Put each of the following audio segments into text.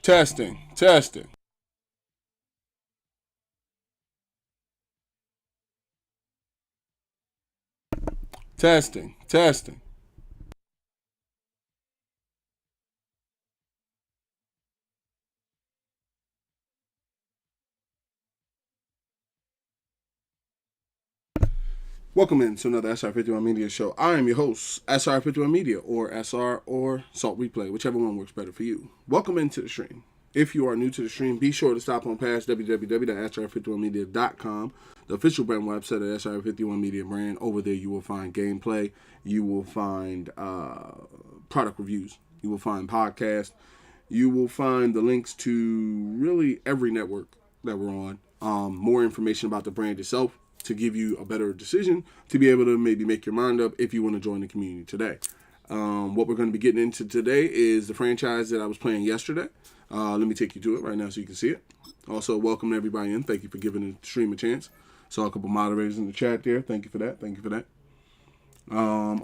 Testing, testing, testing, testing. Welcome in to another SR51 Media show. I am your host, SR51 Media, or SR, or Salt Replay, whichever one works better for you. Welcome into the stream. If you are new to the stream, be sure to stop on past www.sr51media.com, the official brand website of SR51 Media brand. Over there, you will find gameplay, you will find product reviews, you will find podcasts, you will find the links to really every network that we're on. More information about the brand itself to give you a better decision to be able to maybe make your mind up if you want to join the community today. What we're going to be getting into today is the franchise that I was playing yesterday. Let me take you to it right now so you can see it. Also, welcome everybody in. Thank you for giving the stream a chance. Saw a couple moderators in the chat there. Thank you for that. Thank you for that.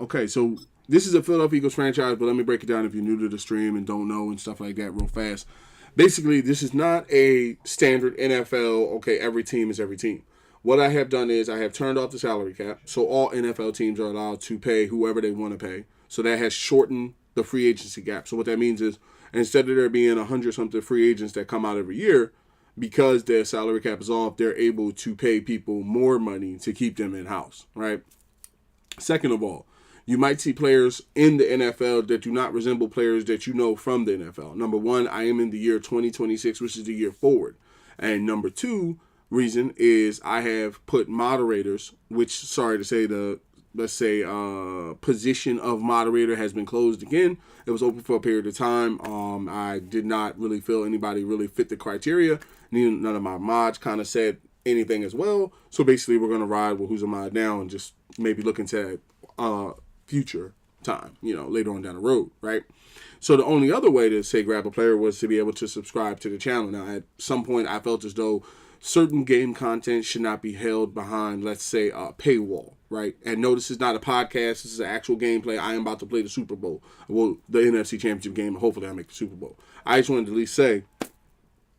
Okay, so this is a Philadelphia Eagles franchise, but let me break it down if you're new to the stream and don't know and stuff like that real fast. Basically, this is not a standard NFL, okay, every team is every team. What I have done is I have turned off the salary cap, so all NFL teams are allowed to pay whoever they want to pay. So that has shortened the free agency gap. So what that means is instead of there being 100-something free agents that come out every year, because their salary cap is off, they're able to pay people more money to keep them in-house, right? Second of all, you might see players in the NFL that do not resemble players that you know from the NFL. Number one, I am in the year 2026, which is the year forward. And number two reason is I have put moderators, which, sorry to say, the position of moderator has been closed again. It was open for a period of time. I did not really feel anybody really fit the criteria. None of my mods kind of said anything as well. So basically, we're going to ride with who's a mod now and just maybe look into future time, later on down the road, right? So the only other way to say grab a player was to be able to subscribe to the channel. Now, at some point, I felt as though certain game content should not be held behind, let's say, a paywall, right? And no, this is not a podcast. This is an actual gameplay. I am about to play the Super Bowl. Well, the NFC Championship game. Hopefully, I make the Super Bowl. I just wanted to at least say,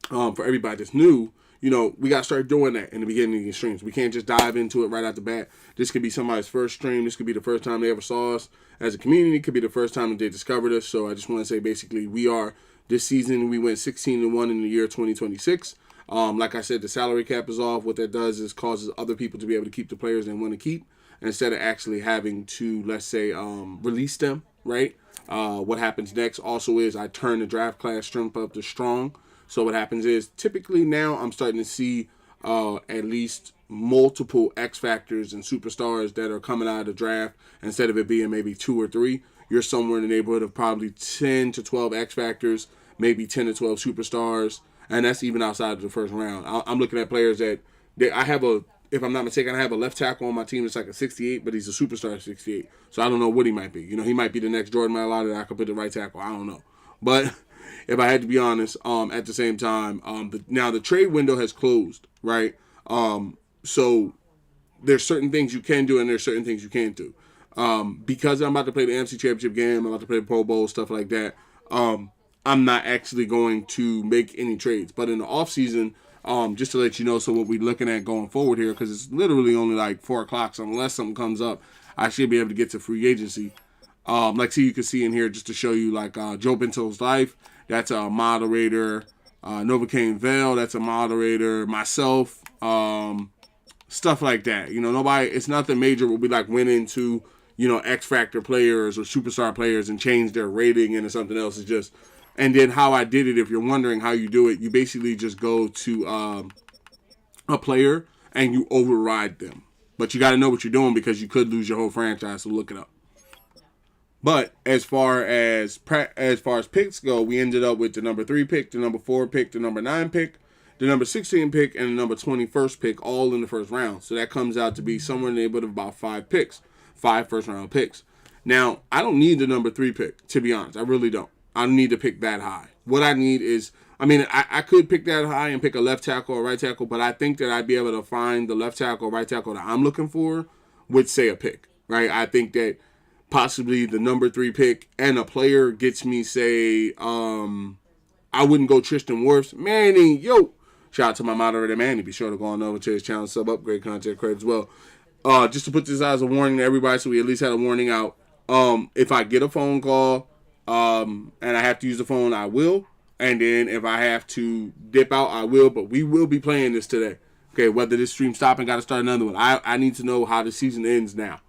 for everybody that's new, we got to start doing that in the beginning of these streams. We can't just dive into it right out the bat. This could be somebody's first stream. This could be the first time they ever saw us as a community. It could be the first time that they discovered us. So I just want to say, basically, this season, we went 16-1 in the year 2026. Like I said, the salary cap is off. What that does is causes other people to be able to keep the players they want to keep instead of actually having to, let's say, release them, right? What happens next also is I turn the draft class strength up to strong. So what happens is typically now I'm starting to see at least multiple X factors and superstars that are coming out of the draft. Instead of it being maybe 2 or 3, you're somewhere in the neighborhood of probably 10 to 12 X factors, maybe 10 to 12 superstars. And that's even outside of the first round. I'm looking at players that I have if I'm not mistaken, I have a left tackle on my team that's like a 68, but he's a superstar at 68. So I don't know what he might be. He might be the next Jordan Mailata that I could put the right tackle. I don't know. But if I had to be honest, at the same time, now the trade window has closed, right? So there's certain things you can do and there's certain things you can't do. Because I'm about to play the NFC Championship game, I'm about to play the Pro Bowl, stuff like that. I'm not actually going to make any trades. But in the offseason, just to let you know, so what we're looking at going forward here, because it's literally only like 4 o'clock, so unless something comes up, I should be able to get to free agency. You can see in here, just to show you, like Joe Bento's Life, that's a moderator. Novocaine Vale, that's a moderator. Myself, stuff like that. It's nothing major where we like went into, X Factor players or superstar players and changed their rating into something else. It's just... And then how I did it, if you're wondering how you do it, you basically just go to a player and you override them. But you got to know what you're doing because you could lose your whole franchise, so look it up. But as far as picks go, we ended up with the number 3 pick, the number 4 pick, the number 9 pick, the number 16 pick, and the number 21st pick, all in the first round. So that comes out to be somewhere in the neighborhood of about 5 picks, 5 first-round picks. Now, I don't need the number 3 pick, to be honest. I really don't. I don't need to pick that high. What I need is, I could pick that high and pick a left tackle or right tackle, but I think that I'd be able to find the left tackle or right tackle that I'm looking for with, say, a pick, right? I think that possibly the number 3 pick and a player gets me, say, I wouldn't go Tristan Wirfs. Manny, yo. Shout out to my moderator, Manny. Be sure to go on over to his channel, sub up, great content, credit as well. Just to put this as a warning to everybody, so we at least had a warning out. If I get a phone call, and I have to use the phone, I will. And then if I have to dip out, I will. But we will be playing this today. Okay, whether this stream stop and got to start another one. I need to know how the season ends now.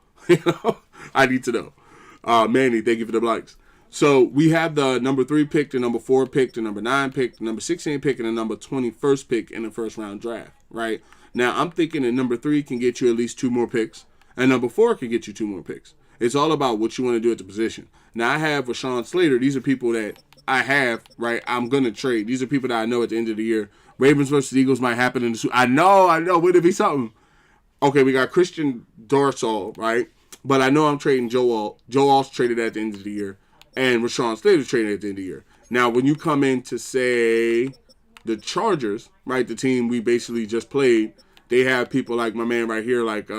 I need to know. Manny, thank you for the likes. So we have the number 3 pick, the number 4 pick, the number 9 pick, the number 16 pick, and the number 21st pick in the first round draft, right? Now, I'm thinking that number 3 can get you at least 2 more picks, and number 4 can get you 2 more picks. It's all about what you want to do at the position. Now, I have Rashawn Slater. These are people that I have, right? I'm going to trade. These are people that I know at the end of the year. Ravens versus Eagles might happen in the Super. I know. Would it be something? Okay, we got Christian Dorsal, right? But I know I'm trading Joe Alt. Joe Alt's traded at the end of the year. And Rashawn Slater's traded at the end of the year. Now, when you come in to, say, the Chargers, right, the team we basically just played, they have people like my man right here, like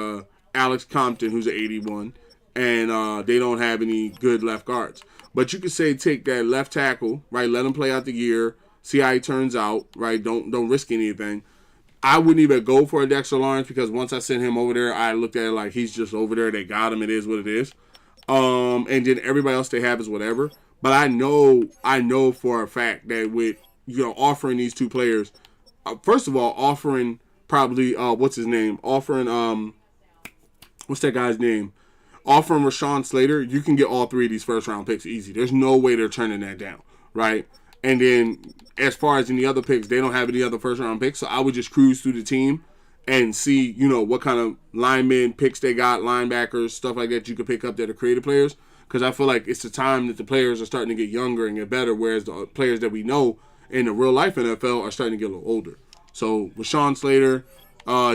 Alex Compton, who's an 81, and they don't have any good left guards. But you could say take that left tackle, right, let him play out the year, see how he turns out, right, don't risk anything. I wouldn't even go for a Dexter Lawrence because once I sent him over there, I looked at it like he's just over there. They got him. It is what it is. And then everybody else they have is whatever. But I know for a fact that with, offering these 2 players, first of all, offering probably, what's his name? Offering, what's that guy's name? Offering Rashawn Slater, you can get all 3 of these first round picks easy. There's no way they're turning that down, right? And then as far as any other picks, they don't have any other first round picks. So I would just cruise through the team and see, what kind of linemen picks they got, linebackers, stuff like that you could pick up that are creative players. Because I feel like it's the time that the players are starting to get younger and get better, whereas the players that we know in the real life NFL are starting to get a little older. So Rashawn Slater,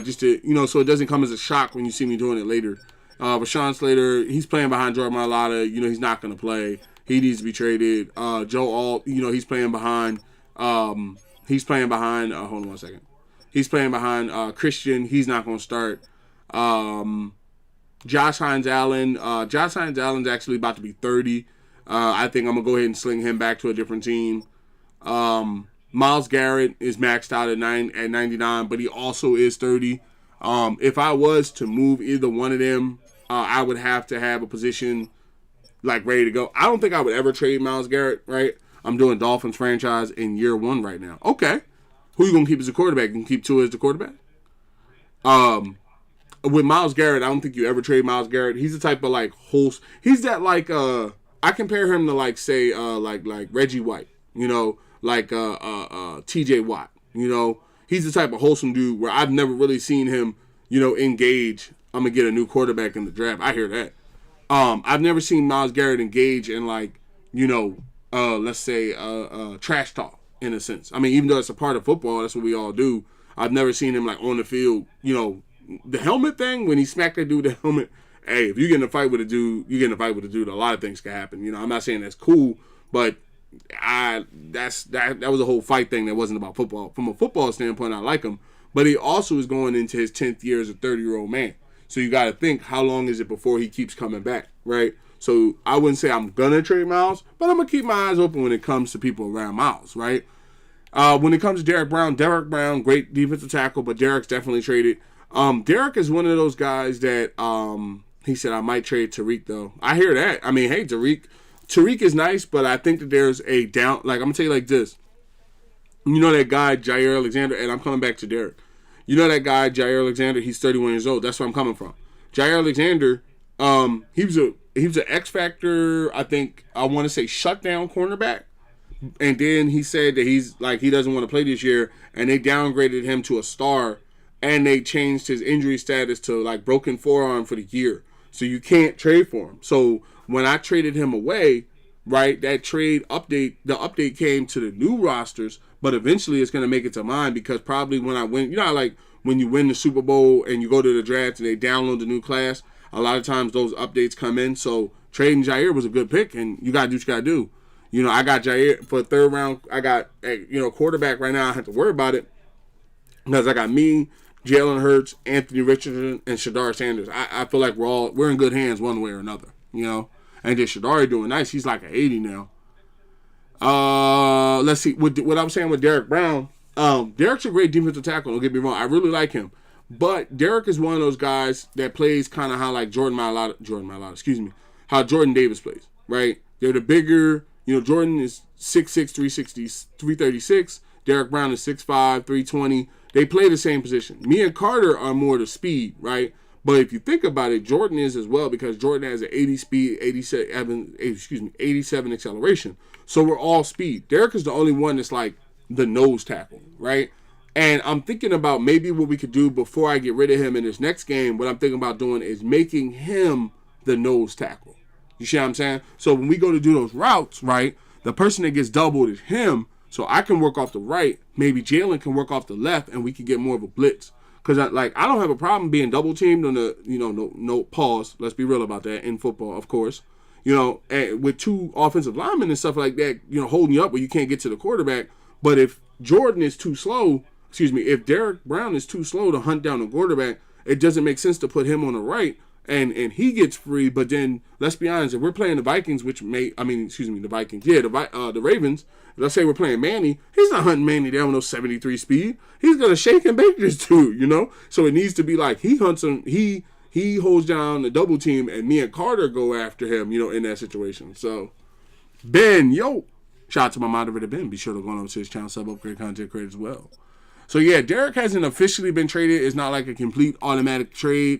just to, so it doesn't come as a shock when you see me doing it later. Rashawn Slater, he's playing behind Jordan Mailata. He's not going to play. He needs to be traded. Joe Alt, he's playing behind. Hold on one second. He's playing behind Christian. He's not going to start. Josh Hines-Allen. Josh Hines-Allen's actually about to be 30. I think I'm going to go ahead and sling him back to a different team. Myles Garrett is maxed out at 99, but he also is 30. If I was to move either one of them, I would have to have a position like ready to go. I don't think I would ever trade Myles Garrett, right? I'm doing Dolphins franchise in year 1 right now. Okay. Who you going to keep as a quarterback? You can keep Tua as the quarterback? With Myles Garrett, I don't think you ever trade Myles Garrett. He's the type of host. He's that I compare him to say like Reggie White, like TJ Watt, He's the type of wholesome dude where I've never really seen him, engage. I'm going to get a new quarterback in the draft. I hear that. I've never seen Myles Garrett engage in let's say trash talk in a sense. I mean, even though it's a part of football, that's what we all do. I've never seen him on the field, the helmet thing, when he smacked that dude with the helmet. Hey, if you get in a fight with a dude, a lot of things can happen. I'm not saying that's cool, but that was a whole fight thing that wasn't about football. From a football standpoint, I like him, but he also is going into his 10th year as a 30-year-old man. So you got to think, how long is it before he keeps coming back, right? So I wouldn't say I'm going to trade Myles, but I'm going to keep my eyes open when it comes to people around Myles, right? When it comes to Derek Brown, great defensive tackle, but Derek's definitely traded. Derek is one of those guys that he said, I might trade Tariq, though. I hear that. I mean, hey, Tariq is nice, but I think that there's a down. I'm going to tell you like this. That guy, Jair Alexander, and I'm coming back to Derek. That guy, Jair Alexander, he's 31 years old. That's where I'm coming from. Jair Alexander, he was an X Factor, I think, I want to say shutdown cornerback. And then he said that he doesn't want to play this year, and they downgraded him to a star, and they changed his injury status to broken forearm for the year. So you can't trade for him. So when I traded him away, right, that trade update, the update came to the new rosters, but eventually it's going to make it to mine because probably when I win, when you win the Super Bowl and you go to the draft and they download the new class, a lot of times those updates come in. So trading Jair was a good pick, and you got to do what you got to do. I got Jair for a 3rd round. I got, quarterback right now. I don't have to worry about it because I got me, Jalen Hurts, Anthony Richardson, and Shadar Sanders. I feel like we're in good hands one way or another, And then Shadari doing nice. He's like an 80 now. Let's see. What I'm saying with Derek Brown, Derek's a great defensive tackle. Don't get me wrong. I really like him. But Derek is one of those guys that plays kind of how like how Jordan Davis plays, right? They're the bigger, Jordan is 6'6", 360, 336. Derek Brown is 6'5", 320. They play the same position. Me and Carter are more the speed, right? But if you think about it, Jordan is as well because Jordan has an 80 speed, 87 acceleration. So we're all speed. Derek is the only one that's like the nose tackle, right? And I'm thinking about maybe what we could do before I get rid of him in this next game. What I'm thinking about doing is making him the nose tackle. You see what I'm saying? So when we go to do those routes, right, the person that gets doubled is him. So I can work off the right. Maybe Jalen can work off the left, and we can get more of a blitz. Because I don't have a problem being double teamed on the, no pause. Let's be real about that in football, of course. And with two offensive linemen and stuff like that, holding you up where you can't get to the quarterback. But if Jordan is too slow, if Derek Brown is too slow to hunt down the quarterback, it doesn't make sense to put him on the right and he gets free. But then let's be honest, if we're playing the Vikings, the Vikings, the Ravens. Let's say we're playing Manny, he's not hunting Manny down with no 73 speed. He's gonna shake and bake this dude, So it needs to be like he hunts him, he holds down the double team, and me and Carter go after him, in that situation. So Ben, shout out to my moderator Ben. Be sure to go on over to his channel, sub upgrade content creator as well. So yeah, Derek hasn't officially been traded. It's not like a complete automatic trade.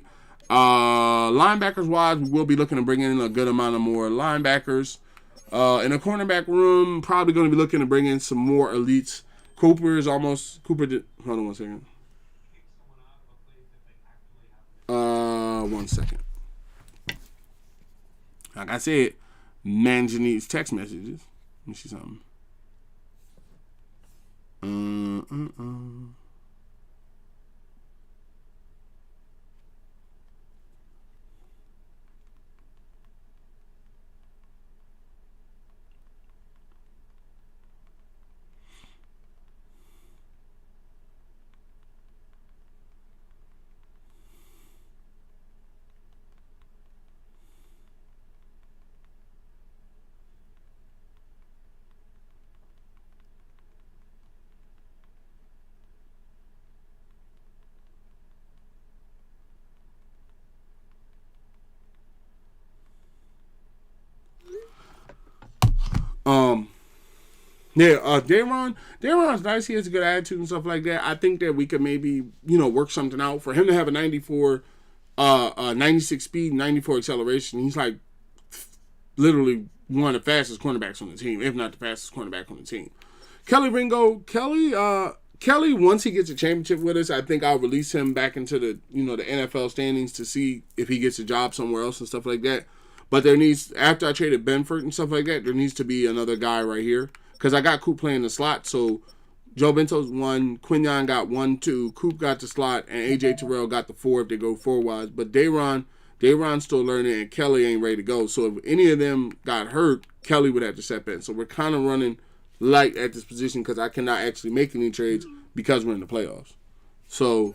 Linebackers wise, we will be looking to bring in a good amount of more linebackers. In the cornerback room, probably going to be looking to bring in some more elites. Hold on 1 second. 1 second. Like I said, managing these text messages. Let me see something. Daron's nice. He has a good attitude and stuff like that. I think that we could maybe, work something out for him to have a 96 speed, 94 acceleration. He's like literally one of the fastest cornerbacks on the team, if not the fastest cornerback on the team. Kelly Ringo, Kelly, once he gets a championship with us, I think I'll release him back into the, the NFL standings to see if he gets a job somewhere else and stuff like that. But after I traded Benford and stuff like that, there needs to be another guy right here. Because I got Coop playing the slot, so Joe Bento's 1, Quinyon got 1, 2, Coop got the slot, and AJ Terrell got the 4 if they go 4-wise. But Dayron's still learning, and Kelly ain't ready to go. So if any of them got hurt, Kelly would have to step in. So we're kind of running light at this position because I cannot actually make any trades because we're in the playoffs. So,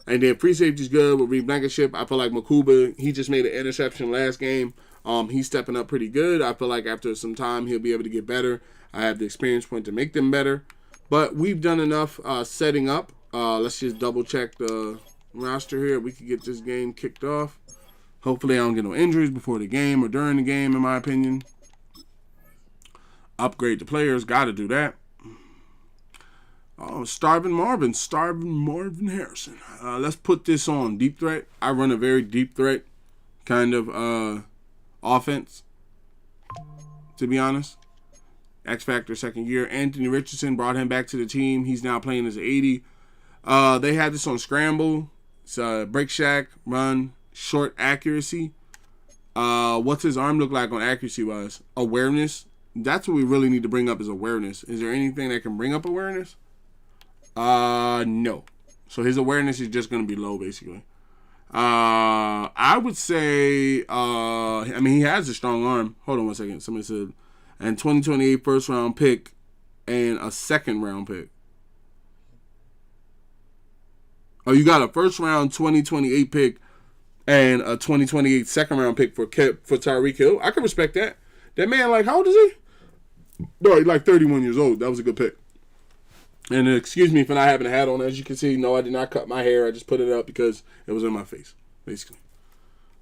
and then free safety's good with Reed Blankenship. I feel like Makuba, he just made an interception last game. He's stepping up pretty good. I feel like after some time, he'll be able to get better. I have the experience point to make them better. But we've done enough setting up. Let's just double check the roster here. We can get this game kicked off. Hopefully I don't get no injuries before the game or during the game, in my opinion. Upgrade the players. Got to do that. Oh, Starvin Marvin Harrison. Let's put this on deep threat. I run a very deep threat kind of offense, to be honest. X Factor second year. Anthony Richardson brought him back to the team. He's now playing as an 80. They had this on scramble. It's break shack, run, short accuracy. What's his arm look like on accuracy wise? Awareness. That's what we really need to bring up is awareness. Is there anything that can bring up awareness? No. So his awareness is just going to be low, basically. I would say, he has a strong arm. Hold on 1 second. Somebody said, and 2028 first round pick and a second round pick. Oh, you got a first round 2028 pick and a 2028 second round pick for Tyreek Hill. I can respect that. That man, like, how old is he? No, he's like 31 years old. That was a good pick. And excuse me for not having a hat on. As you can see, no, I did not cut my hair. I just put it up because it was in my face, basically.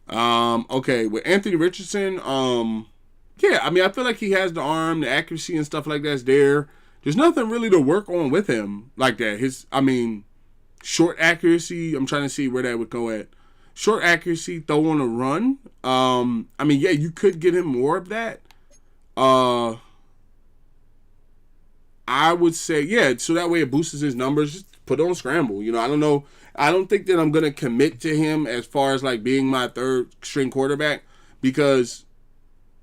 Okay, with Anthony Richardson, yeah, I mean, I feel like he has the arm, the accuracy and stuff like that's there. There's nothing really to work on with him like that. Short accuracy, I'm trying to see where that would go at. Short accuracy, throw on a run. Yeah, you could get him more of that. I would say, yeah, so that way it boosts his numbers. Just put on scramble. I don't know. I don't think that I'm going to commit to him as far as like being my third string quarterback, because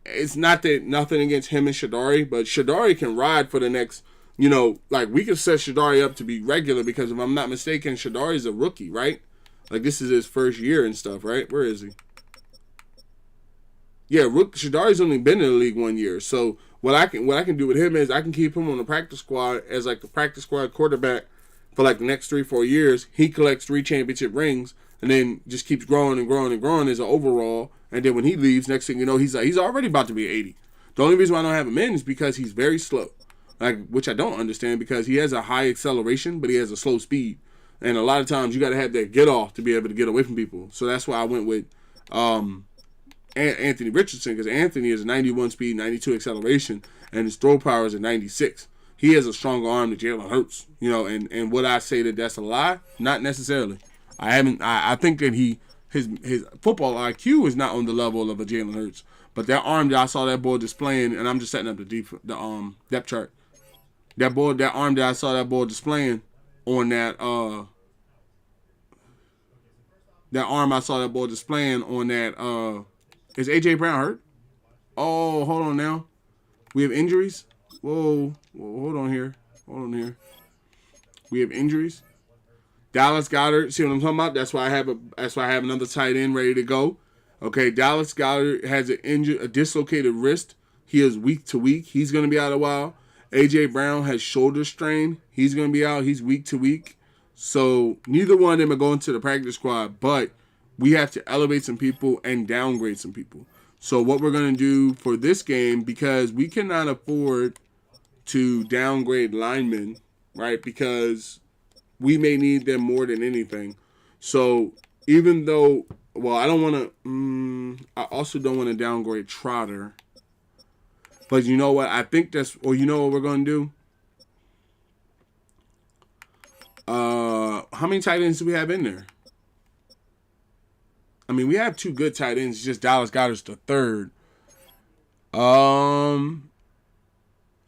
it's not that nothing against him and Shadari, but Shadari can ride for the next, like we can set Shadari up to be regular, because if I'm not mistaken, Shadari's a rookie, right? Like this is his first year and stuff, right? Where is he? Yeah, Shadari's only been in the league 1 year. So what I can do with him is I can keep him on the practice squad as like a practice squad quarterback for like the next 3-4 years. He collects 3 championship rings and then just keeps growing and growing and growing as an overall. And then when he leaves, next thing you know, he's already about to be 80. The only reason why I don't have him in is because he's very slow, like which I don't understand, because he has a high acceleration but he has a slow speed, and a lot of times you got to have that get off to be able to get away from people. So that's why I went with Anthony Richardson, because Anthony is a 91 speed, 92 acceleration, and his throw power is a 96. He has a stronger arm than Jalen Hurts, and would I say that that's a lie? Not necessarily. I think that his football IQ is not on the level of a Jalen Hurts, but that arm that I saw that boy displaying, and I'm just setting up the depth chart. That arm that I saw that boy displaying on that arm I saw that boy displaying on that is AJ Brown hurt? Oh, hold on now. We have injuries. Whoa, hold on here. We have injuries. Dallas Goedert. See what I'm talking about? That's why I have another tight end ready to go. Okay, Dallas Goedert has a dislocated wrist. He is week to week. He's going to be out a while. AJ Brown has shoulder strain. He's going to be out. He's week to week. So neither one of them are going to the practice squad, but we have to elevate some people and downgrade some people. So what we're going to do for this game, because we cannot afford to downgrade linemen, right? Because we may need them more than anything. So even though, I don't want to, I also don't want to downgrade Trotter. But you know what? I think you know what we're going to do? How many tight ends do we have in there? I mean, we have 2 good tight ends. It's just Dallas Goedert's the third. I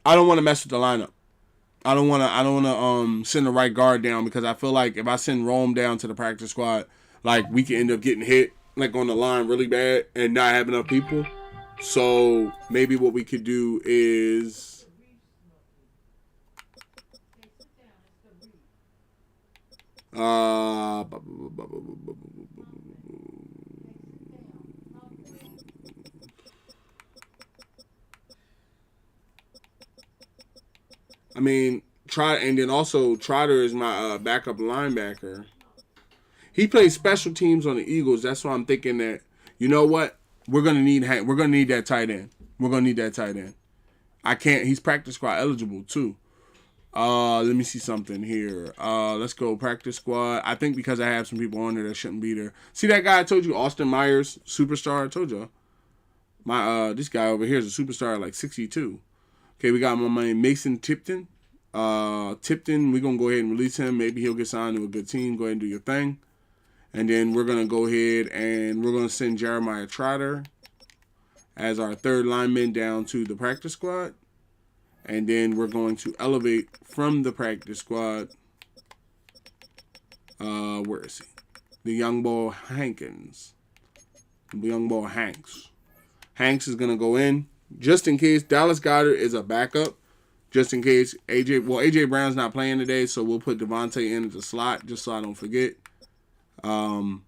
don't want to mess with the lineup. I don't want to send the right guard down, because I feel like if I send Rome down to the practice squad, like we can end up getting hit like on the line really bad and not have enough people. So maybe what we could do is and then also Trotter is my backup linebacker. He plays special teams on the Eagles. That's why I'm thinking that, you know what? We're gonna need that tight end. I can't. He's practice squad eligible too. Let me see something here. Let's go practice squad. I think because I have some people on there that shouldn't be there. See that guy I told you, Austin Myers, superstar. I told you, this guy over here is a superstar, like 62. Okay, we got my man Mason Tipton. Tipton, we're gonna go ahead and release him. Maybe he'll get signed to a good team. Go ahead and do your thing. And then we're gonna go ahead and we're gonna send Jeremiah Trotter as our third lineman down to the practice squad. And then we're going to elevate from the practice squad. Where is he? The young boy Hankins. The young boy Hanks. Hanks is going to go in just in case. Dallas Goedert is a backup. Just in case AJ Brown's not playing today, so we'll put Devontae in at the slot just so I don't forget. We'll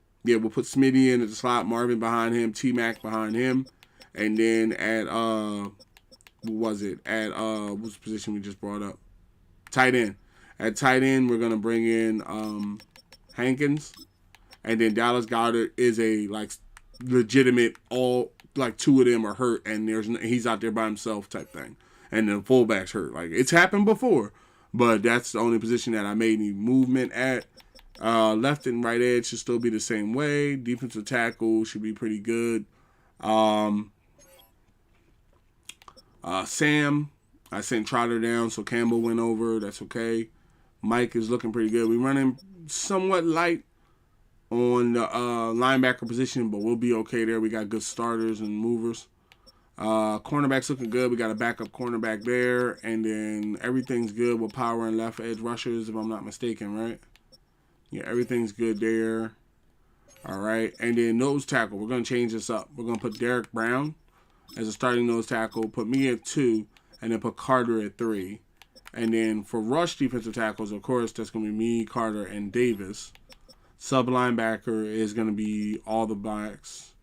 put Smitty in at the slot, Marvin behind him, T-Mac behind him. And then at what's the position we just brought up? Tight end. At tight end, we're gonna bring in Hankins, and then Dallas Goedert is a legitimate 2 of them are hurt and he's out there by himself type thing. and the fullback's hurt. Like, it's happened before, but that's the only position that I made any movement at. Left and right edge should still be the same way. Defensive tackle should be pretty good. Sam, I sent Trotter down, so Campbell went over. That's okay. Mike is looking pretty good. We're running somewhat light on the linebacker position, but we'll be okay there. We got good starters and movers. Cornerback's looking good. We got a backup cornerback there, and then everything's good with power and left edge rushers, if I'm not mistaken, right? Yeah, everything's good there. All right, and then nose tackle. We're going to change this up. We're going to put Derek Brown as a starting nose tackle, put me at 2, and then put Carter at 3. And then for rush defensive tackles, of course, that's going to be me, Carter, and Davis. Sub linebacker is going to be all the backs.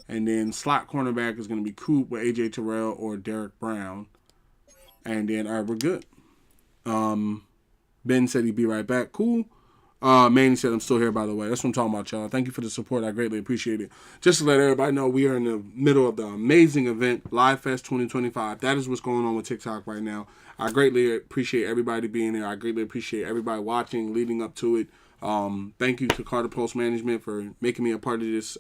And then slot cornerback is going to be Coop with AJ Terrell or Derek Brown. And then, all right, we're good. Ben said he'd be right back. Cool. Manny said I'm still here, by the way. That's what I'm talking about, y'all. Thank you for the support. I greatly appreciate it. Just to let everybody know, we are in the middle of the amazing event, Live Fest 2025. That is what's going on with TikTok right now. I greatly appreciate everybody being there. I greatly appreciate everybody watching, leading up to it. Thank you to Carter Post Management for making me a part of this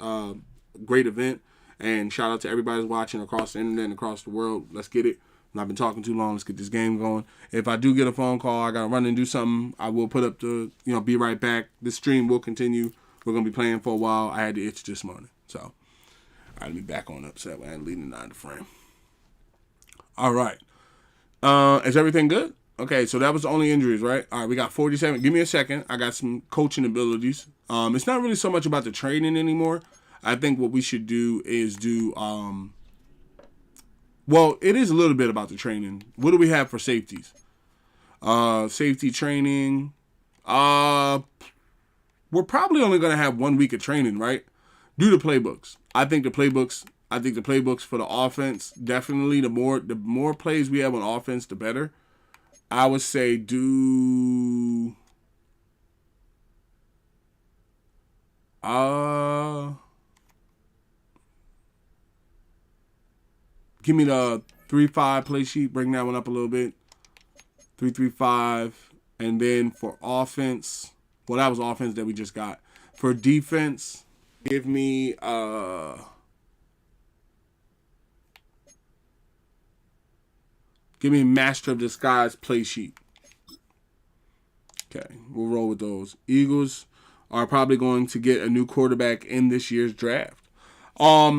great event. And shout out to everybody who's watching across the internet and across the world. Let's get it. I've been talking too long. Let's get this game going. If I do get a phone call, I got to run and do something. I will put up the, be right back. This stream will continue. We're going to be playing for a while. I had the itch this morning. So, I'll be back on up so that way I'm leading 9 to frame. All right. Is everything good? Okay, so that was the only injuries, right? All right, we got 47. Give me a second. I got some coaching abilities. It's not really so much about the training anymore. I think what we should do is do... Well, it is a little bit about the training. What do we have for safeties? Safety training. We're probably only going to have 1 week of training, right? Do the playbooks. I think the playbooks for the offense, definitely the more plays we have on offense, the better. I would say do give me the 3-5 play sheet. Bring that one up a little bit. 3-3-5. And then for offense, well, that was offense that we just got. For defense, give me Master of Disguise play sheet. Okay, we'll roll with those. Eagles are probably going to get a new quarterback in this year's draft. I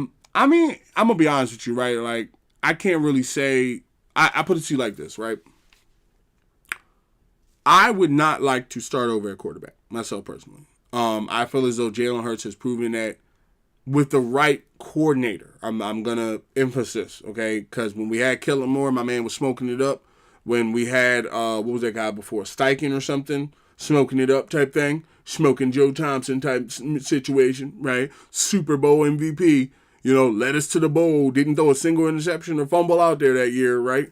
mean, I'm going to be honest with you, right? Like, I can't really say... I put it to you like this, right? I would not like to start over at quarterback, myself personally. I feel as though Jalen Hurts has proven that with the right coordinator, I'm going to emphasis, okay? Because when we had Kellen Moore, my man was smoking it up. When we had, what was that guy before? Steichen or something? Smoking it up type thing. Smoking Joe Thompson type situation, right? Super Bowl MVP. Led us to the bowl, didn't throw a single interception or fumble out there that year, right?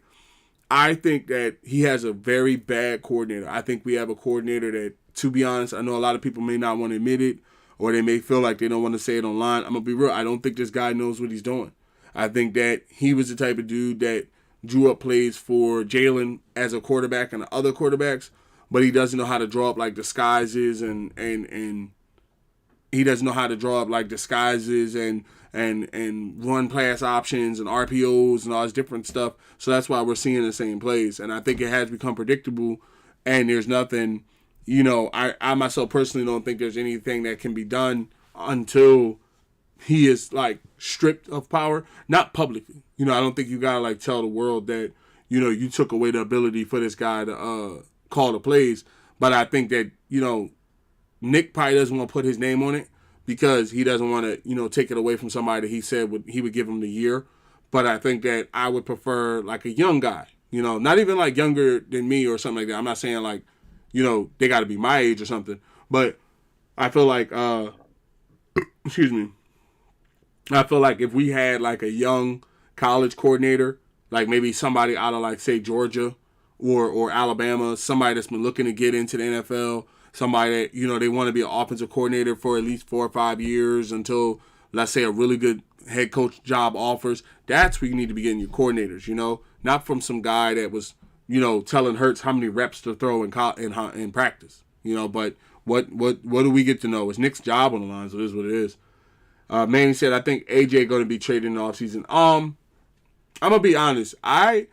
I think that he has a very bad coordinator. I think we have a coordinator that, to be honest, I know a lot of people may not want to admit it, or they may feel like they don't want to say it online. I'm going to be real. I don't think this guy knows what he's doing. I think that he was the type of dude that drew up plays for Jalen as a quarterback and the other quarterbacks, but he doesn't know how to draw up like disguises and he doesn't know how to draw up like disguises and run pass options and RPOs and all this different stuff. So that's why we're seeing the same plays. And I think it has become predictable, and there's nothing, I myself personally don't think there's anything that can be done until he is like stripped of power, not publicly. I don't think you gotta like tell the world that, you took away the ability for this guy to call the plays. But I think that, Nick probably doesn't want to put his name on it because he doesn't want to, take it away from somebody that he said he would give him the year. But I think that I would prefer like a young guy, not even like younger than me or something like that. I'm not saying like, they got to be my age or something. But I feel like, excuse me, I feel like if we had like a young college coordinator, like maybe somebody out of like, say, Georgia or Alabama, somebody that's been looking to get into the NFL, somebody that, they want to be an offensive coordinator for at least 4 or 5 years until, let's say, a really good head coach job offers. That's where you need to be getting your coordinators, not from some guy that was, telling Hurts how many reps to throw in practice. But what do we get to know? It's Nick's job on the line, so it is what it is. Manny said, I think AJ going to be traded in the offseason. I'm gonna be honest. I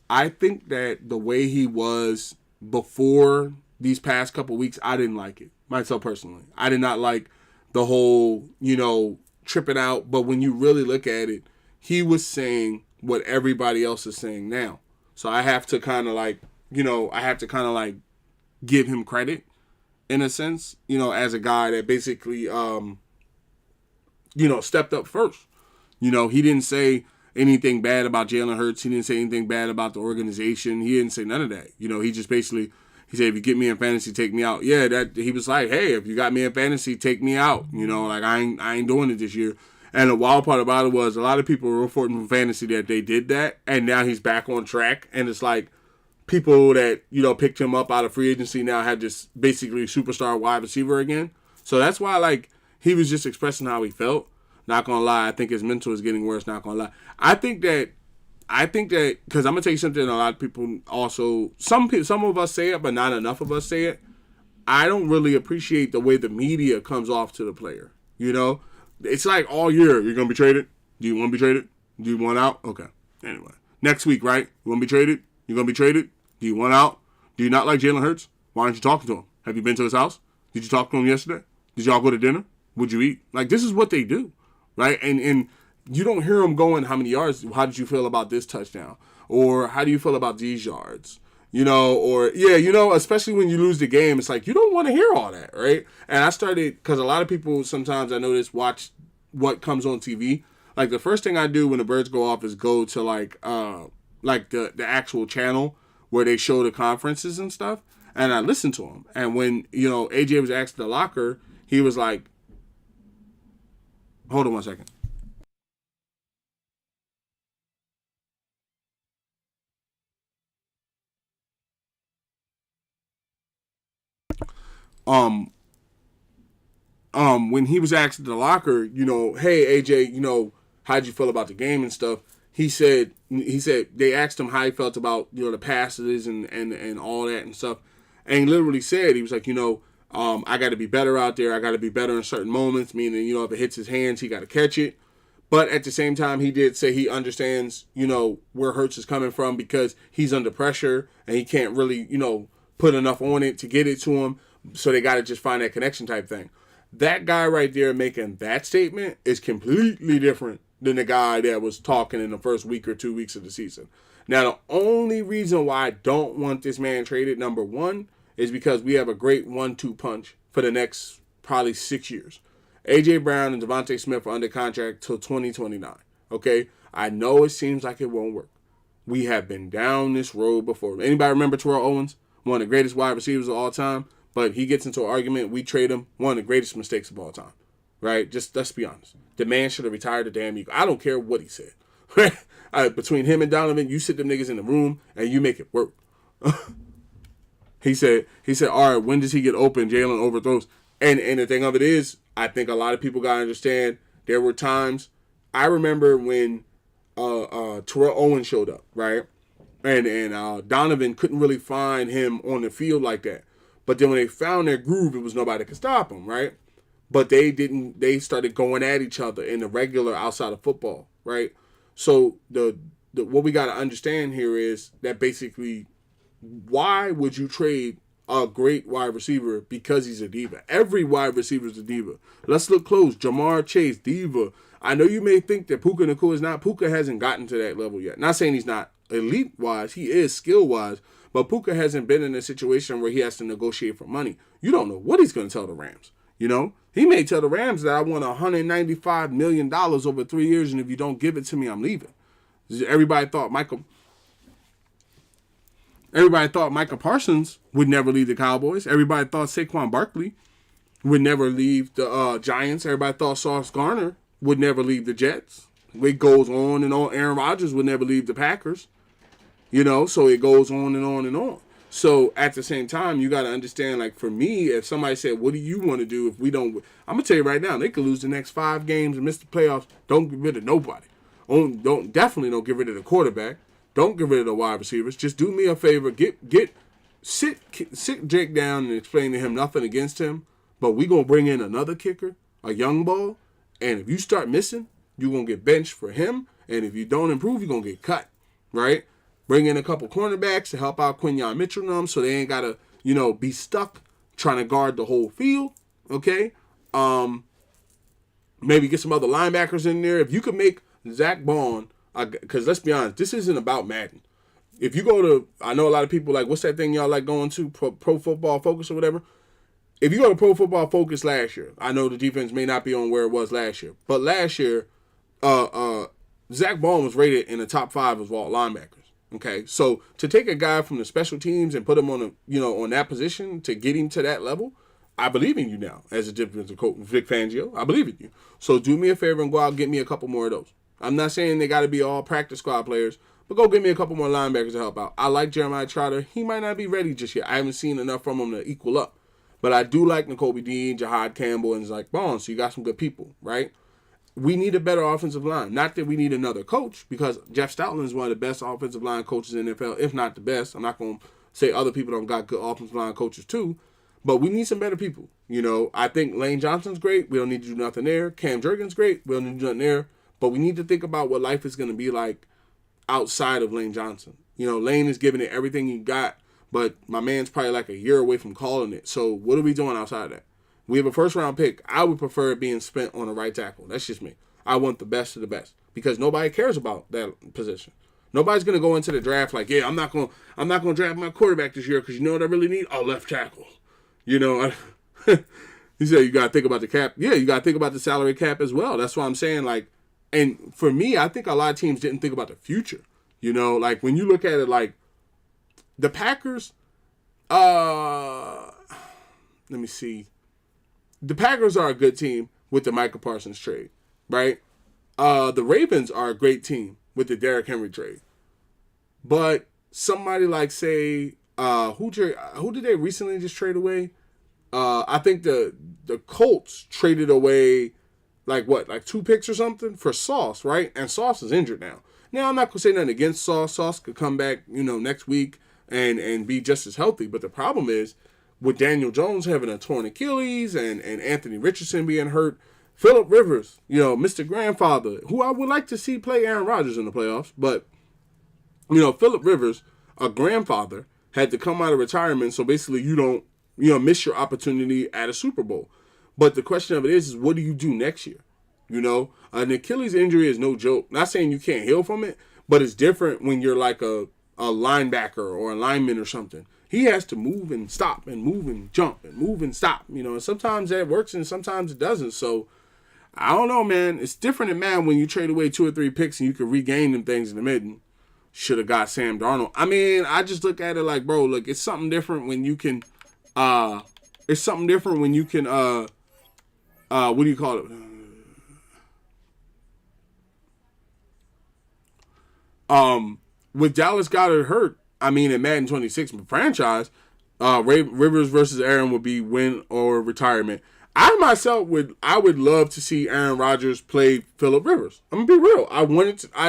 think that the way he was before these past couple weeks, I didn't like it myself personally. I did not like the whole, tripping out. But when you really look at it, he was saying what everybody else is saying now. So I have to kind of give him credit in a sense, as a guy that basically, stepped up first. He didn't say anything bad about Jalen Hurts. He didn't say anything bad about the organization. He didn't say none of that. He just basically, he said, if you get me in fantasy, take me out. Yeah, that he was like, hey, if you got me in fantasy, take me out. I ain't doing it this year. And the wild part about it was a lot of people were reporting from fantasy that they did that, and now he's back on track. And it's like people that, picked him up out of free agency now have just basically superstar wide receiver again. So that's why, he was just expressing how he felt. Not gonna lie, I think his mental is getting worse. Not gonna lie, I think that because I'm gonna tell you something. A lot of people also, some of us say it, but not enough of us say it. I don't really appreciate the way the media comes off to the player. It's like all year you're gonna be traded. Do you want to be traded? Do you want out? Okay. Anyway, next week, right? You want to be traded? You're gonna be traded. Do you want out? Do you not like Jalen Hurts? Why aren't you talking to him? Have you been to his house? Did you talk to him yesterday? Did y'all go to dinner? Would you eat? This is what they do. Right? And you don't hear them going, how many yards? How did you feel about this touchdown? Or how do you feel about these yards? Especially when you lose the game, it's like, you don't want to hear all that, right? And I started, because a lot of people sometimes I notice watch what comes on TV. The first thing I do when the birds go off is go to the actual channel where they show the conferences and stuff. And I listen to them. And when, AJ was asked in the locker, he was like, hold on one second. When he was asked in the locker, hey AJ, how'd you feel about the game and stuff? He said they asked him how he felt about the passes and all that and stuff, and he literally said, he was like, I got to be better out there. I got to be better in certain moments, meaning, if it hits his hands, he got to catch it. But at the same time, he did say he understands, where Hurts is coming from because he's under pressure and he can't really, put enough on it to get it to him. So they got to just find that connection type thing. That guy right there making that statement is completely different than the guy that was talking in the first week or 2 weeks of the season. Now, the only reason why I don't want this man traded, number one, is because we have a great 1-2 punch for the next probably 6 years. A.J. Brown and Devontae Smith are under contract till 2029. Okay? I know it seems like it won't work. We have been down this road before. Anybody remember Terrell Owens? One of the greatest wide receivers of all time. But he gets into an argument, we trade him, one of the greatest mistakes of all time. Right? Just let's be honest. The man should have retired the damn Eagle. I don't care what he said. Between him and Donovan, you sit them niggas in the room and you make it work. He said, all right, when does he get open? Jalen overthrows. And the thing of it is, I think a lot of people got to understand, there were times, I remember when Terrell Owens showed up, right? And Donovan couldn't really find him on the field like that. But then when they found their groove, it was nobody could stop him, right? But they started going at each other in the regular outside of football, right? So the what we got to understand here is that basically, why would you trade a great wide receiver because he's a diva? Every wide receiver is a diva. Let's look close. Jamar Chase, diva. I know you may think that Puka Nacua is not. Puka hasn't gotten to that level yet. Not saying he's not elite-wise. He is skill-wise. But Puka hasn't been in a situation where he has to negotiate for money. You don't know what he's going to tell the Rams. He may tell the Rams that I want $195 million over 3 years, and if you don't give it to me, I'm leaving. Everybody thought Michael Parsons would never leave the Cowboys. Everybody thought Saquon Barkley would never leave the Giants. Everybody thought Sauce Gardner would never leave the Jets. It goes on and on. Aaron Rodgers would never leave the Packers. So it goes on and on and on. So at the same time, you got to understand, for me, if somebody said, what do you want to do if we don't, I'm going to tell you right now, they could lose the next 5 games and miss the playoffs. Don't get rid of nobody. Definitely don't get rid of the quarterback. Don't get rid of the wide receivers. Just do me a favor. Sit Jake down and explain to him nothing against him, but we gonna bring in another kicker, a young ball, and if you start missing, you gonna get benched for him, and if you don't improve, you're gonna get cut, right? Bring in a couple cornerbacks to help out Quinyon Mitchell and them, so they ain't gotta, be stuck trying to guard the whole field, okay? Maybe get some other linebackers in there. If you could make Zach Bond, because let's be honest, this isn't about Madden. If you go to, I know a lot of people like, what's that thing y'all like going to, Pro Football Focus or whatever? If you go to Pro Football Focus last year, I know the defense may not be on where it was last year, but last year, Zach Bond was rated in the top 5 of all linebackers. Okay, so to take a guy from the special teams and put him on on that position to get him to that level, I believe in you now as a defensive coach, Vic Fangio. I believe in you. So do me a favor and go out and get me a couple more of those. I'm not saying they got to be all practice squad players, but go get me a couple more linebackers to help out. I like Jeremiah Trotter. He might not be ready just yet. I haven't seen enough from him to equal up. But I do like Nakobe Dean, Jahad Campbell, and Zach Bond. So you got some good people, right? We need a better offensive line. Not that we need another coach, because Jeff Stoutland is one of the best offensive line coaches in the NFL, if not the best. I'm not going to say other people don't got good offensive line coaches too, but we need some better people. I think Lane Johnson's great. We don't need to do nothing there. Cam Jurgens great. We don't need to do nothing there. But we need to think about what life is going to be like outside of Lane Johnson. Lane is giving it everything he got, but my man's probably like a year away from calling it. So what are we doing outside of that? We have a first-round pick. I would prefer it being spent on a right tackle. That's just me. I want the best of the best because nobody cares about that position. Nobody's going to go into the draft like, yeah, I'm not going to draft my quarterback this year because you know what I really need? A left tackle. You said you got to think about the cap. Yeah, you got to think about the salary cap as well. That's why I'm saying, like, and for me, I think a lot of teams didn't think about the future. Like when you look at it, like the Packers, let me see. The Packers are a good team with the Micah Parsons trade, right? The Ravens are a great team with the Derrick Henry trade. But somebody like, say, who did they recently just trade away? I think the Colts traded away like 2 picks or something for Sauce, right? And Sauce is injured now. Now, I'm not going to say nothing against Sauce. Sauce could come back, next week and be just as healthy. But the problem is, with Daniel Jones having a torn Achilles and Anthony Richardson being hurt, Phillip Rivers, Mr. Grandfather, who I would like to see play Aaron Rodgers in the playoffs, but, Phillip Rivers, a grandfather, had to come out of retirement, so basically you don't, miss your opportunity at a Super Bowl. But the question of it is what do you do next year? An Achilles injury is no joke. Not saying you can't heal from it, but it's different when you're like a linebacker or a lineman or something. He has to move and stop and move and jump and move and stop. And sometimes that works and sometimes it doesn't. So, I don't know, man. It's different in Madden when you trade away 2 or 3 picks and you can regain them things in the mid. Should have got Sam Darnold. I mean, I just look at it like, bro, look, it's something different when you can, what do you call it? With Dallas Goedert hurt, I mean, in Madden 26 franchise, Rivers versus Aaron would be win or retirement. I would love to see Aaron Rodgers play Phillip Rivers. I'm gonna be real. I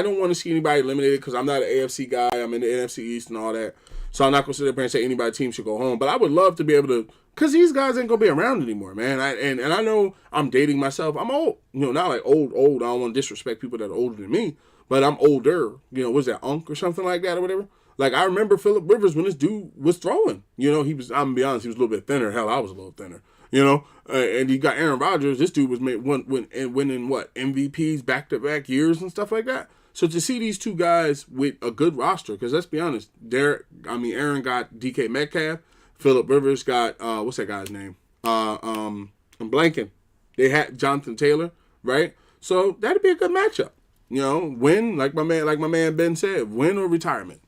don't want to see anybody eliminated because I'm not an AFC guy. I'm in the NFC East and all that. So I'm not gonna sit there and say anybody team should go home. But I would love to be able to, because these guys ain't gonna be around anymore, man. And I know I'm dating myself. I'm old. Not like old. I don't want to disrespect people that are older than me, but I'm older. Was that Unc or something like that or whatever? Like, I remember Phillip Rivers when this dude was throwing. I'm gonna be honest, he was a little bit thinner. Hell, I was a little thinner. And you got Aaron Rodgers. This dude was winning what MVPs back-to-back years and stuff like that. So to see these two guys with a good roster, because let's be honest, Aaron got DK Metcalf, Phillip Rivers got what's that guy's name? I'm blanking. They had Jonathan Taylor, right? So that'd be a good matchup. Win, like my man Ben said, win or retirement.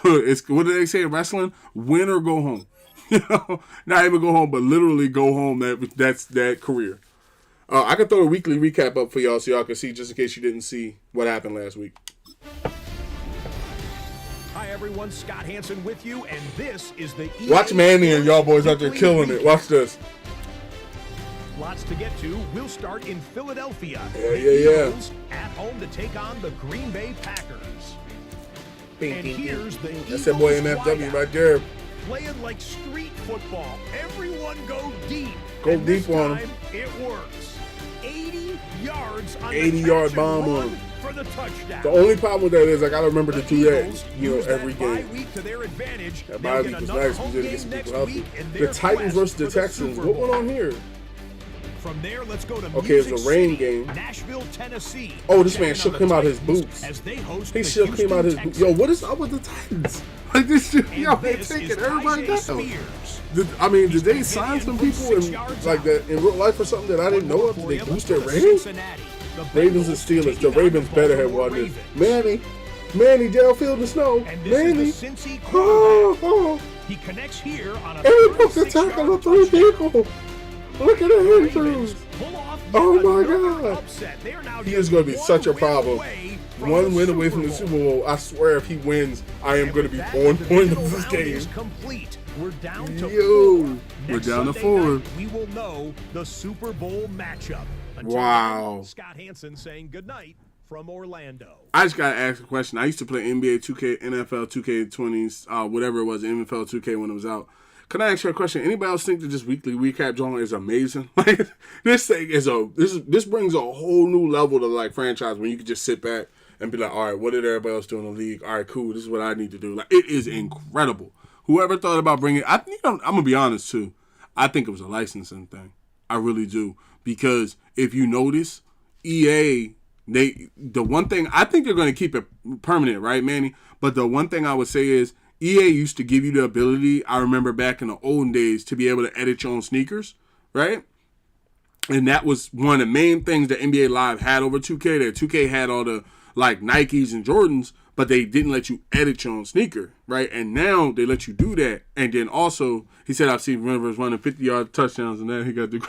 It's what do they say in wrestling? Win or go home. Not even go home, but literally go home. That's that career. I can throw a weekly recap up for y'all so y'all can see, just in case you didn't see what happened last week. Hi everyone, Scott Hansen with you, and this is the Watch Manny and y'all boys out there killing it. Watch this. Lots to get to. We'll start in Philadelphia. Yeah. At home to take on the Green Bay Packers. And here's the That's that boy Eagles MFW wideout. right there. Playing like street football. Everyone go deep. Go And deep this on time, it works. 80 yards on 80-yard the bomb run on him. for the touchdown. The only problem with that is I gotta remember to do that, Eagles you know, use every that bye game. week to their advantage. That They'll bye get week was another nice. We home did get game some next people healthy. week in The their Titans quest versus the for the Texans. Super What went Bowl. on here? From there, let's go to Okay, it was a Music rain City, game. Nashville, Tennessee. Oh, this man Checking shook on the him out his Titans boots. as they host He the shook him out his Houston boots. Yo, what is Texans. up with the Titans? Like this shit, And yo, they're this taking is everybody Tajay down. Spears. Did they sign some people in, like that in real life or something that I didn't know of? Did they boost their ratings? Ravens and Steelers. The Ravens better have won this. Manny, Gerald Field in the snow. And this Manny. is the Cincy Oh, quarterback. oh. He connects here on a And he broke the 36-yard tackle of 3 touchdown. people. Look at the Ravens injuries. pull off Oh yet my another God. upset. They are now He just is going to be one such a win problem. away One the win away from the Super Super Bowl. I swear if he wins, I am And going to with be that, on the point divisional of this round is game. complete. We're down to Yo, 4. we're Next down to Sunday 4. night, we will know the Super Bowl matchup. Until Wow. then, Scott Hansen saying goodnight from Orlando. I just gotta ask a question. I used to play NBA 2K, NFL 2K20s, whatever it was, NFL 2K when it was out. Can I ask you a question? Anybody else think that this weekly recap joint is amazing? Like this thing is this brings a whole new level to like franchise when you can just sit back and be like, all right, what did everybody else do in the league? All right, cool. This is what I need to do. Like it is incredible. Whoever thought about bringing, I'm gonna be honest too. I think it was a licensing thing. I really do because if you notice, EA. The one thing I think they're going to keep it permanent, right, Manny? But the one thing I would say is EA used to give you the ability. I remember back in the olden days to be able to edit your own sneakers, right? And that was one of the main things that NBA Live had over 2K. That 2K had all the like Nikes and Jordans, but they didn't let you edit your own sneaker, right? And now they let you do that. And then also, he said I've seen Rivers running 50-yard touchdowns, and now he got the.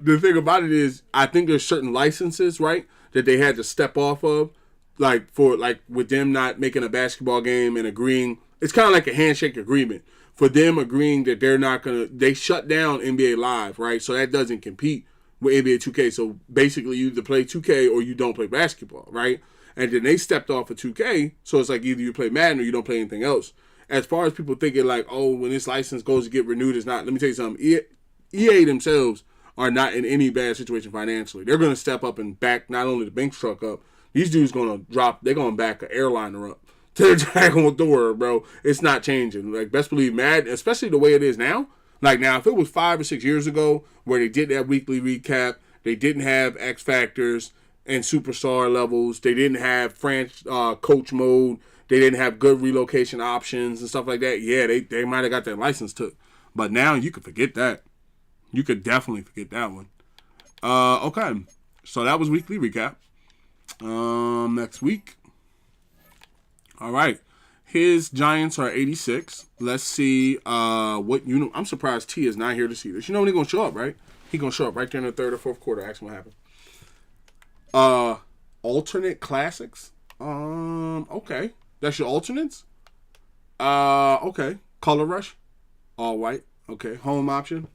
The thing about it is, I think there's certain licenses, right, that they had to step off of, like for like with them not making a basketball game and agreeing. It's kind of like a handshake agreement for them agreeing that they're not gonna. They shut down NBA Live, right? So that doesn't compete with NBA 2K. So basically, you either play 2K or you don't play basketball, right? And then they stepped off of 2K, so it's like either you play Madden or you don't play anything else. As far as people thinking like, oh, when this license goes to get renewed, it's not. Let me tell you something. EA themselves are not in any bad situation financially. They're going to step up and back not only the Banks truck up, these dudes going to drop, they're going to back an airliner up to the Dragon door, bro. It's not changing. Like, best believe Madden, especially the way it is now. Like, now, if it was 5 or 6 years ago where they did that weekly recap, they didn't have X Factors and superstar levels, they didn't have coach mode, they didn't have good relocation options and stuff like that, yeah, they might have got their license took. But now you can forget that. You could definitely forget that one. Okay. So that was weekly recap. Next week. All right. His Giants are 86. Let's see what I'm surprised T is not here to see this. You know when he's going to show up, right? He's going to show up right there in the third or fourth quarter. Ask him what happened. Alternate classics. Okay. That's your alternates? Okay. Color rush. All white. Okay. Home option.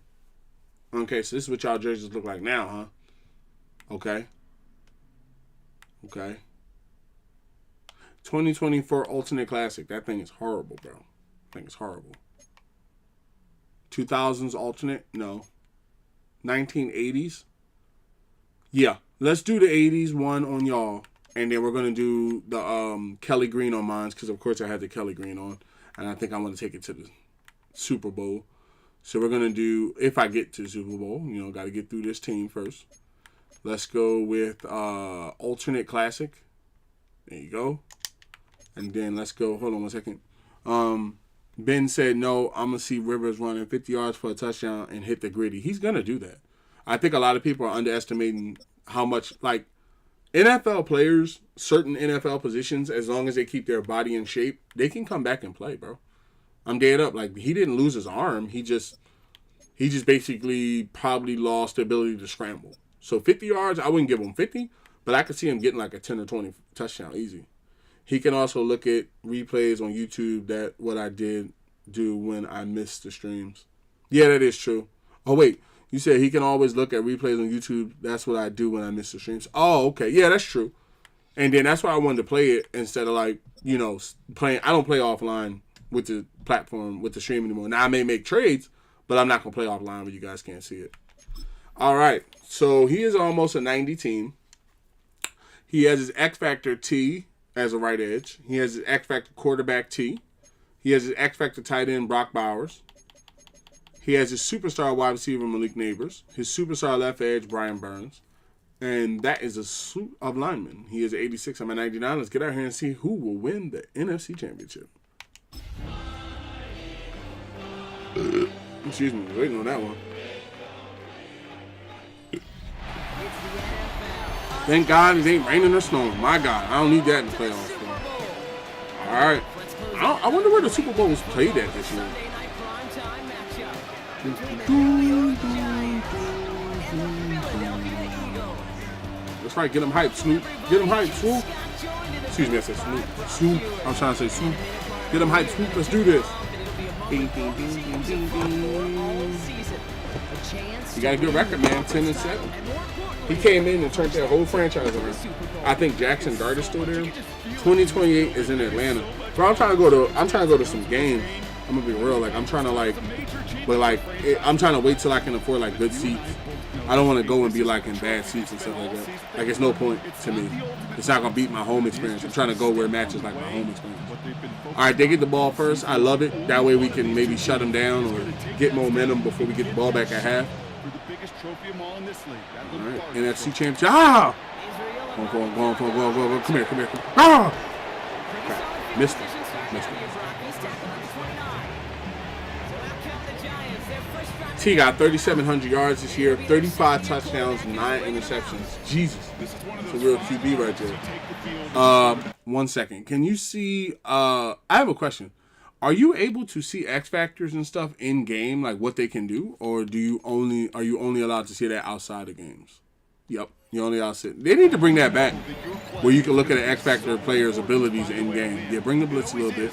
Okay, so this is what y'all jerseys look like now, huh? Okay. 2024 Ultimate Classic. That thing is horrible, bro. That thing is horrible. 2000s Alternate? No. 1980s? Yeah. Let's do the 80s one on y'all. And then we're going to do the Kelly Green on mine, because of course I had the Kelly Green on. And I think I want to take it to the Super Bowl. So we're going to do, if I get to Super Bowl, got to get through this team first. Let's go with Alternate Classic. There you go. And then let's go, hold on one second. Ben said, no, I'm going to see Rivers running 50 yards for a touchdown and hit the gritty. He's going to do that. I think a lot of people are underestimating how much, like, NFL players, certain NFL positions, as long as they keep their body in shape, they can come back and play, bro. I'm dead up. Like, he didn't lose his arm. He just basically probably lost the ability to scramble. So 50 yards, I wouldn't give him 50, but I could see him getting like a 10 or 20 touchdown easy. He can also look at replays on YouTube, that what I did do when I missed the streams. Yeah, that is true. Oh, wait. You said he can always look at replays on YouTube. That's what I do when I miss the streams. Oh, okay. Yeah, that's true. And then that's why I wanted to play it instead of like, you know, playing. I don't play offline with the platform, with the stream anymore. Now I may make trades, but I'm not going to play offline where you guys can't see it. All right. So he is almost a 90 team. He has his X Factor T as a right edge. He has his X Factor quarterback T. He has his X Factor tight end Brock Bowers. He has his superstar wide receiver Malik Neighbors. His superstar left edge Brian Burns. And that is a suit of linemen. He is 86. I'm at 99. Let's get out here and see who will win the NFC Championship. Excuse me, waiting on that one. Thank God it ain't raining or snowing. My God, I don't need that in the playoffs. All right. I wonder where the Super Bowl was played at this year. That's right, get him hyped, Snoop. Get him hyped, Swoop. Excuse me, I said Snoop. Swoop. I was trying to say Swoop. Get him hyped, Swoop. Let's do this. You got a good record, man. 10-7. He came in and turned that whole franchise around. I think Jackson Dart is still there. 2028 is in Atlanta. But I'm trying to go to some games. I'm gonna be real. Like I'm trying to I'm trying to wait till I can afford like good seats. I don't want to go and be like in bad seats and stuff like that. Like it's no point to me. It's not gonna beat my home experience. I'm trying to go where it matches like my home experience. All right, they get the ball first. I love it. That way we can maybe shut them down or get momentum before we get the ball back at half. All right, NFC Championship. Ah! Go. Come here. Ah! Okay. Missed it. T got 3,700 yards this year, 35 touchdowns, 9 interceptions. Jesus, it's a real QB right there. 1 second. Can you see? I have a question. Are you able to see X factors and stuff in game, like what they can do, or are you only allowed to see that outside of games? Yep, you only allowed to see. They need to bring that back, where you can look at an X factor player's abilities in game. Yeah, bring the blitz a little bit,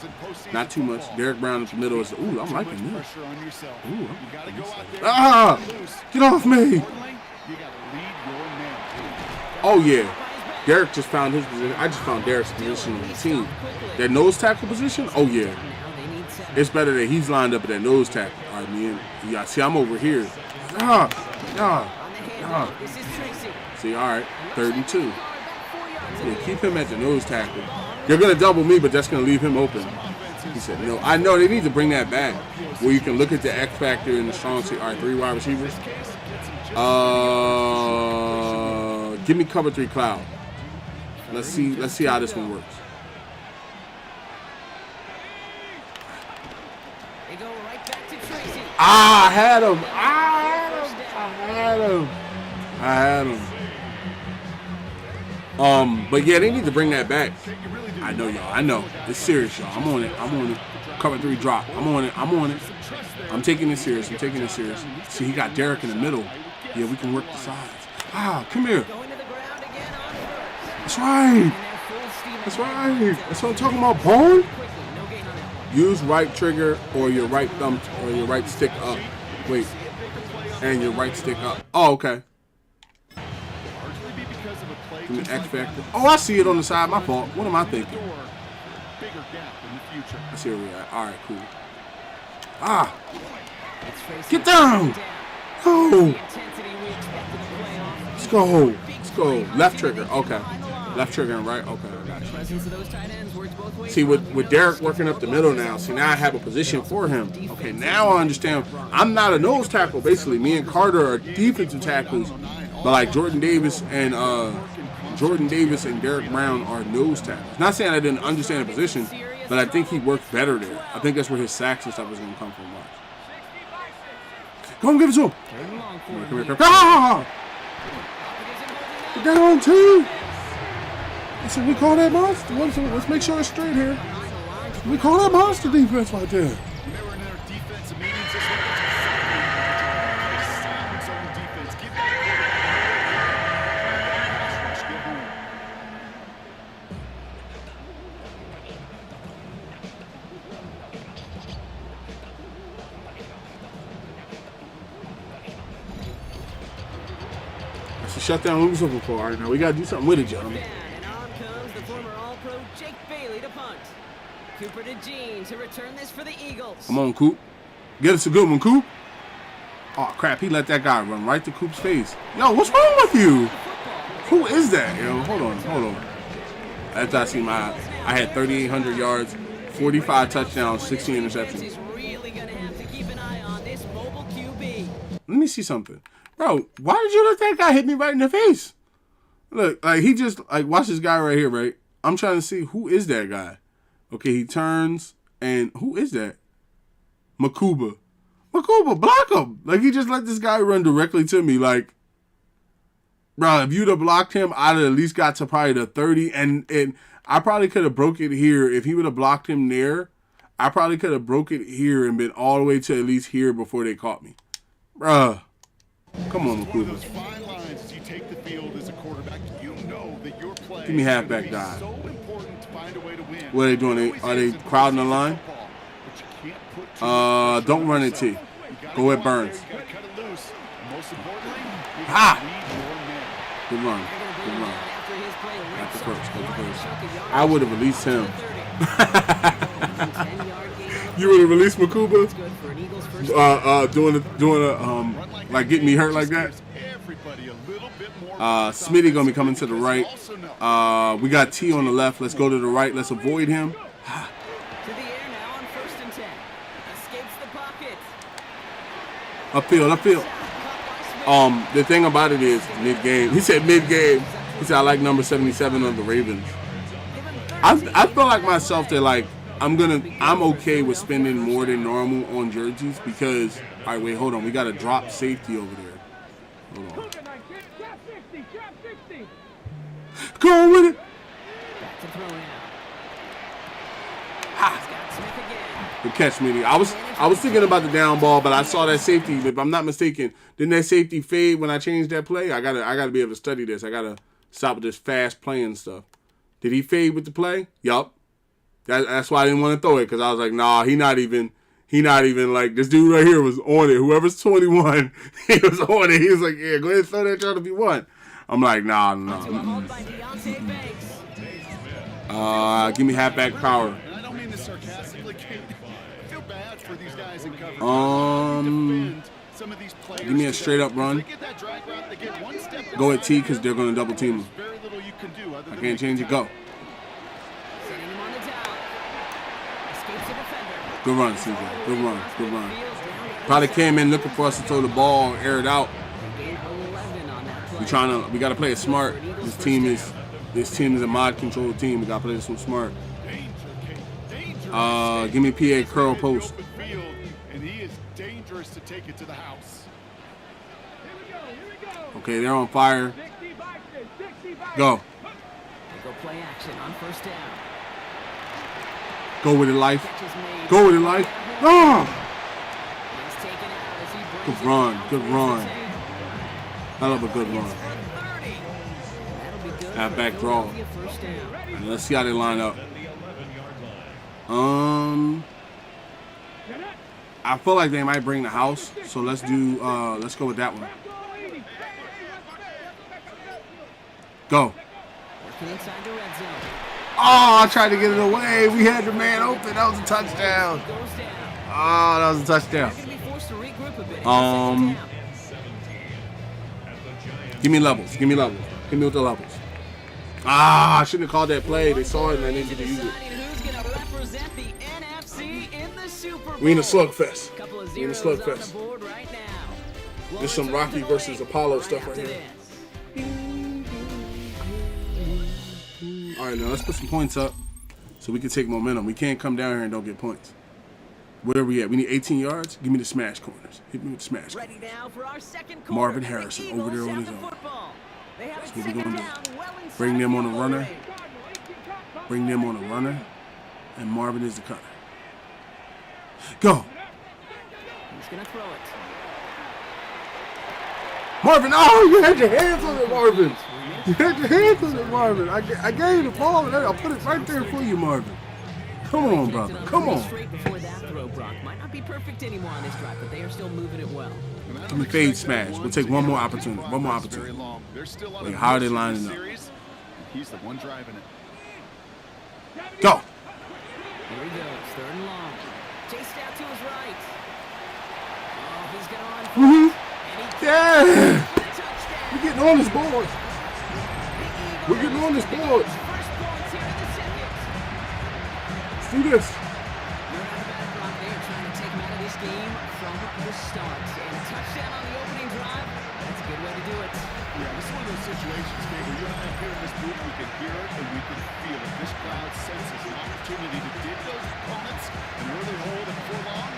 not too much. Derek Brown in the middle is. Ooh, I'm liking this. Ooh, ah, get off me! Oh yeah, Derek just found his position. I just found Derek's position on the team. That nose tackle position. Oh yeah. It's better that he's lined up at that nose tackle. All right, man. Yeah, see, I'm over here. See, all right, 3rd and 2. Yeah, keep him at the nose tackle. You're going to double me, but that's going to leave him open. He said, no. I know they need to bring that back where you can look at the X factor in the strong suit. All right, 3 wide receivers. Give me cover 3 cloud. Let's see how this one works. I had him. But yeah, they need to bring that back. I know, y'all. I know. It's serious, y'all. I'm on it. Cover 3 drop. I'm on it. I'm taking it serious. See, he got Derek in the middle. Yeah, we can work the sides. Come here. That's right. That's what I'm talking about, Bone. Use right trigger or your right thumb or your right stick up. Wait. And your right stick up. Oh, okay. From the X Factor. Oh, I see it on the side. My fault. What am I thinking? Let's see where we at. All right, cool. Get down. Go. Let's go. Left trigger. Okay. Left trigger and right. Okay, I got you. See, with Derek working up the middle now, see, now I have a position for him. Okay, now I understand. I'm not a nose tackle, basically. Me and Carter are defensive tackles, but like Jordan Davis and Derek Brown are nose tackles. Not saying I didn't understand the position, but I think he works better there. I think that's where his sacks and stuff is going to come from. Watch. Go and give it to him. Come here. Get down, too. So we call that monster. Let's make sure it's straight here. We call that monster defense right there. That's a shutdown we was looking for. All right, now we got to do something with it, gentlemen. Jake Bailey to punt. Cooper to Gene to return this for the Eagles. Come on, Coop. Get us a good one, Coop. Oh, crap. He let that guy run right to Coop's face. Yo, what's wrong with you? Who is that? Yo, hold on. After I see I had 3,800 yards, 45 touchdowns, 16 interceptions. Really gonna have to keep an eye on this mobile QB. Let me see something. Bro, why did you let that guy hit me right in the face? Look, like, he just, like, watch this guy right here, right? I'm trying to see, who is that guy? Okay, he turns, and who is that? Makuba, block him. Like, he just let this guy run directly to me. Like, bro, if you'd have blocked him, I'd have at least got to probably the 30, and I probably could have broke it here. If he would have blocked him there, I probably could have broke it here and been all the way to at least here before they caught me. Bruh. Come on, Makuba. Give me halfback dive. What are they doing? Are they crowding the line? Don't run it, T. Go at Burns. Ha! Good run. Got the first. I would have released him. You would have released Makuba? Doing a like getting me hurt like that? Smitty gonna be coming to the right. We got T on the left. Let's go to the right. Let's avoid him. To the air now on 1st and 10. Escapes the pocket. Upfield. The thing about it is mid-game. He said mid-game. He said I like number 77 on the Ravens. I feel like myself that like I'm okay with spending more than normal on jerseys because all right, wait, hold on. We got a drop safety over there. Hold on. Go on with it. Ha. Good catch, Smitty. I was thinking about the down ball, but I saw that safety. If I'm not mistaken, didn't that safety fade when I changed that play? I gotta be able to study this. I gotta stop with this fast playing stuff. Did he fade with the play? Yup. That's why I didn't want to throw it because I was like, nah, he not even like this dude right here was on it. Whoever's 21, he was on it. He was like, yeah, go ahead and throw that shot if you want. I'm like, nah. Give me halfback power. I don't mean this sarcastically. I feel bad for these guys in coverage. Give me a straight up run. Go at T because they're going to double team him. I can't change it. Go. Good run, CJ. Good run. Probably came in looking for us to throw the ball, air it out. We got to play it smart. This team is a mod control team. We got to play this one smart. Give me PA curl post. Okay, they're on fire. Go. Play action on 1st down. Go with it, life. Oh! Good run. I love a good run. Halfback draw. And let's see how they line up. I feel like they might bring the house, so let's go with that one. Go. Oh, I tried to get it away. We had the man open. That was a touchdown. Oh, that was a touchdown. Give me levels. Hit me with the levels. I shouldn't have called that play. They saw it and I didn't get to use it. We in a slugfest. There's some Rocky versus Apollo stuff right here. All right, now let's put some points up so we can take momentum. We can't come down here and don't get points. Where are we at? We need 18 yards. Give me the smash corners. Hit me with the smash corners. Ready now for our second quarter. Marvin Harrison over there on his own. That's what we're going to do. Bring them on a runner. And Marvin is the cutter. Go. He's going to throw it. Marvin, oh, you had your hands on it, Marvin. You had your hands on it, Marvin. I gave you the ball, and I'll put it right there for you, Marvin. Come on, brother. Come on. Straight before that throw, Brock. Might not be perfect anymore on this drive, but they are still moving it well. Give me fade smash. We'll take one more opportunity. Wait, how are they lining up? He's the one driving it. Go. Here he goes, 3rd and long. Chased out to his right. Oh, he's going to run for it. And he Yeah. touchdown. We're getting on this board. We're getting on this board. First points here in the second. Let's do this. No doubt about it, Brock. They are trying to take him out of this game from the start. And a touchdown on the opening drive. That's a good way to do it. Yeah, this is one of those situations, Dave, where you're not here in this booth, we can hear it and we can feel it. This crowd senses an opportunity to dig those opponents an early hole, and before long,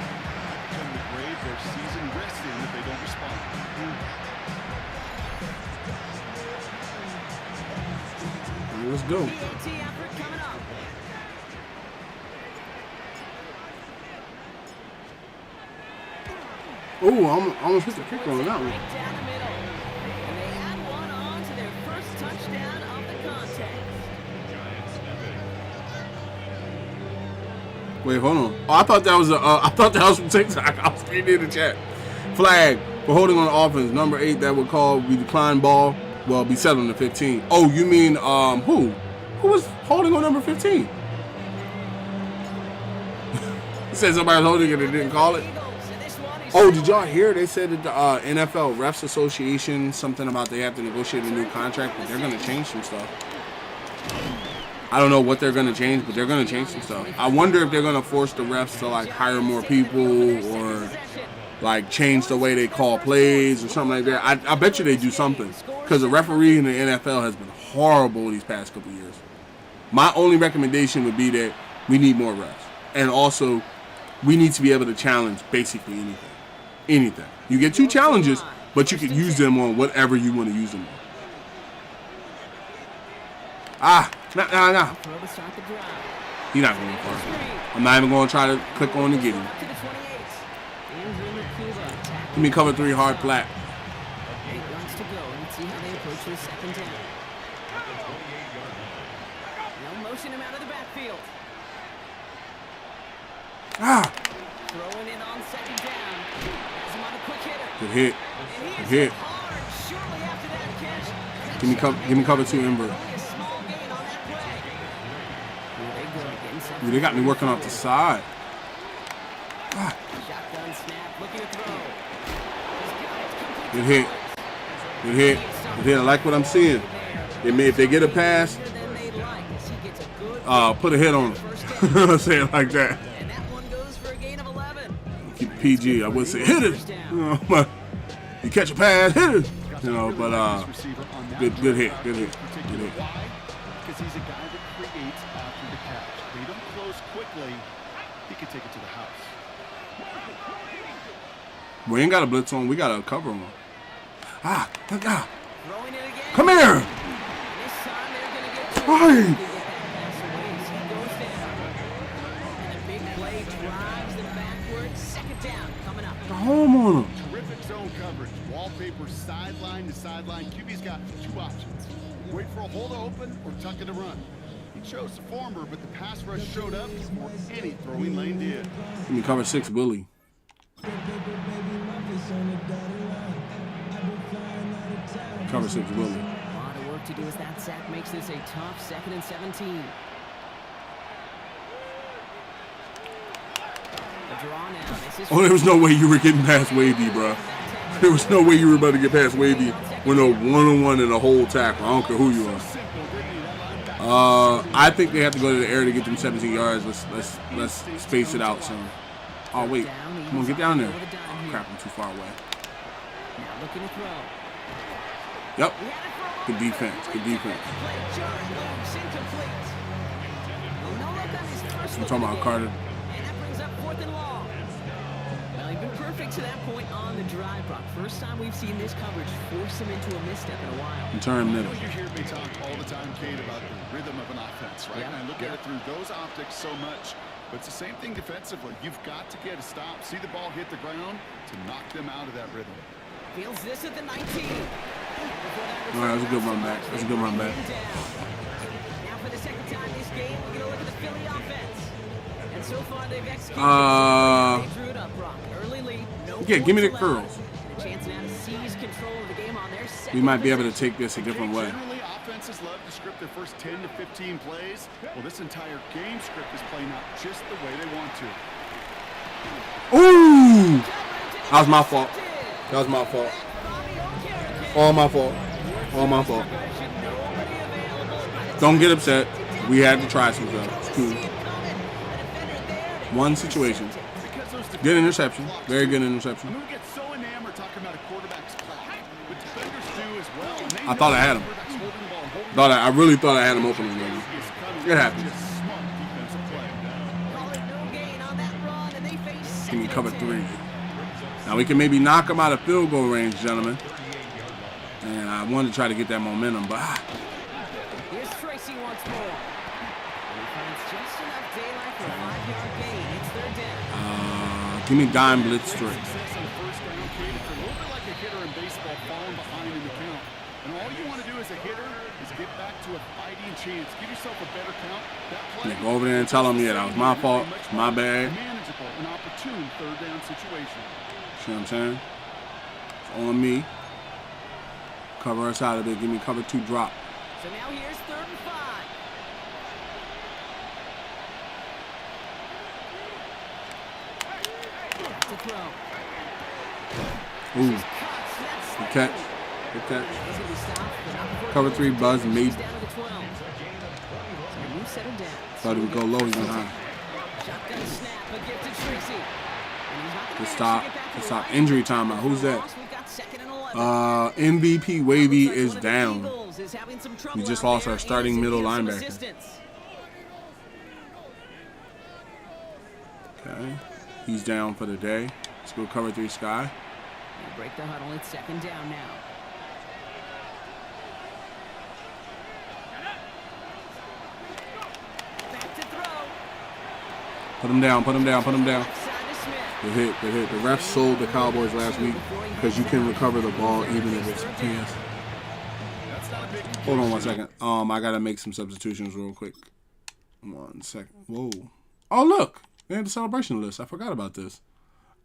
come to grade their season resting if they don't respond. Let's go. PAT effort coming up. Oh, I almost hit the kicker on that one. Right down the middle. And they add one on to their first touchdown of the contest. Wait, hold on. Oh, I thought that was from TikTok. I was reading in the chat. Flag for holding on offense. Number 8 that would call be declined ball. Well, be set on the 15. Oh, you mean who? Who was holding on number 15? He said somebody was holding it and didn't call it. Oh, did y'all hear? They said that the NFL Refs Association, something about they have to negotiate a new contract, but they're going to change some stuff. I don't know what they're going to change, but they're going to change some stuff. I wonder if they're going to force the refs to, like, hire more people or, like, change the way they call plays or something like that. I bet you they do something because the referee in the NFL has been horrible these past couple years. My only recommendation would be that we need more refs. And also, we need to be able to challenge basically anything. Anything. You get 2 challenges, but you can use them on whatever you want to use them on. Nah. He's not going for it. I'm not even going to try to click on to get him. Give me cover 3 hard flat. 8 runs to go. Let's see how they approach this second down. No motion him out of the backfield. Throwing in on second down. Has him on a quick hitter. Good hit. And Good he is hit. hard shortly after that catch. Give me cover 2 invert. Only a small gain on that play. Here they go, getting set. Dude, they got me working off the side. Shotgun snap, looking to throw. Good hit. Good hit. Good hit. I like what I'm seeing. If they get a pass, put a hit on them. Say it like that. And that one goes for a gain of 11. Keep it PG. I would say hit it. You know, but you catch a pass, hit it. You know, but good hit. Good hit. Good hit. Because he's a guy that creates after the catch. They don't close quickly. He can take it to the house. We ain't got a blitz on. We got a cover on. Throwing it again. Come here. This time they're going to get to Right. it. He goes down. And a big play drives them backwards. Second down coming up. Home on him. Terrific zone coverage. Wallpaper sideline to sideline. QB's got 2 options. Wait for a hole to open or tuck it to run. He chose the former, but the pass rush showed up before any throwing lane did. Give me cover 6, Willie. Cover 6, Willie. A lot of work to do as that sack makes this a tough 2nd and 17. A draw now. This is Oh, there was no way you were getting past Wavy, bro. There was no way you were about to get past Wavy with a one-on-one and a whole tackle. I don't care who you are. I think they have to go to the air to get them 17 yards. Let's space it out some. Oh wait, come on, get down there. Oh, crap, I'm too far away. now looking to throw. Yep. Good defense. Good defense. I'm talking about Carter. And that brings up 4th and long. Well, he's been perfect to that point on the drive, Brock. First time we've seen this coverage force him into a misstep in a while. In turn middle. You hear me talk all the time, Kate, about the rhythm of an offense, right? Yeah. And I look at it through those optics so much. But it's the same thing defensively. You've got to get a stop, see the ball hit the ground to knock them out of that rhythm. Feels this at the 19. All right, that's a good run back. That's a good run back. Now for the second time this game, we're going to look at the Philly offense. And so far they've executed. They drew it up, Brock. Early lead. No Yeah, give me the points allowed. curls. And a chance now to seize control of the game on their second We might be able to possession. take this a different way. Generally, offenses love to script their first 10 to 15 plays. Well, this entire game script is playing out just the way they want to. Ooh! That was my fault. That was my fault. All my fault. All my fault. Don't get upset. We had to try some stuff. It's cool. One situation. Good interception. Very good interception. We get so enamored talking about a quarterback's play, but defenders do as well. And they I thought I had him. I really thought I had him open. It happened. Give me cover 3. Now we can maybe knock him out of field goal range, gentlemen. And I wanted to try to get that momentum, but Here's Tracy once more. He finds just enough daylight for a 5-yard gain. It's third down. give me dime blitz 3. It's a little bit like a hitter in baseball falling behind in the count. And all you want to do as a hitter is get back to a fighting chance. Give yourself a better count. That play, Yeah, go over there and tell him, yeah, that was my fault. It's my bad. Manageable, an opportune third down situation. See what I'm saying? It's on me. Cover us out a bit. Give me cover 2 drop. So now here's 3rd and 5. To throw. Ooh, Cuts. That's good catch. Good catch. He's going to be stopped. But not before Cover 3 buzz maybe. down to the 12. So move settled down. Thought he would go low. He's going high. Shotgun snap. A gift to Tracy. And he's not gonna Good manage stop. to get back Good to stop. the Injury line. timeout. Who's that? We've got 2nd and 11. MVP Wavy Looks like is one of the down. Eagles is having some trouble We just out lost there our starting and middle needs some linebacker. assistance. Okay. He's down for the day. Let's go cover 3 Sky. They break the huddle. It's 2nd down now. Back to throw. Put him down. Put him down. Put him down. Left side to Smith. Good hit. Good hit. The refs sold the Cowboys last week because you can recover the ball even if it's a pass. Hold on 1 second. I gotta make some substitutions real quick. 1 second. Whoa. Oh look, they had the celebration list. I forgot about this.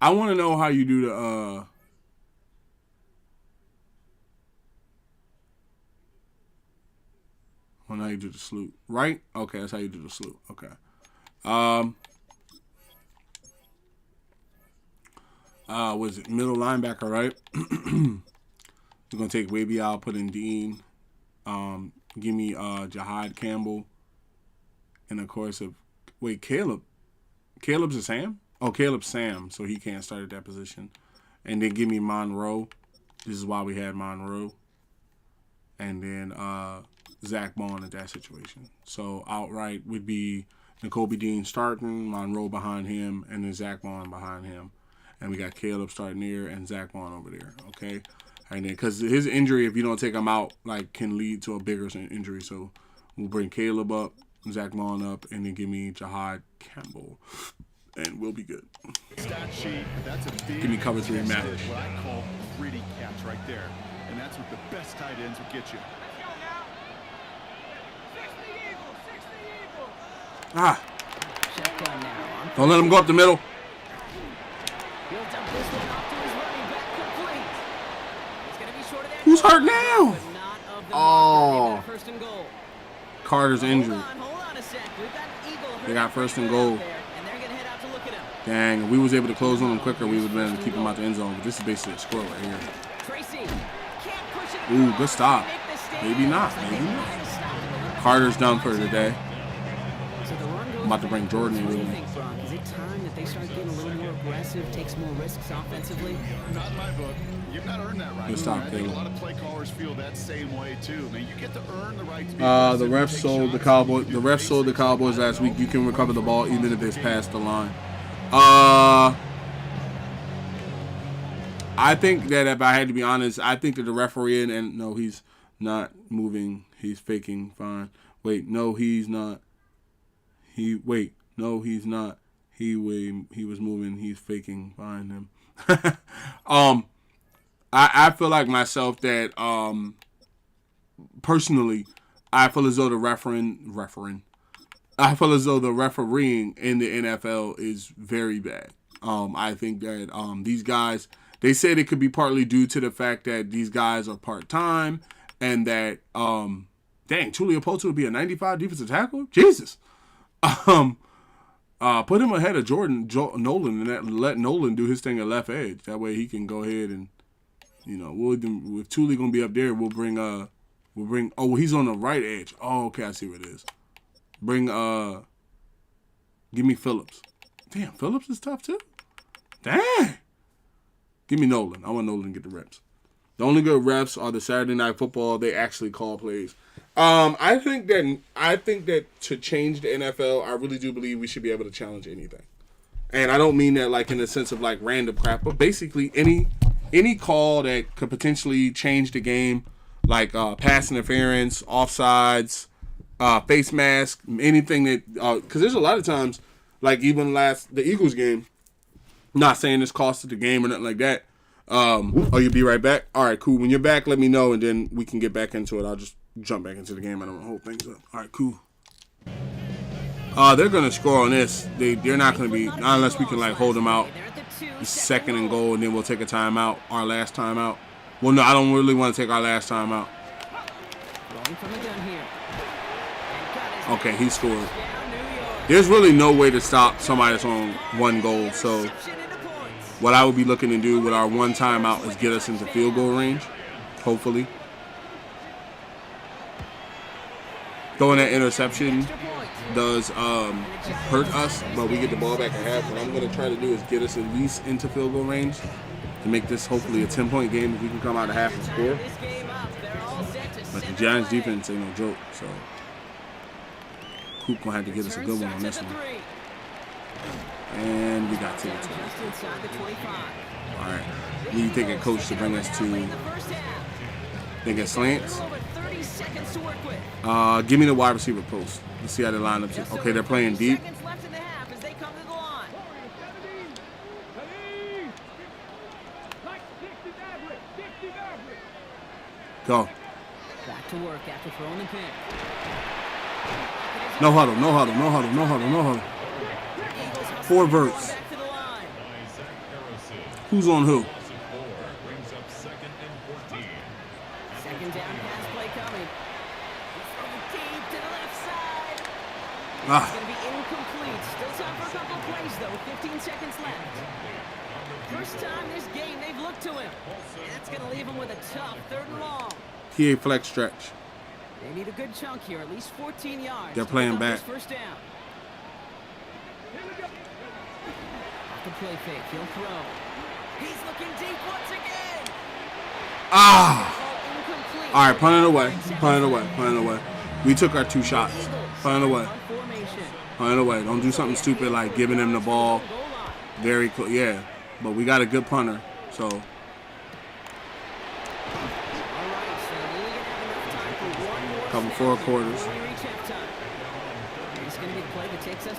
I want to know how you do the well, now you do the salute, right? Okay, that's how you do the salute. Okay. Was it middle linebacker, right? We're gonna take Wavy out, put in Dean. Give me Jahad Campbell. And of course, Caleb. Caleb's a Sam? Oh, Caleb's Sam, so he can't start at that position. And then give me Monroe. This is why we had Monroe. And then Zach Bond at that situation. So outright would be N'Kobe Dean starting, Monroe behind him, and then Zach Bond behind him. And we got Caleb starting there and Zach Bond over there. Okay, and then because his injury, if you don't take him out, like can lead to a bigger injury. So we'll bring Caleb up, Zach Bond up, and then give me Jahad Campbell, and we'll be good. Stat sheet, that's a big Give me cover 3 test match. of what I call gritty catch right there. And that's what the best tight ends will get you. Ah, Shotgun now. don't let him go up the middle. He'll dump this one off to his running back, complete. It's going to be short of that. Who's hurt now? But not of the Oh. marker. They've got a 1st and goal. Carter's injured. Hold on a sec. We've got Eagle hurt They got 1st and out goal. there, and they're going to head out to look at him. Dang, if we was able to close on him quicker, we would have been able to keep him out the end zone. But this is basically a score right here. Tracy can't push it. Ooh, good stop. Make the stand. Maybe not. Looks like Maybe they not. might have stopped him a little Carter's done for today. So the run goes I'm about to bring Jordan in What do with you me. think, Brock? Is it time that they start getting a little more aggressive, take some more risks offensively? Not in my book. You've not earned that right. Good stop, I think a Caleb. lot of play callers feel that same way too. Man, you get to earn the right to be The aggressive, refs take sold the shots, Cowboys. do The refs sold the basics. Cowboys last week. You can recover the ball even if it's past the line. I think that if I had to be honest, I think that the referee and no, he's not moving. He's faking. Fine. Wait, no, he's not. No, he's not. He was moving. He's faking. Find him. I feel like myself that personally, I feel as though the I feel as though the refereeing in the NFL is very bad. I think that these guys, they said it could be partly due to the fact that these guys are part-time and that Dang, Tuliopolta would be a 95 defensive tackle? Jesus. Put him ahead of Nolan and let Nolan do his thing at left edge. That way he can go ahead and, if Tuli gonna be up there, we'll bring. Oh, he's on the right edge. Oh, okay, I see what it is. Give me Phillips. Damn, Phillips is tough too. Dang. Give me Nolan. I want Nolan to get the reps. The only good reps are the Saturday Night Football. They actually call plays. I think that to change the NFL, I really do believe we should be able to challenge anything. And I don't mean that like in the sense of like random crap, but basically any call that could potentially change the game, like pass interference, offsides, face mask, anything that because there's a lot of times, like even the Eagles game, not saying this costed the game or nothing like that. Oh, you'll be right back? All right, cool. When you're back, let me know, and then we can get back into it. I'll just jump back into the game. I don't want to hold things up. All right, cool. They're going to score on this. They're not going to be, not unless we can, like, hold them out. Second and goal, and then we'll take a timeout, our last timeout. Well, no, I don't really want to take our last timeout. Okay, he scored. There's really no way to stop somebody that's on one goal, so what I would be looking to do with our one timeout is get us into field goal range, hopefully. Throwing that interception does hurt us, but we get the ball back at half. What I'm going to try to do is get us at least into field goal range to make this hopefully a 10-point game if we can come out of half and score. But the Giants defense ain't no joke, so Coop gonna have to get us a good one on this one. And we got to the 20. All right. We take a coach to bring us to thinking slants. Give me the wide receiver post. Let's see how they line up. Okay, they're playing deep. Go. Back to work after throwing the pin. No huddle, no huddle, no huddle, no huddle, no huddle. 4 verts. Who's on who? Second down pass play coming. Deep to the left side. It's going to be incomplete. Still time for a couple plays though, with 15 seconds left. First time this game they've looked to him. That's going to leave him with a tough 3rd and long. PA flex stretch. They need a good chunk here, at least 14 yards. They're playing back. First down. Off the play fake, he'll throw. He's looking deep once again. All right, punt it away. Punt it away. Punt it away. We took our 2 shots. Punt it away. Punt it away. Don't do something stupid like giving them the ball very close. Yeah, but we got a good punter, so. Couple 4 quarters.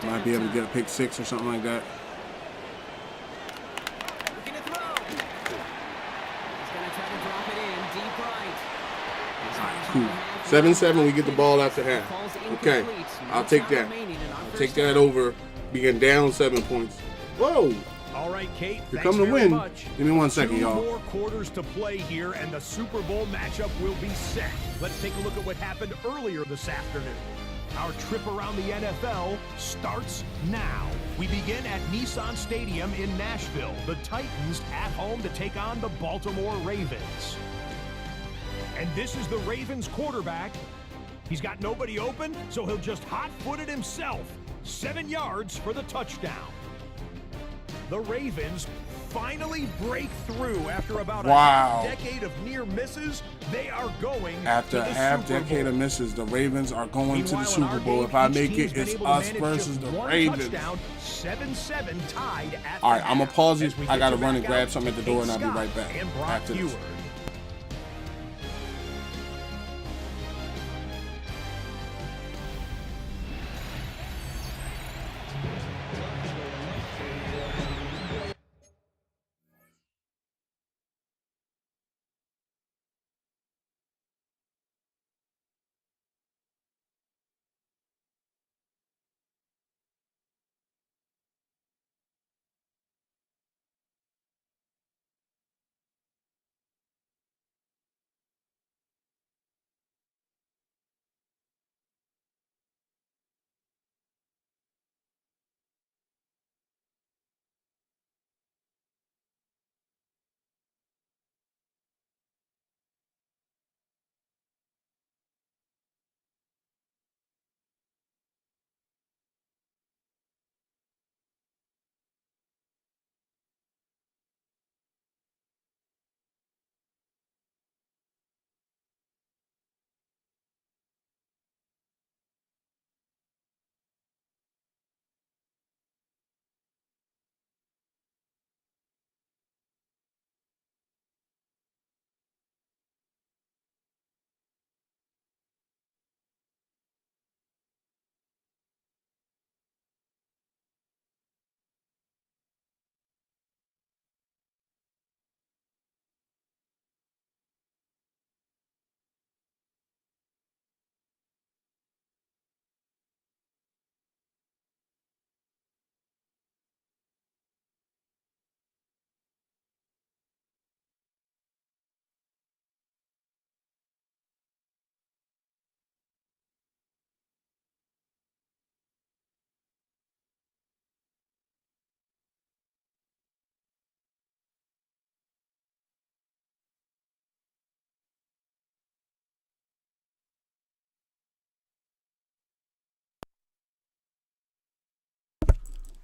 Might be able to get a pick 6 or something like that. Cool. 7-7, we get the ball after half. Okay, I'll take that. I'll take that over being down 7 points. Whoa. All right, Kate. You're coming to win. Give me 1 second, y'all. 2 more quarters to play here, and the Super Bowl matchup will be set. Let's take a look at what happened earlier this afternoon. Our trip around the NFL starts now. We begin at Nissan Stadium in Nashville. The Titans at home to take on the Baltimore Ravens. And this is the Ravens quarterback. He's got nobody open, so he'll just hot-foot it himself. 7 yards for the touchdown. The Ravens finally break through after about a half-decade of near misses. They are going after a half-decade of misses. The Ravens are going to the Super Bowl. If I make it, it's us versus the Ravens. 7-7 tied at all right, I'm gonna pause it. I gotta run and grab something at the door, and I'll be right back after this.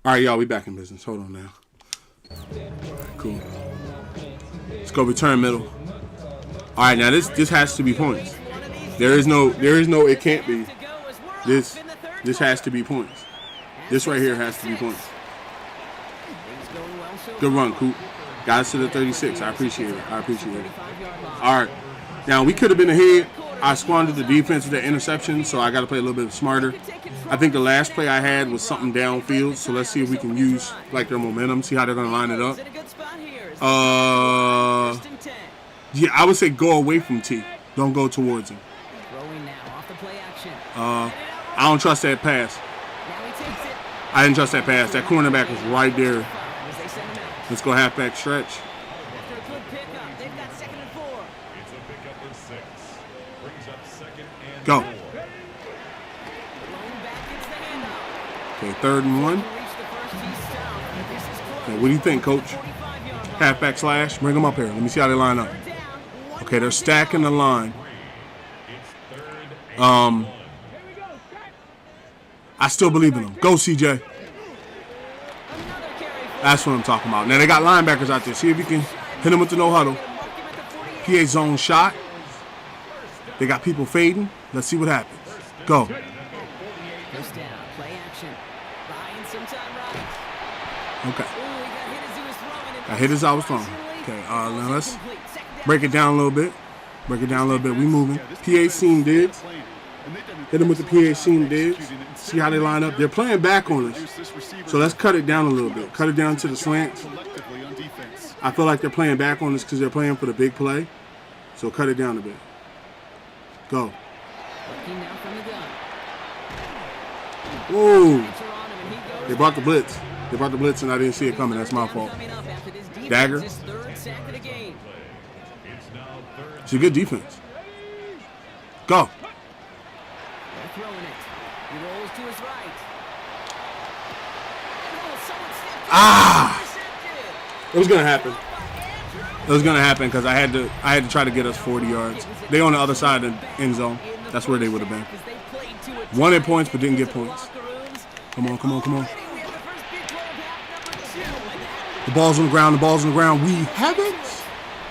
All right, y'all, we back in business. Hold on now. All right, cool. Let's go return middle. All right, now this has to be points. There is no it can't be. This has to be points. This right here has to be points. Good run, Coop. Got us to the 36. I appreciate it. All right. Now, we could have been ahead. I squandered the defense with that interception, so I got to play a little bit smarter. I think the last play I had was something downfield, so let's see if we can use like their momentum, see how they're going to line it up. Yeah, I would say go away from T. Don't go towards him. I don't trust that pass. I didn't trust that pass. That cornerback was right there. Let's go halfback stretch. After a good pickup, they've got 2nd and 4. It's a pickup of 6. Brings up 2nd and Go. 4. Okay, 3rd and 1. Okay, what do you think, Coach? Halfback slash. Bring them up here. Let me see how they line up. Okay, they're stacking the line. I still believe in them. Go, CJ. That's what I'm talking about. Now, they got linebackers out there. See if you can hit them with the no huddle. PA zone shot. They got people fading. Let's see what happens. Go. First down, play action. Buying some time, right. Okay. Ooh, he got hit as he was throwing it. I hit as I was throwing. Okay, now let's break it down a little bit. Break it down a little bit. We moving. PA seam digs. Hit them with the PA seam digs. See how they line up. They're playing back on us. So let's cut it down a little bit. Cut it down to the slants. I feel like they're playing back on us because they're playing for the big play. So cut it down a bit. Go. Whoa. They brought the blitz. They brought the blitz and I didn't see it coming. That's my fault. Dagger. It's a good defense. Go. It was gonna happen. It was gonna happen because I had to try to get us 40 yards. They on the other side of the end zone. That's where they would have been. Wanted points but didn't get points. Come on, come on, come on. The ball's on the ground. The ball's on the ground. We have it.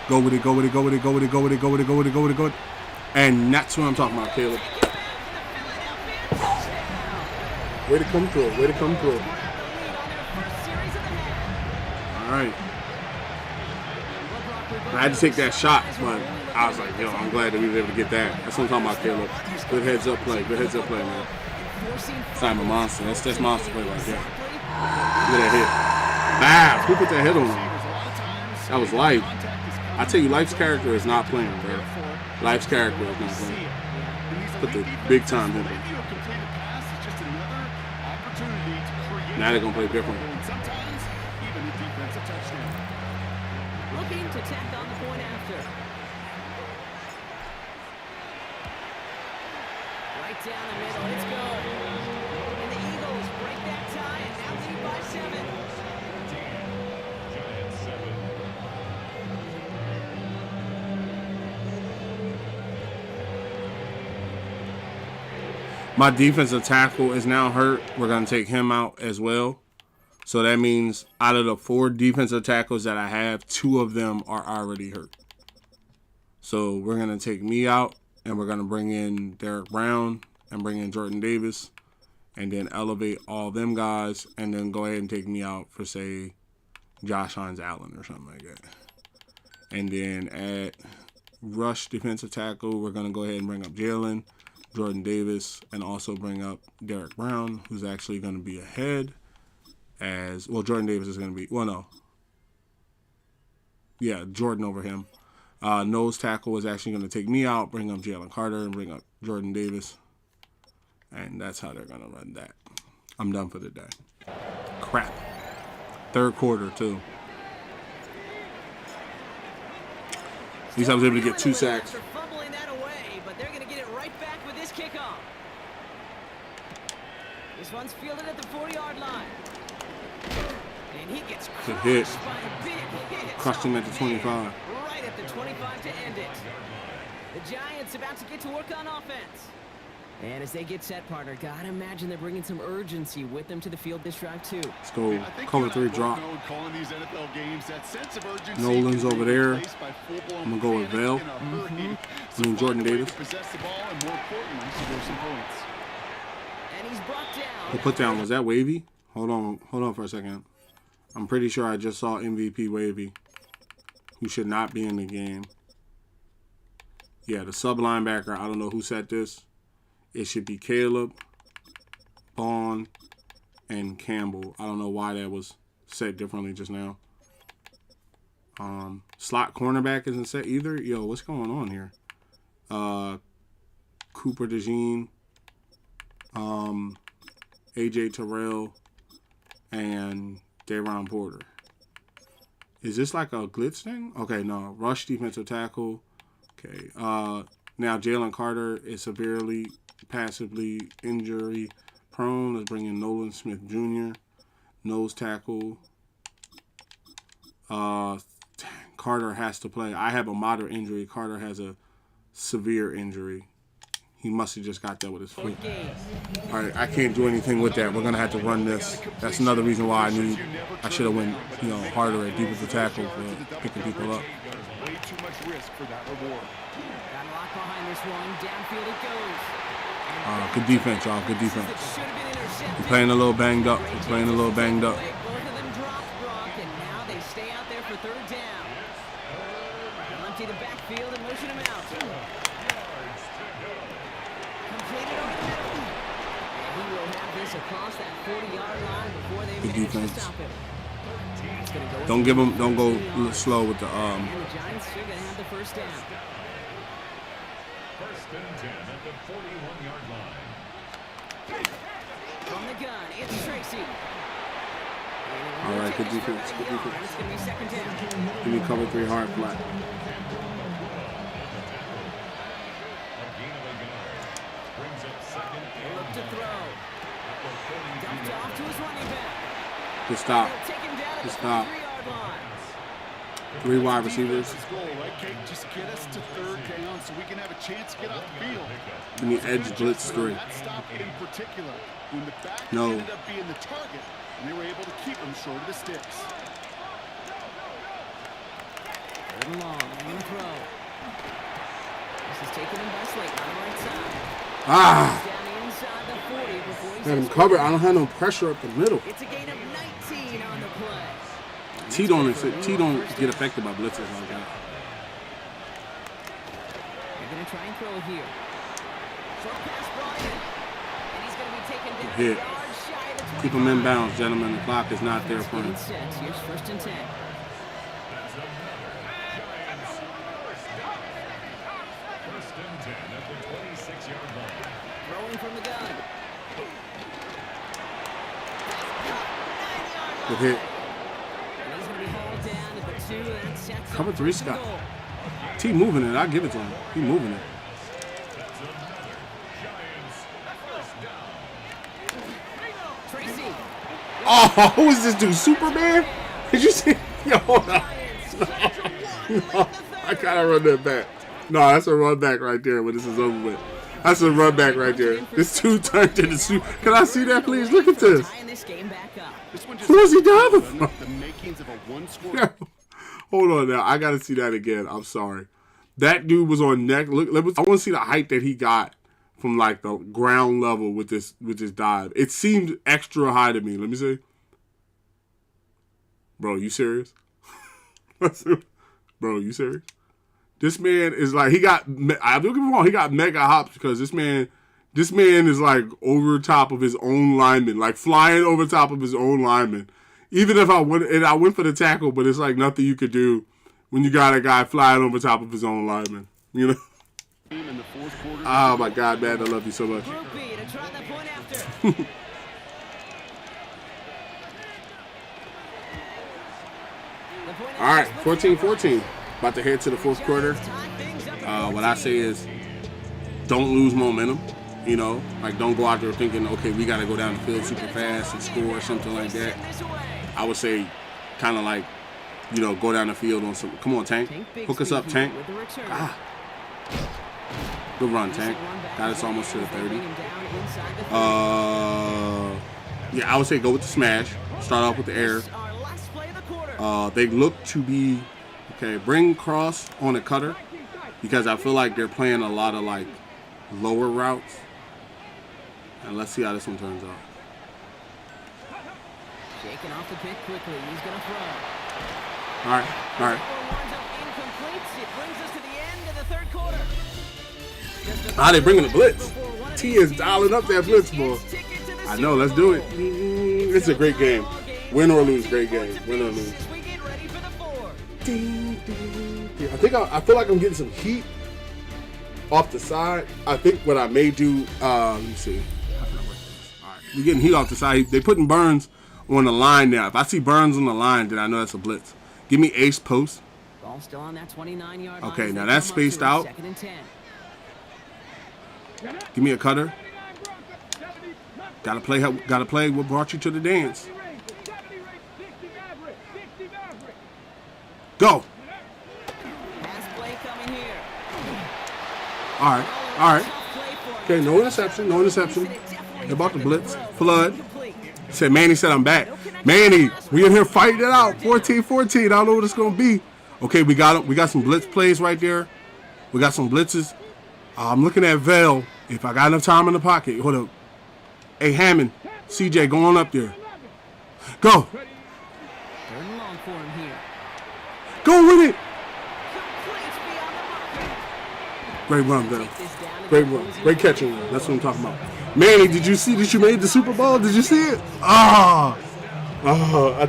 Go with it. Go with it. Go with it. Go with it. Go with it. Go with it. Go with it. Go with it. Go with it. And that's what I'm talking about, Caleb. Way to come through. Way to come through. All right. I had to take that shot, but I was like, yo, I'm glad that we were able to get that. That's what I'm talking about, Caleb. Good heads up play. Good heads up play, man. Simon Monster. That's monster play right there. Look at that hit. Wow. Who put that hit on him? That was Life. I tell you, Life's character is not playing, bro. Life's character is not playing. Put the big time hit on him. Now they're going to play different. Looking to tack on the point after. Right down the middle. Let's go. And the Eagles break that tie and now lead by 7. My defensive tackle is now hurt. We're going to take him out as well. So that means out of the 4 defensive tackles that I have, 2 of them are already hurt. So we're going to take me out, and we're going to bring in Derek Brown and bring in Jordan Davis, and then elevate all them guys, and then go ahead and take me out for, say, Josh Hines Allen or something like that. And then at rush defensive tackle, we're going to go ahead and bring up Jalen, Jordan Davis, and also bring up Derek Brown, who's actually going to be ahead. As well, Jordan Davis is going to be, well, no. Yeah, Jordan over him. Nose tackle is actually going to take me out, bring up Jalen Carter, and bring up Jordan Davis. And that's how they're going to run that. I'm done for the day. Crap. 3rd quarter, too. At least I was able to get 2 sacks. Fumbling that away, but they're going to get it right back with this kickoff. This one's fielded at the 40-yard line. And he gets Good hit. by a big hit. Crushed him at the 25. Right at the 25 to end it. The Giants about to get to work on offense. And as they get set, partner, gotta imagine they're bringing some urgency with them to the field this drive, too. Let's go. Cover 3 drop. Nolan's Nolan's over there. I'm going to go with Vail. I mean, Jordan Davis. And he's brought down. The put down, was that Wavy? Hold on for a second. I'm pretty sure I just saw MVP Wavy, who should not be in the game. Yeah, the sub linebacker, I don't know who set this. It should be Caleb, Bond, and Campbell. I don't know why that was set differently just now. Slot cornerback isn't set either. Yo, what's going on here? Cooper DeJean, AJ Terrell, and Dayron Porter. Is this like a glitz thing? Okay, no. Rush defensive tackle. Okay. Now Jalen Carter is severely passively injury prone. Let's bring in Nolan Smith Jr. Nose tackle. Carter has to play. I have a moderate injury. Carter has a severe injury. He must have just got that with his foot. All right, I can't do anything with that. We're gonna have to run this. That's another reason why I should have went, harder at defensive tackle for picking people up. Way too much risk for that reward. Got a lock behind this one. Downfield it goes. Good defense, y'all. Good defense. We're playing a little banged up. Both of them dropped, Brock, and now they stay out there for third down. They'll empty the backfield and motion him out. Completed over the middle. And he will have this across that 40-yard line before they manage to stop him. Don't go slow with the And the Giants are going to have the first down. First and 10 at the 41-yard line. From the gun, it's Tracy. All right, good defense. Good defense. It's going to be second down. Give me cover 3 hard flat. Brings up second. Look to throw. Dumped off to his running back. Good stop. Take him down at Good the stop. 3-yard line. 3 wide receivers. Goal, right, Kate? Just get us to third down so we can have a chance to get off the field. Give me edge blitz 3. That stop in particular, when the back No. ended up being the target, and they were able to keep him short of the sticks. Third and long, and throw. This is taken in by Slayton on the right side. Down the inside the 40 before he Got him says covered. I don't have no pressure up the middle. it's a gain of 19 on the play. T don't get affected by blitzes like that. They're going to try and throw here. Short pass brought in. And he's going to be taken down Hit. yards shy of the 25. Keep him in bounds, gentlemen. The clock is not there for him. Sets. Here's first and 10. First and 10 at the 26-yard line. Throwing from the gun. Good hit. And he's going to be hauled down at the 2. That sets Cover up 3, first and Scott. goal. T moving it. I give it to him. He moving it. Tracy. Oh, who is this dude? Superman? Did you see? Yo, hold on. No, I gotta run that back. No, that's a run back right there when this is over with. That's a run back right there. This dude turned into super. Can I see that, please? Look at this. Tying this game back up. Who was he diving from? The makings of a one-score. Yo, hold on now. I gotta see that again. I'm sorry. That dude was on neck. Look, I want to see the height that he got from like the ground level with this dive. It seemed extra high to me. Let me see. Bro, you serious? Bro, you serious? This man is like, I don't get me wrong, he got mega hops because this man is like over top of his own lineman, like flying over top of his own lineman. Even if I went for the tackle, but it's like nothing you could do when you got a guy flying over top of his own lineman, you know? In the fourth quarter. Oh my God, man, I love you so much. Group B to try that point after. All right, 14-14. About to head to the fourth quarter. What I say is don't lose momentum. You know, like don't go out there thinking, okay, we got to go down the field super fast and score or something like that. I would say kind of like, you know, go down the field on some. Come on, Tank. Hook us up, Tank. Good run, Tank. Got us almost to the 30. Yeah, I would say go with the smash. Start off with the air. They look to be, okay, bring cross on a cutter because I feel like they're playing a lot of like lower routes. And let's see how this one turns out. Shaking off the pick quickly. He's going to throw. All right, all right. It brings us to the end of the third quarter. Ah, they bringing the blitz. T is dialing up that blitz, boy. I know, let's do it. It's a great game. Win or lose, great game. Win or lose. I feel like I'm getting some heat off the side. I think what I may do, let me see. How can I work this? All right, we're getting heat off the side. They putting Burns on the line now. If I see Burns on the line, then I know that's a blitz. Give me ace post. Ball still on that 29-yard line. Okay, now that's spaced out. Give me a cutter. Gotta play what brought you to the dance. Go. All right. Okay, no interception. They're about to blitz. Flood. Said Manny said I'm back. Manny, we in here fighting it out. 14-14. I don't know what it's gonna be. Okay, we got some blitz plays right there. We got some blitzes. I'm looking at Vale. If I got enough time in the pocket, hold up. Hey Hammond, CJ, go on up there. Go. Go with it. Great run, Vale. Great run. Great catching run. That's what I'm talking about. Manny, did you see that you made the Super Bowl? Did you see it? I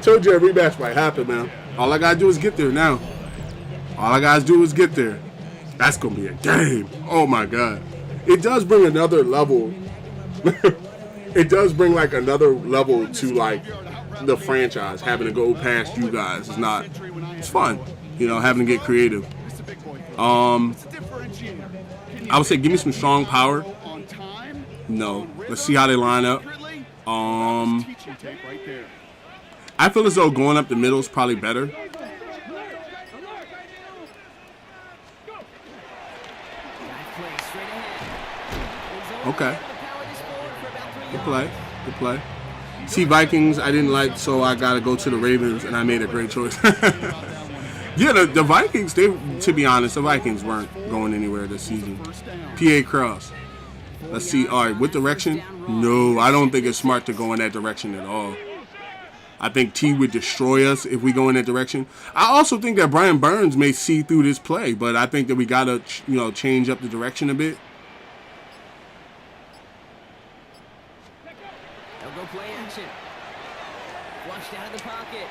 told you a rematch might happen, man. All I gotta do is get there now. All I gotta do is get there. That's gonna be a game. Oh my God. It does bring another level. It does bring like another level to like the franchise. Having to go past you guys is not. It's fun, you know, having to get creative. I would say give me some strong power. No. Let's see how they line up. I feel as though going up the middle is probably better. Okay. Good play. See, Vikings I didn't like, so I got to go to the Ravens, and I made a great choice. Yeah, the Vikings, to be honest, the Vikings weren't going anywhere this season. PA Cross. Let's see. All right, what direction? No, I don't think it's smart to go in that direction at all. I think T would destroy us if we go in that direction. I also think that Brian Burns may see through this play, but I think that we got to, change up the direction a bit. They'll go play action. Flushed out of the pocket.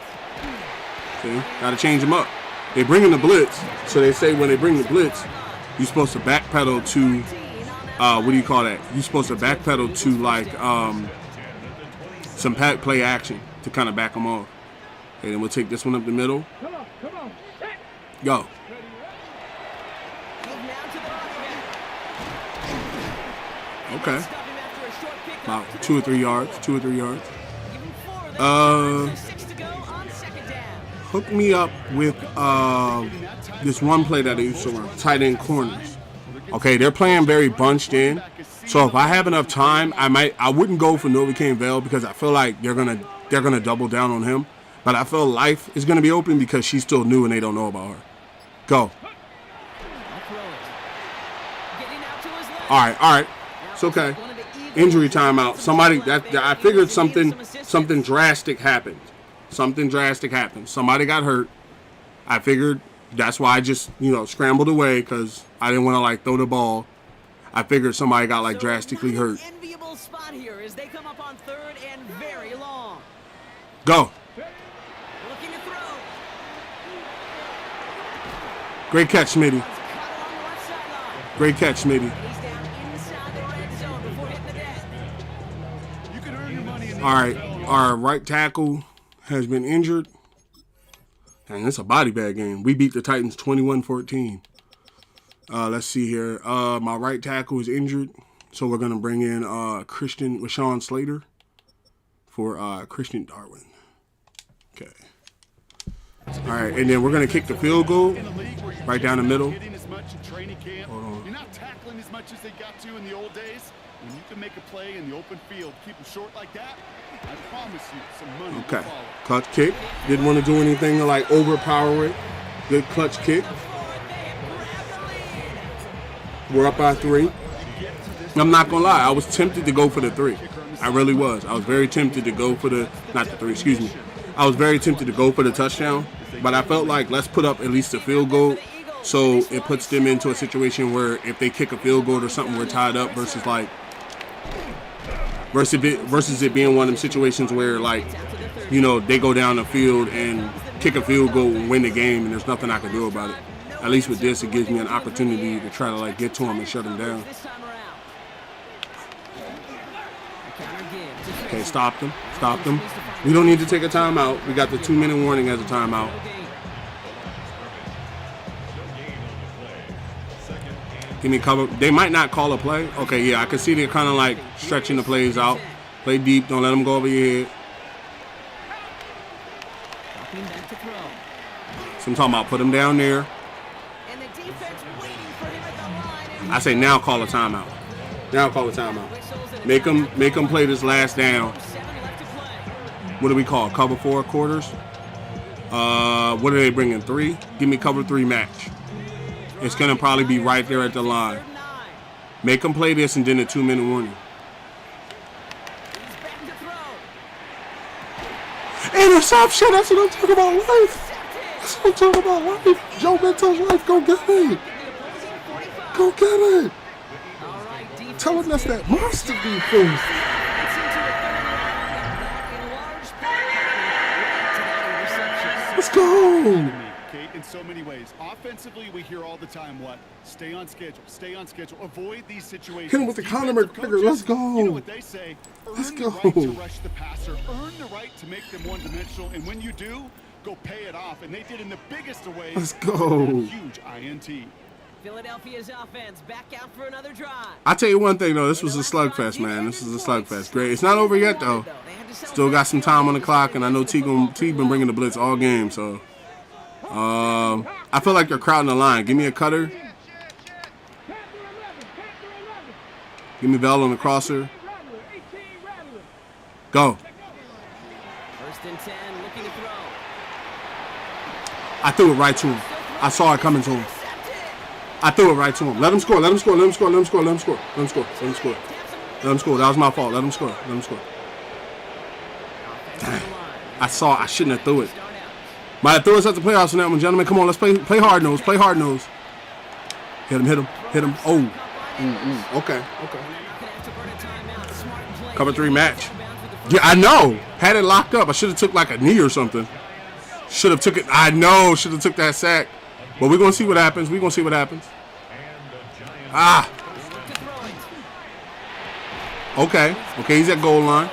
See, got to change them up. They bring in the blitz, so they say when they bring the blitz, you're supposed to backpedal to, what do you call that? You're supposed to backpedal to like some play action to kind of back them off. Okay, then we'll take this one up the middle. Go. Okay. About 2 or 3 yards. Hook me up with this one play that they used to run, tight end corners. Okay, they're playing very bunched in. So if I have enough time, I wouldn't go for Novocaine Vale because I feel like they're gonna double down on him. But I feel Life is gonna be open because she's still new and they don't know about her. Go. All right. It's okay. Injury timeout. Somebody I figured something drastic happened. Somebody got hurt. I figured that's why I just, scrambled away because I didn't want to throw the ball. I figured somebody got drastically hurt. Enviable spot here as they come up on third and very long. Go. Looking to throw. Great catch, Smitty. Great catch, Smitty. All right, our right tackle has been injured. And it's a body bag game. We beat the Titans 21-14. Let's see here. My right tackle is injured, so we're going to bring in Rashawn Slater for Christian Darwin. Okay. All right, and then we're going to kick the field goal right down the middle. Hold on. You're not tackling as much as they got to in the old days. When you can make a play in the open field, keep them short like that, I promise you some money will Okay, follow. clutch kick. Didn't want to do anything to like overpower it. Good clutch kick. We're up by 3. I'm not going to lie. I was tempted to go for the 3. I really was. I was very tempted to go for not the 3, excuse me. I was very tempted to go for the touchdown, but I felt like let's put up at least a field goal so it puts them into a situation where if they kick a field goal or something, we're tied up versus it being one of them situations where like, you know, they go down the field and kick a field goal and win the game and there's nothing I can do about it. At least with this, it gives me an opportunity to try to like get to them and shut them down. Okay, stop them. Stop them. We don't need to take a timeout. We got the 2-minute warning as a timeout. Give me cover. They might not call a play. Okay, yeah, I can see they're kind of like stretching the plays out. Play deep. Don't let them go over your head. So I'm talking about put them down there. I say now call a timeout. Now call a timeout. Make them play this last down. What do we call it? Cover 4 quarters? What are they bringing? 3? Give me cover 3 match. It's going to probably be right there at the line. Make them play this and then a 2-minute warning. Interception! That's what I'm talking about, life! That's what I'm talking about, life! Joe Mento's life, go get it! Go get it! Telling us that monster defense. Let's go! In so many ways. Offensively, we hear all the time what? Stay on schedule, avoid these situations. Hit him with the Conor McGregor, let's go. You know what they say? Let's go. Earn the right to rush the passer, earn the right to make them one-dimensional, and when you do, go pay it off. And they did in the biggest of ways. Let's go. Huge INT. Philadelphia's offense back out for another drive. I tell you one thing though, this was a slugfest, man. This is a slugfest. Great. It's not over yet though. Still got some time on the clock, and I know T been bringing the blitz all game, so. I feel like they're crowding the line. Give me a cutter. Give me Bell on the crosser. Go. First and 10, looking to throw. I threw it right to him. I saw it coming to him. I threw it right to him. Let him score. Let him score. Let him score. Let him score. Let him score. Let him score. Let him score. Let him score. That was my fault. Let him score. Let him score. Dang. I shouldn't have threw it. Might have thrown us out the playoffs on that one, gentlemen. Come on, let's play hard nose. Play hard nose. Hit him. Oh. Okay. Cover 3 match. Yeah, I know. Had it locked up. I should have took like a knee or something. Should have took it. I know. Should have took that sack. But we're going to see what happens. Ah. Okay, he's at goal line.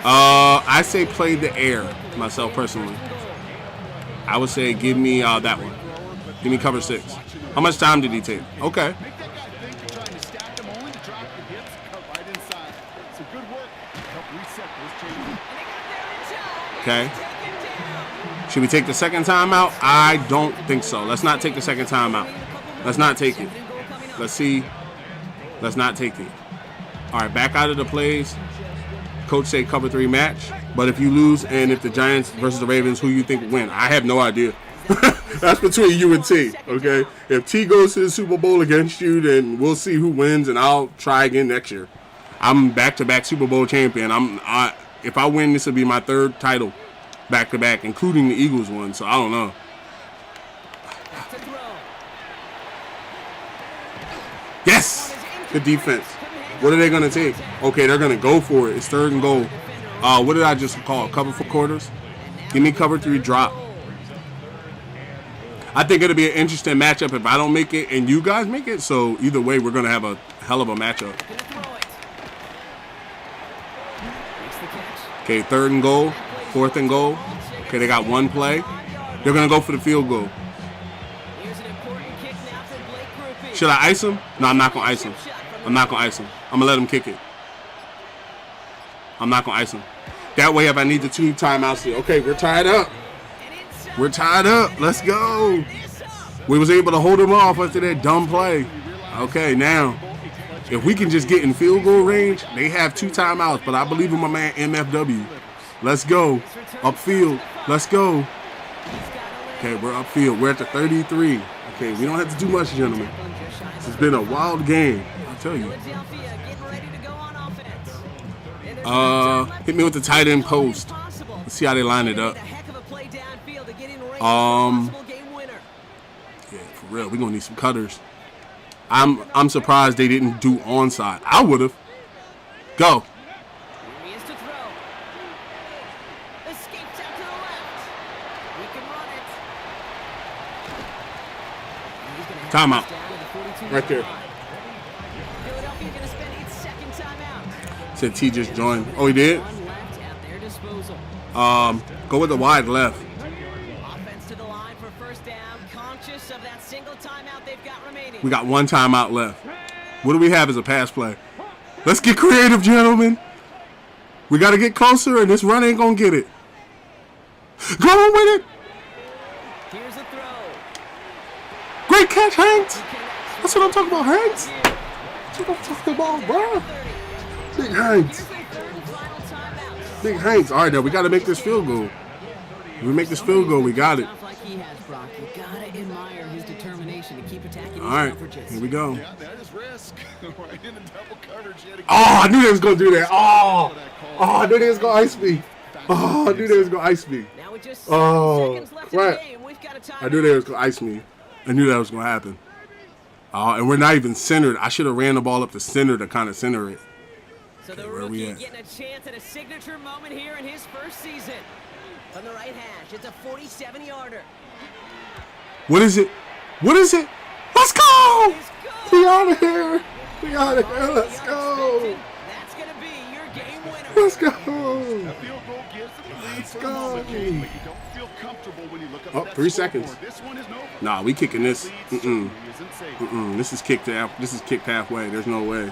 I say play the air, myself personally. I would say give me that one. Give me cover 6. How much time did he take? Okay. Okay. Should we take the second time out? I don't think so. Let's not take the second time out. Let's not take it. Let's see. Let's not take it. All right, back out of the plays. Coach say cover 3 match. But if you lose and if the Giants versus the Ravens, who you think win? I have no idea. That's between you and T, okay? If T goes to the Super Bowl against you, then we'll see who wins, and I'll try again next year. I'm back-to-back Super Bowl champion. If I win, this will be my 3rd title back-to-back, including the Eagles one, so I don't know. Yes! Good defense. What are they going to take? Okay, they're going to go for it. It's 3rd and goal. What did I just call? Cover 4 quarters? Give me cover 3 drop. I think it'll be an interesting matchup if I don't make it and you guys make it. So either way, we're going to have a hell of a matchup. Okay, 3rd and goal. 4th and goal. Okay, they got 1 play. They're going to go for the field goal. Should I ice him? No, I'm not going to ice him. I'm not going to ice him. I'm going to let him kick it. I'm not going to ice him. That way, if I need the 2 timeouts, okay, we're tied up. We're tied up. Let's go. We was able to hold them off after that dumb play. Okay, now, if we can just get in field goal range, they have 2 timeouts, but I believe in my man MFW. Let's go. Upfield. Let's go. Okay, we're upfield. We're at the 33. Okay, we don't have to do much, gentlemen. It's been a wild game, I'll tell you. Hit me with the tight end post. Let's see how they line it up. Yeah, for real, we're gonna need some cutters. I'm surprised they didn't do onside. I would have. Go. Timeout. Right there. Said T just joined. Oh, he did? Go with the wide left. Offense to the line for first down, conscious of that single timeout they've got remaining. We got 1 timeout left. What do we have as a pass play? Let's get creative, gentlemen. We got to get closer, and this run ain't going to get it. Go on with it. Here's a throw. Great catch, Hanks. That's what I'm talking about, Hanks. That's what I'm talking about, bro. Big Hanks. Big Hanks. All right, now we got to make this field goal. If we make this field goal, we got it. All right, here we go. Oh, I knew they was going to do that. Oh, I knew they was going to ice me. Oh, I knew they was going to ice me. Oh, right. I knew they was going to ice me. I knew that was going to happen. And we're not even centered. I should have ran the ball up the center to kind of center it. So the rookie getting a chance at a signature moment here in his first season. From the right hash, it's a 47-yarder. What is it? What is it? Let's go! We out of here. We out of here. Let's go. That's going to be your game winner. Let's go. Let's go. Oh, 3 seconds. Nah, we kicking this. This is kicked halfway. There's no way.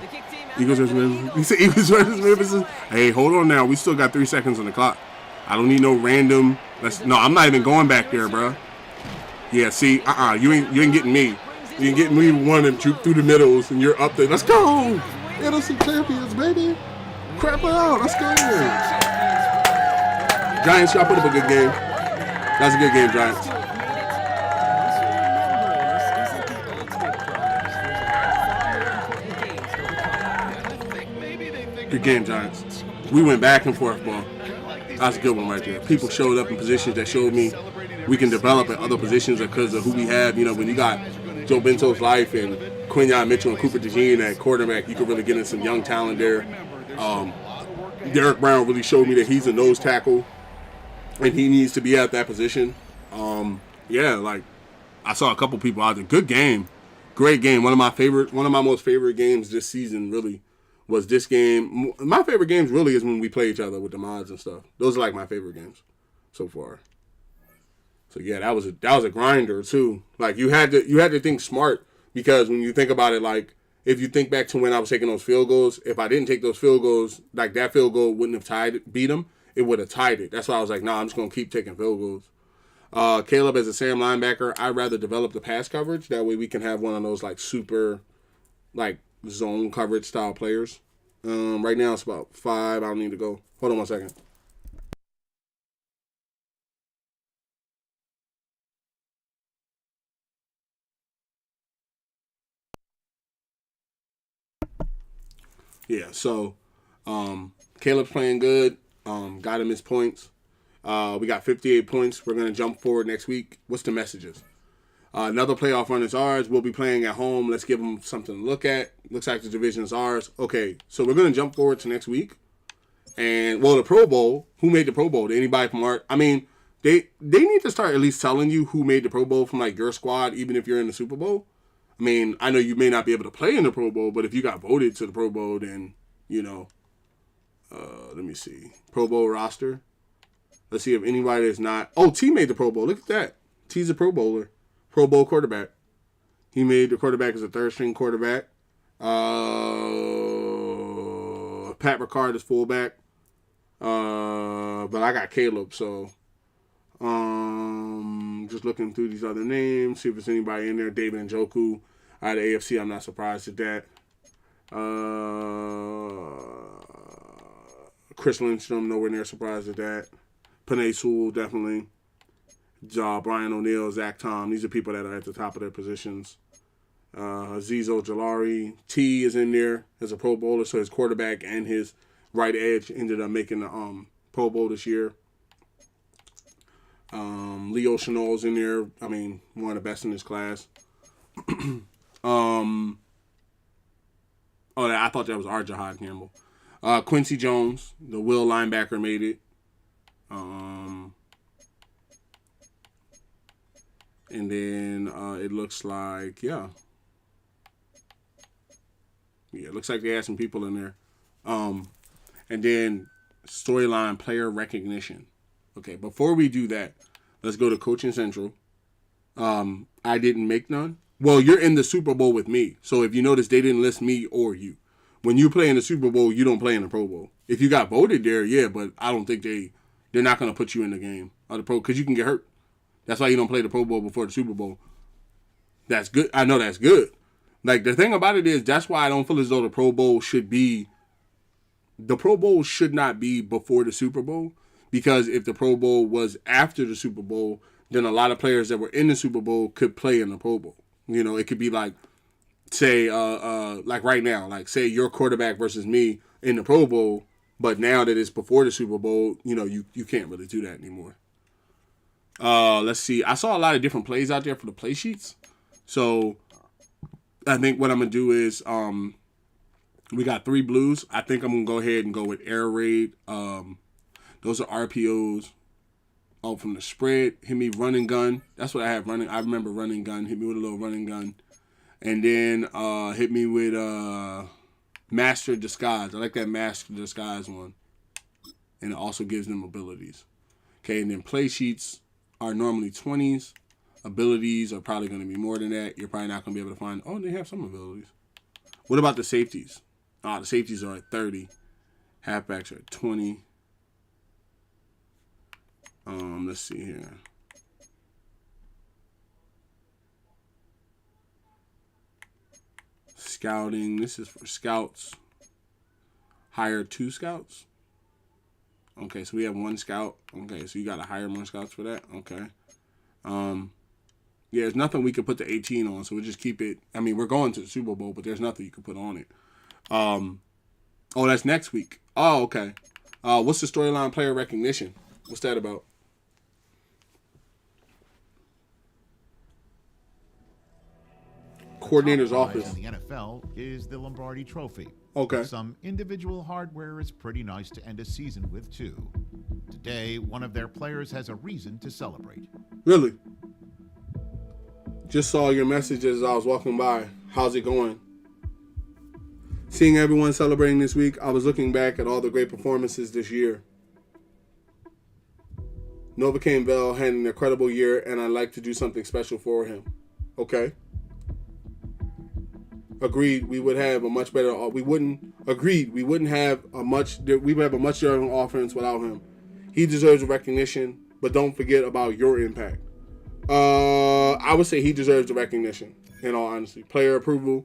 Eagles versus Memphis. You say Eagles versus Memphis. Hey, hold on now. We still got 3 seconds on the clock. I don't need no random. No, I'm not even going back there, bro. Yeah, see, you ain't getting me. You ain't getting me one and juke through the middles, and you're up there. Let's go, NFC champions, baby. Crap it out. Let's go. Giants, y'all put up a good game. That's a good game, Giants. Good game, Giants. We went back and forth, bro. That's a good one right there. People showed up in positions that showed me we can develop at other positions because of who we have. You know, when you got Joe Bento's life and Quinyon Mitchell and Cooper DeJean at quarterback, you could really get in some young talent there. Derek Brown really showed me that he's a nose tackle and he needs to be at that position. Like I saw a couple people out there. Good game. Great game. One of my most favorite games this season really was this game. My favorite games really is when we play each other with the mods and stuff. Those are like my favorite games so far. So yeah, that was a grinder too. Like you had to think smart because when you think about it, like if you think back to when I was taking those field goals, if I didn't take those field goals, like that field goal wouldn't have beat them. It would have tied it. That's why I was like, nah, I'm just gonna keep taking field goals. Caleb as a Sam linebacker, I'd rather develop the pass coverage. That way we can have one of those like super like zone coverage style players. Right now it's about 5. I don't need to go. Hold on 1 second. Yeah, so Caleb's playing good. Got him his points. We got 58 points. We're going to jump forward next week. What's the messages? Another playoff run is ours. We'll be playing at home. Let's give them something to look at. Looks like the division is ours. Okay, so we're going to jump forward to next week. And, well, the Pro Bowl, who made the Pro Bowl? Did anybody from our... I mean, they need to start at least telling you who made the Pro Bowl from, like, your squad, even if you're in the Super Bowl. I mean, I know you may not be able to play in the Pro Bowl, but if you got voted to the Pro Bowl, then, you know... let me see. Pro Bowl roster. Let's see if anybody is not... Oh, T made the Pro Bowl. Look at that. T's a Pro Bowler. Pro Bowl quarterback. He made the quarterback as a third-string quarterback. Pat Ricard is fullback. But I got Caleb, so Just looking through these other names, see if there's anybody in there. David Njoku out of AFC. I'm not surprised at that. Chris Lindstrom, nowhere near surprised at that. Penei Sewell, definitely. Brian O'Neill, Zach Tom. These are people that are at the top of their positions. Azeez Ojulari. T is in there as a Pro Bowler, so his quarterback and his right edge ended up making the Pro Bowl this year. Leo Chenal's in there. I mean, one of the best in his class. I thought that was Arjahad Campbell. Quincy Jones, the Will linebacker, made it. And then it looks like, it looks like they had some people in there. And then storyline player recognition. Okay, before we do that, let's go to Coaching Central. I didn't make none. Well, you're in the Super Bowl with me. So if you notice, they didn't list me or you. When you play in the Super Bowl, you don't play in the Pro Bowl. If you got voted there, yeah, but I don't think they're not going to put you in the game or the Pro because you can get hurt. That's why you don't play the Pro Bowl before the Super Bowl. That's good. I know that's good. Like, the thing about it is, that's why I don't feel as though the Pro Bowl should not be before the Super Bowl. Because if the Pro Bowl was after the Super Bowl, then a lot of players that were in the Super Bowl could play in the Pro Bowl. You know, it could be like, say, like right now, like say your quarterback versus me in the Pro Bowl, but now that it's before the Super Bowl, you know, you can't really do that anymore. Let's see. I saw a lot of different plays out there for the play sheets. So I think what I'm going to do is we got 3 blues. I think I'm going to go ahead and go with air raid. Those are RPOs. Oh, from the spread, hit me run and gun. That's what I have running. I remember run and gun. Hit me with a little run and gun. And then hit me with Master Disguise. I like that Master Disguise one. And it also gives them abilities. Okay, and then play sheets are normally 20s. Abilities are probably going to be more than that. You're probably not going to be able to find... Oh, they have some abilities. What about the safeties? The safeties are at 30. Halfbacks are at 20. Let's see here. Scouting. This is for scouts. Hire 2 scouts. Okay, so we have 1 scout. Okay, so you got to hire more scouts for that. Okay. Yeah, there's nothing we could put the 18 on, so we'll just keep it. I mean, we're going to the Super Bowl, but there's nothing you can put on it. Oh, that's next week. Oh, okay. What's the storyline player recognition? What's that about? Coordinator's office. In the NFL is the Lombardi Trophy. Okay. With some individual hardware is pretty nice to end a season with too. Today, one of their players has a reason to celebrate. Really? Just saw your message as I was walking by. How's it going? Seeing everyone celebrating this week, I was looking back at all the great performances this year. Novocaine Bell had an incredible year, and I'd like to do something special for him. Okay. Agreed. We would have a much better. We wouldn't have a much. We would have a much better offense without him. He deserves recognition, but don't forget about your impact. I would say he deserves the recognition. In all honesty, player approval.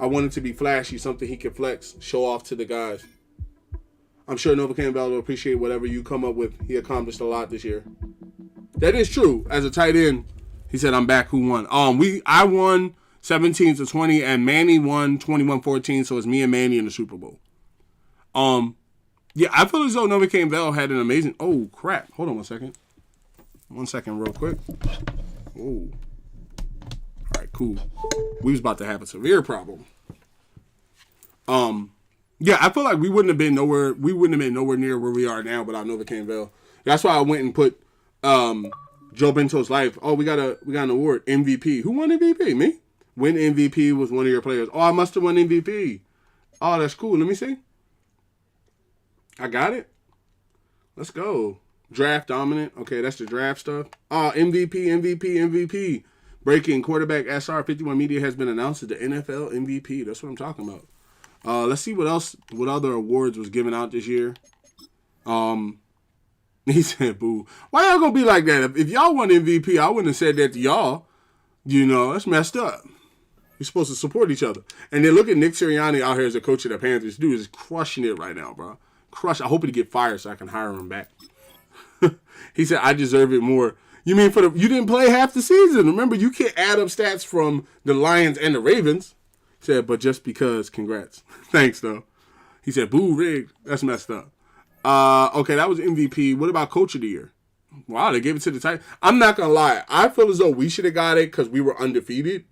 I want it to be flashy, something he can flex, show off to the guys. I'm sure Novocaine Bell will appreciate whatever you come up with. He accomplished a lot this year. That is true. As a tight end, he said, "I'm back. Who won?" I won 17-20, and Manny won 21-14. So it's me and Manny in the Super Bowl. Yeah, I feel as though Novocaine Bell had an amazing. Oh crap! Hold on 1 second. 1 second, real quick. Oh. All right, cool. We was about to have a severe problem. Yeah, I feel like we wouldn't have been nowhere near where we are now without Novocaine Bell. That's why I went and put Joe Bento's life. Oh, we got an award, MVP. Who won MVP? Me. Win MVP was one of your players. Oh, I must have won MVP. Oh, that's cool. Let me see. I got it. Let's go. Draft dominant. Okay, that's the draft stuff. Oh, MVP. Breaking quarterback SR 51 Media has been announced as the NFL MVP. That's what I'm talking about. Let's see what other awards was given out this year. He said, boo. Why y'all gonna be like that? If y'all want MVP, I wouldn't have said that to y'all. You know, that's messed up. You're supposed to support each other. And then look at Nick Sirianni out here as a coach of the Panthers. Dude is crushing it right now, bro. I hope he get fired so I can hire him back. He said, I deserve it more. You mean you didn't play half the season. Remember, you can't add up stats from the Lions and the Ravens. He said, but just because, congrats. Thanks, though. He said, boo, rigged. That's messed up. Okay, that was MVP. What about Coach of the Year? Wow, they gave it to the Titans. I'm not going to lie. I feel as though we should have got it because we were undefeated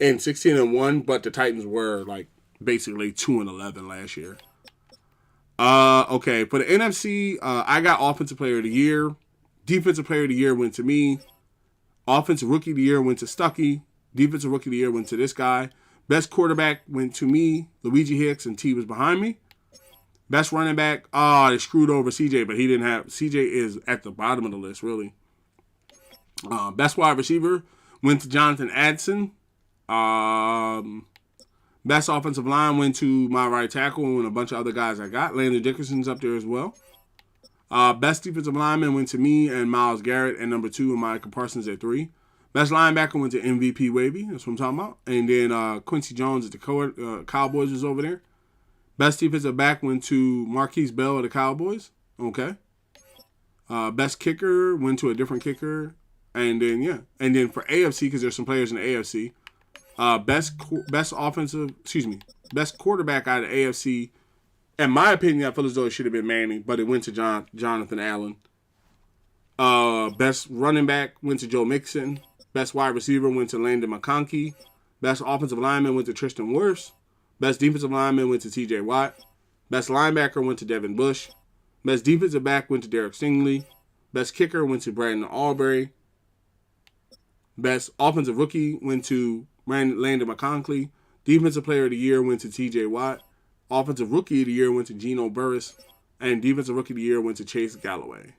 in 16-1, but the Titans were like basically 2-11 last year. Okay, for the NFC, I got Offensive Player of the Year. Defensive Player of the Year went to me. Offensive Rookie of the Year went to Stuckey. Defensive Rookie of the Year went to this guy. Best Quarterback went to me, Luigi Hicks, and T was behind me. Best Running Back, they screwed over CJ, but CJ is at the bottom of the list, really. Best Wide Receiver went to Jonathan Addison. Best Offensive Line went to my right tackle and a bunch of other guys I got. Landon Dickerson's up there as well. Best Defensive Lineman went to me and Myles Garrett, and number 2, Micah Parsons at 3. Best Linebacker went to MVP Wavy. That's what I'm talking about. And then Quincy Jones at the Cowboys was over there. Best Defensive Back went to Marquise Bell of the Cowboys. Okay. Best Kicker went to a different kicker. And then, yeah. And then for AFC, because there's some players in the AFC, best quarterback out of the AFC. In my opinion, I feel as though it should have been Manning, but it went to Jonathan Allen. Best running back went to Joe Mixon. Best wide receiver went to Landon McConkey. Best offensive lineman went to Tristan Wirfs. Best defensive lineman went to T.J. Watt. Best linebacker went to Devin Bush. Best defensive back went to Derek Stingley. Best kicker went to Brandon Albury. Best offensive rookie went to Landon McConkey. Defensive player of the year went to T.J. Watt. Offensive rookie of the year went to Geno Burris. And defensive rookie of the year went to Chase Galloway.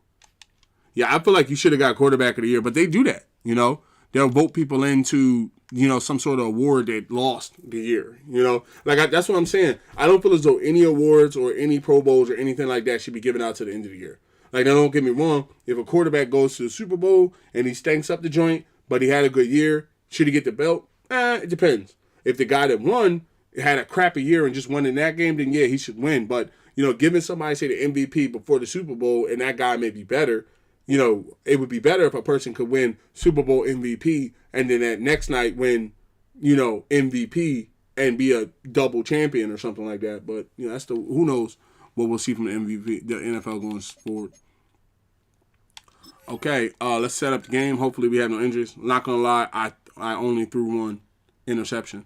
Yeah, I feel like you should have got quarterback of the year, but they do that, you know. They'll vote people into, you know, some sort of award that lost the year, you know. Like, that's what I'm saying. I don't feel as though any awards or any Pro Bowls or anything like that should be given out to the end of the year. Like, now don't get me wrong. If a quarterback goes to the Super Bowl and he stinks up the joint, but he had a good year, should he get the belt? It depends. If the guy that won had a crappy year and just won in that game, then yeah, he should win. But, you know, giving somebody, say, the MVP before the Super Bowl and that guy may be better, you know, it would be better if a person could win Super Bowl MVP and then that next night win, you know, MVP and be a double champion or something like that. But, you know, that's who knows what we'll see from the MVP, the NFL going forward. Okay, let's set up the game. Hopefully we have no injuries. I'm not gonna lie, I only threw one interception.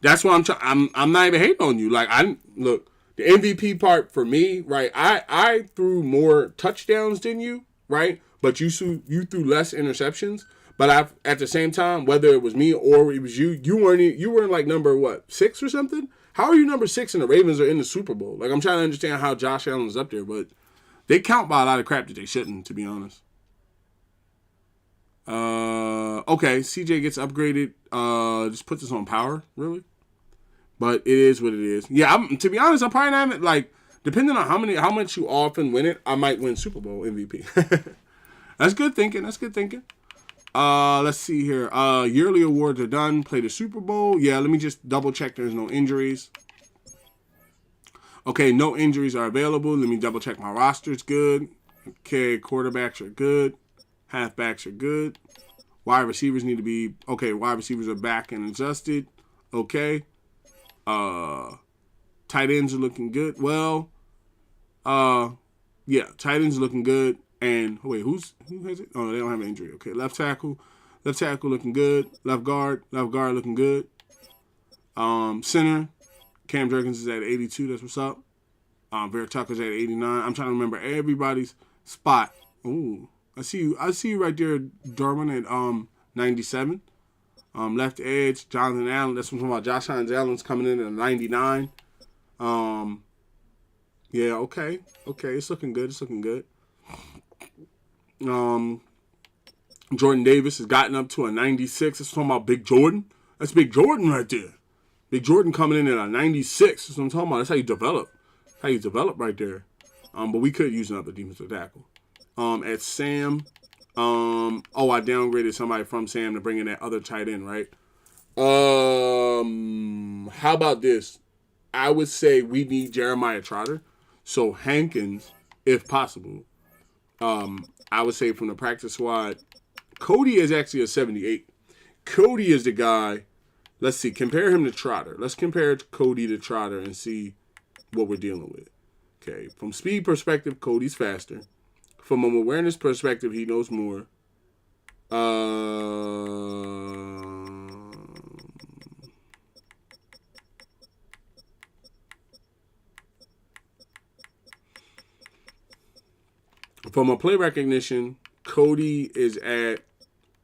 That's why I'm not even hating on you. Like, look, the MVP part for me, right? I threw more touchdowns than you, right? But you threw less interceptions. But at the same time, whether it was me or it was you weren't like number 6 or something? How are you number 6 and the Ravens are in the Super Bowl? Like, I'm trying to understand how Josh Allen's up there, but they count by a lot of crap that they shouldn't, to be honest. Okay, CJ gets upgraded. Just put this on power, really. But it is what it is. Yeah, to be honest, I'm probably not, like, depending on how much you often win it, I might win Super Bowl MVP. That's good thinking. Let's see here. Yearly awards are done. Play the Super Bowl. Yeah, let me just double check there's no injuries. Okay, no injuries are available. Let me double check my roster's good. Okay, quarterbacks are good. Halfbacks are good. Wide receivers need to be... Okay, wide receivers are back and adjusted. Okay. Tight ends are looking good. Well, yeah, tight ends are looking good. And, wait, who has it? Oh, they don't have an injury. Okay, left tackle looking good. Left guard looking good. Center, Cam Jerkins is at 82. That's what's up. Vera Tucker's at 89. I'm trying to remember everybody's spot. Ooh. I see you right there, Darwin, at 97. Left edge, Jonathan Allen. That's what I'm talking about. Josh Hines Allen's coming in at 99. Yeah, okay. It's looking good. Jordan Davis has gotten up to a 96. That's what I'm talking about. Big Jordan. That's Big Jordan right there. Big Jordan coming in at a 96. That's what I'm talking about. That's how you develop. Right there. But we could use another defensive tackle. At Sam, I downgraded somebody from Sam to bring in that other tight end, right? How about this? I would say we need Jeremiah Trotter. So Hankins, if possible. I would say from the practice squad, Cody is actually a 78. Cody is the guy. Let's see. Compare him to Trotter. Let's compare Cody to Trotter and see what we're dealing with. Okay. From speed perspective, Cody's faster. From an awareness perspective, he knows more. From a play recognition, Cody is at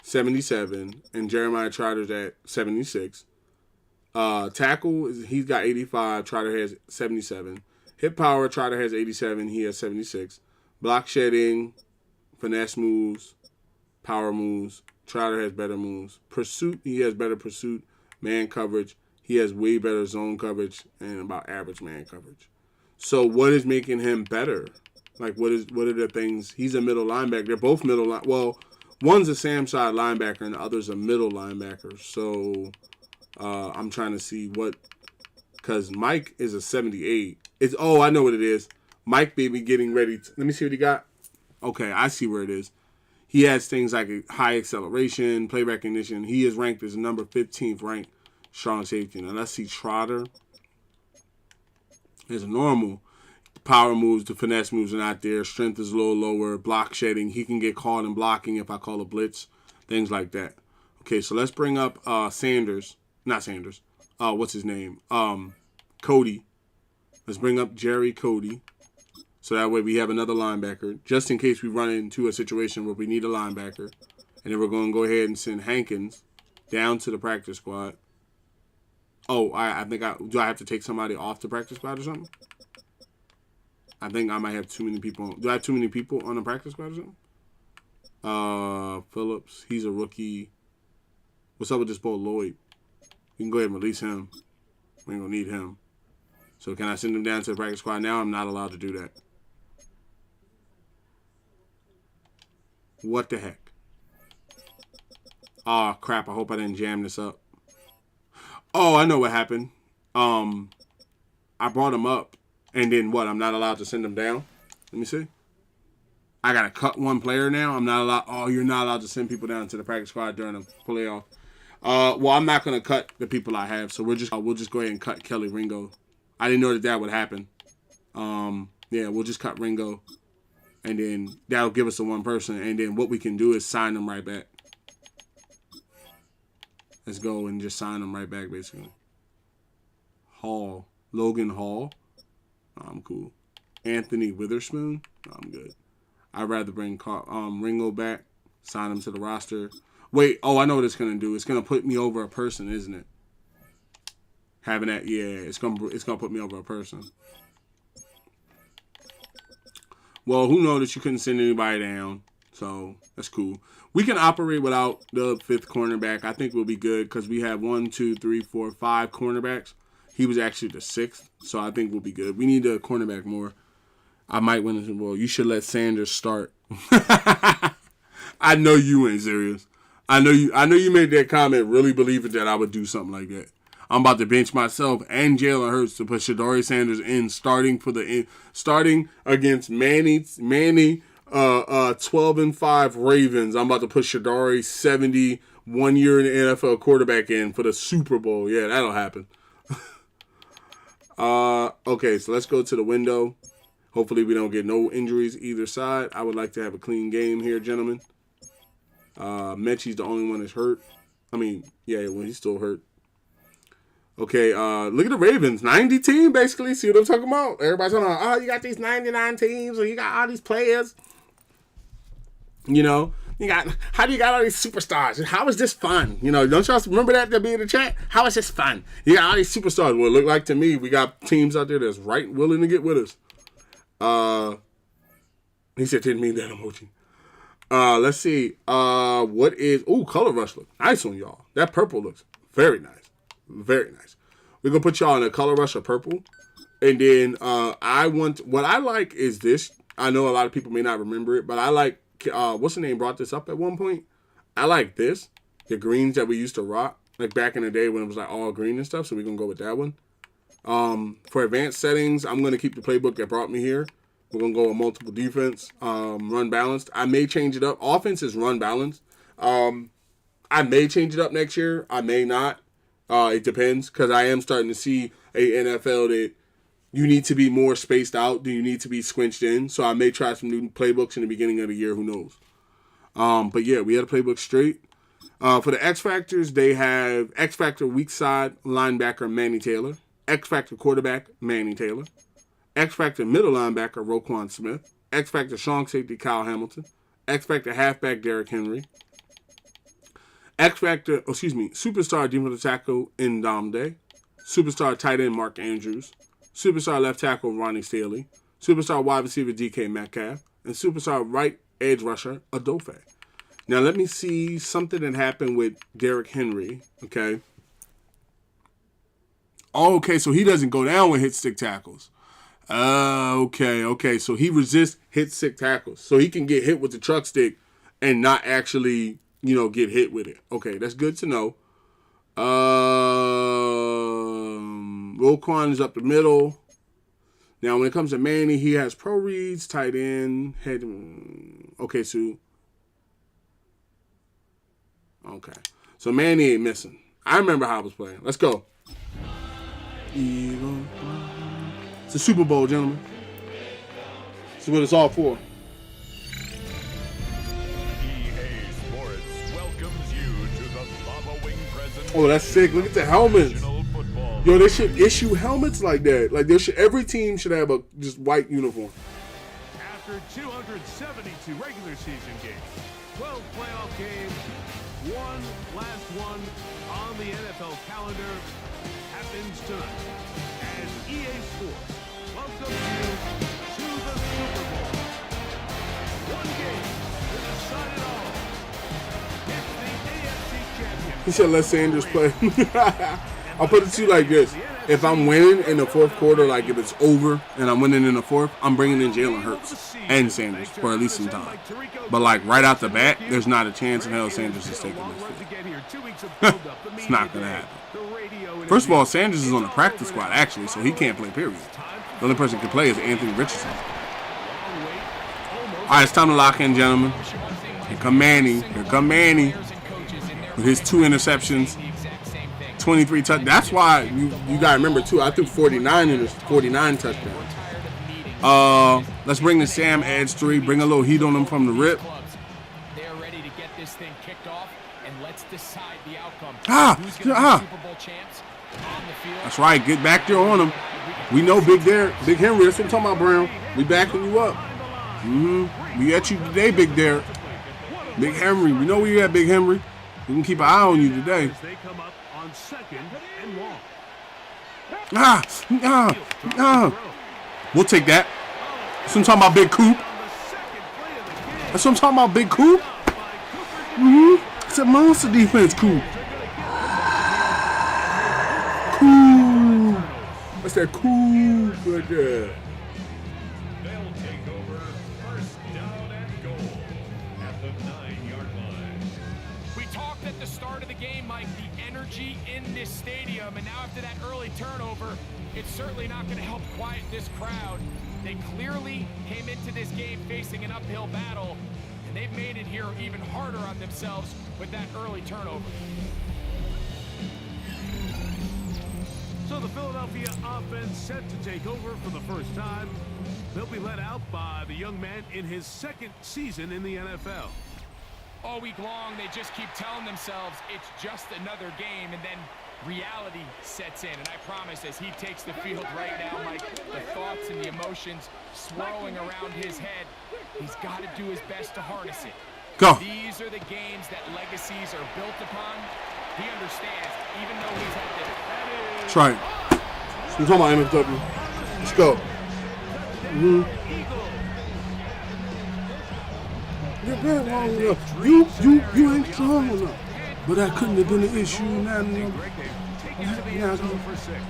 77 and Jeremiah Trotter's at 76. Tackle, he's got 85. Trotter has 77. Hit power, Trotter has 87. He has 76. Block shedding, finesse moves, power moves. Trotter has better moves. Pursuit, he has better pursuit. Man coverage, he has way better zone coverage and about average man coverage. So what is making him better? Like, what are the things? He's a middle linebacker. They're both middle line. Well, one's a Sam side linebacker and the other's a middle linebacker. So I'm trying to see what, because Mike is a 78. I know what it is. Mike baby getting ready. Let me see what he got. Okay, I see where it is. He has things like high acceleration, play recognition. He is ranked as number 15th ranked strong safety. Now let's see Trotter. As a normal. Power moves, the finesse moves are not there. Strength is a little lower. Block shedding. He can get caught in blocking if I call a blitz. Things like that. Okay, so let's bring up Sanders. Not Sanders. What's his name? Cody. Let's bring up Jerry Cody. So that way we have another linebacker. Just in case we run into a situation where we need a linebacker. And then we're going to go ahead and send Hankins down to the practice squad. Oh, do I have to take somebody off the practice squad or something? I think I might have too many people. Do I have too many people on the practice squad or something? Phillips, he's a rookie. What's up with this Bo Lloyd? You can go ahead and release him. We ain't gonna need him. So can I send him down to the practice squad now? I'm not allowed to do that. What the heck? Oh crap! I hope I didn't jam this up. Oh, I know what happened. I brought him up. And then what? I'm not allowed to send them down? Let me see. I got to cut one player now? I'm not allowed. Oh, you're not allowed to send people down to the practice squad during the playoff. Well, I'm not going to cut the people I have. So we'll just go ahead and cut Kelly Ringo. I didn't know that would happen. Yeah, we'll just cut Ringo. And then that'll give us the one person. And then what we can do is sign them right back. Let's go and just sign them right back, basically. Logan Hall. I'm cool. Anthony Witherspoon. I'm good. I'd rather bring Ringo back, sign him to the roster. Wait, I know what it's gonna do. It's gonna put me over a person, isn't it? Having that, yeah, it's gonna put me over a person. Well, who knows that you couldn't send anybody down, so that's cool. We can operate without the 5th cornerback. I think we'll be good because we have 1, 2, 3, 4, 5 cornerbacks. He was actually the 6th, so I think we'll be good. We need a cornerback more. I might win this. Well, you should let Sanders start. I know you ain't serious. I know you made that comment really believing that I would do something like that. I'm about to bench myself and Jalen Hurts to put Shadori Sanders in starting against Manny 12-5 Ravens. I'm about to put Shadori 70 1 year in the NFL quarterback in for the Super Bowl. Yeah, that'll happen. Okay, so let's go to the window. Hopefully we don't get no injuries either side. I would like to have a clean game here, gentlemen. Mechie's the only one that's hurt. I mean, yeah, well, he's still hurt. Okay, look at the Ravens. 90 team, basically. See what I'm talking about? Everybody's talking about, you got these 99 teams, or you got all these players. You know, how do you got all these superstars? How is this fun? You know, don't y'all remember that to be in the chat? How is this fun? You got all these superstars. Well, it look like to me, we got teams out there that's right willing to get with us. He said didn't mean that emoji. Let's see. What is Color Rush look nice on y'all. That purple looks very nice. Very nice. We're gonna put y'all in a Color Rush of purple. And then what I like is this I know a lot of people may not remember it, but I like, what's the name brought this up at one point? I like this, the greens that we used to rock, like back in the day when it was like all green and stuff, so we're going to go with that one. For advanced settings, I'm going to keep the playbook that brought me here. We're going to go with multiple defense, run balanced. I may change it up. Offense is run balanced. I may change it up next year. I may not. It depends, because I am starting to see a NFL that you need to be more spaced out. Do you need to be squinched in? So I may try some new playbooks in the beginning of the year. Who knows? But yeah, we had a playbook straight. For the X Factors, they have X Factor weak side linebacker Manny Taylor, X Factor quarterback Manny Taylor, X Factor middle linebacker Roquan Smith, X Factor strong safety Kyle Hamilton, X Factor halfback Derrick Henry, superstar defensive tackle Ndamde, superstar tight end Mark Andrews, superstar left tackle Ronnie Staley, superstar wide receiver DK Metcalf, and superstar right edge rusher Adofe. Now let me see something that happened with Derrick Henry, okay? Oh, okay, so he doesn't go down with hit stick tackles. Okay, so he resists hit stick tackles. So he can get hit with the truck stick and not actually, get hit with it. Okay, that's good to know. Roquan is up the middle. Now, when it comes to Manny, he has pro reads, tight end, head. Okay, so Manny ain't missing. I remember how I was playing. Let's go. It's a Super Bowl, gentlemen. This is what it's all for. Oh, that's sick. Look at the helmets. Yo, they should issue helmets like that. Like, every team should have a just white uniform. After 272 regular season games, 12 playoff games, one last one on the NFL calendar happens tonight. As EA Sports welcomes you to the Super Bowl. One game to decide it all. It's the AFC champion. He should let Sanders play. I'll put it to you like this. If I'm winning in the fourth quarter, like if it's over and I'm winning in the fourth, I'm bringing in Jalen Hurts and Sanders for at least some time. But like right out the bat, there's not a chance in hell Sanders is taking this field. It's not going to happen. First of all, Sanders is on the practice squad, actually, so he can't play, period. The only person who can play is Anthony Richardson. All right, it's time to lock in, gentlemen. Here come Manny. With his 2 interceptions. 23 touchdowns. That's why you got to remember, too, I threw 49 touchdowns. Let's bring the Sam Edge 3. Bring a little heat on them from the rip. They're ready to get this thing kicked off, and let's decide the outcome. Who's going to be Super Bowl champs on the field? That's right. Get back there on him. We know Big Henry. That's what I'm talking about, Brown. We backing you up. We at you today, Big Derek. Big Henry. We know where you at, Big Henry. We can keep an eye on you today. They come up on 2nd and long. We'll take that. That's what I'm talking about, Big Coop. That's what I'm talking about, Big Coop. It's a monster defense, Coop. Coop. That's that Coop right there. They'll take over first down and goal at the 9-yard line. We talked at the start of the game, Mike, the energy in this stadium, and now after that early turnover, it's certainly not going to help quiet this crowd. They clearly came into this game facing an uphill battle, and they've made it here even harder on themselves with that early turnover. So the Philadelphia offense set to take over for the first time. They'll be led out by the young man in his 2nd season in the NFL. All week long, they just keep telling themselves it's just another game, and then reality sets in. And I promise, as he takes the field right now, Mike, the thoughts and the emotions swirling around his head, he's got to do his best to harness it. Go. These are the games that legacies are built upon. He understands, even though he's had this. That's right. I'm talking about MFW. Let's go. You're bad long enough. You ain't strong enough. But that couldn't have been an issue. take it to the end zone for 6.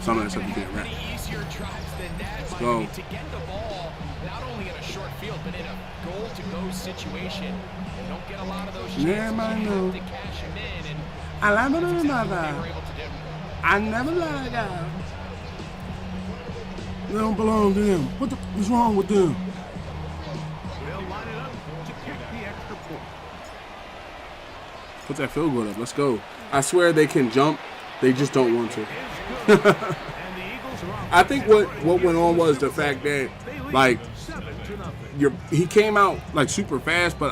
Some of that stuff you can't rap. Easier drives than that. Let's But go. I mean, to get the ball not only in a short field, but in a goal-to-go situation, you don't get a lot of those chances. Yeah, man, You no. have to cash them in, and I love it, that's exactly what mother. they were able to do. I never lied out. They don't belong to them. What's wrong with them? They'll line it up to kick the extra point. Put that field goal up. Let's go. I swear they can jump. They just don't want to. And the Eagles are off I think what went on was the fact that, like, 7-0. he came out like super fast, but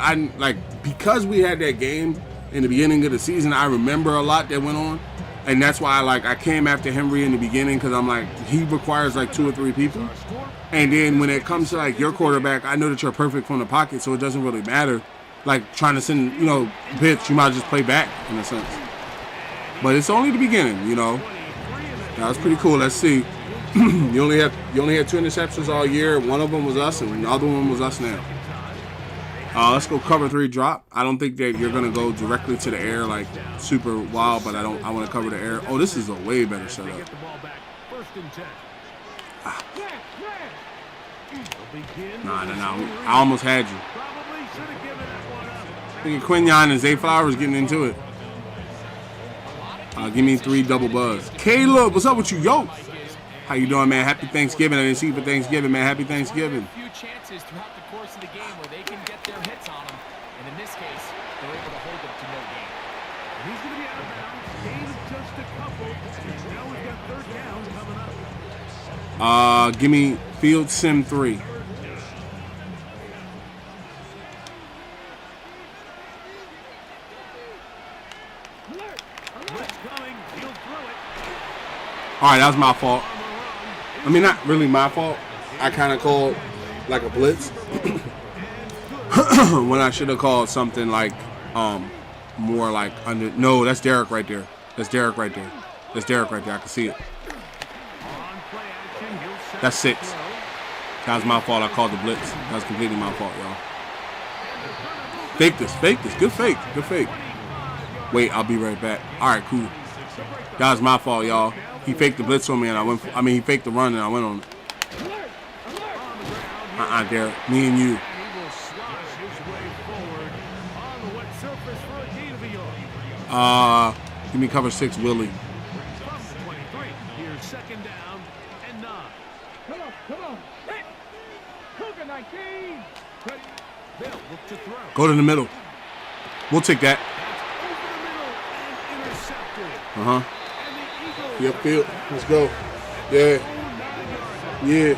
because we had that game in the beginning of the season, I remember a lot that went on, and that's why I came after Henry in the beginning, because I'm like, he requires like 2 or 3 people, and then when it comes to like your quarterback, I know that you're perfect from the pocket, so it doesn't really matter. Like trying to send blitz, you might just play back in a sense. But it's only the beginning, That was pretty cool. Let's see. You only had 2 interceptions all year. One of them was us, and the other one was us now. Let's go cover 3 drop. I don't think that you're gonna go directly to the air like super wild, but I want to cover the air. Oh, this is a way better setup. Get the ball back. 1st and 10. Nah. I almost had you. Probably should have given that one up. Look at Quinyon and Zay Flowers getting into it. Give me 3 double buzz. Caleb, what's up with you, yo? How you doing, man? Happy Thanksgiving. I didn't see you for Thanksgiving, man. Happy Thanksgiving. A few chances throughout the course of the game where they can get their hits on them, and in this case, they're able to hold them to no gain. He's going to be out of bounds. Gain of just a couple. Now we've got 3rd down coming up. Give me Field Sim 3. Blitz coming. He'll throw it. All right, that was my fault. I mean, not really my fault. I kind of called like a blitz when I should have called something like more like under. No, that's Derek right there. That's Derek right there. I can see it. On play action, he'll set That's 6. throw. That was my fault. I called the blitz. That was completely my fault, y'all. Fake this. Good fake. Wait, I'll be right back. All right, cool. That was my fault, y'all. He faked the blitz on me, and he faked the run, and I went on it. Derek. Me and you. He will slosh his way forward on the wet surface for a gain of a yard. Give me cover 6, Willie. From the 23, here's 2nd down and 9. Come on. Hit. Cougar 19. They'll look to throw. Go to the middle. We'll take that. Over the middle and intercepted. Uh-huh. And the Eagles Yep, field. Let's go. Yeah. Every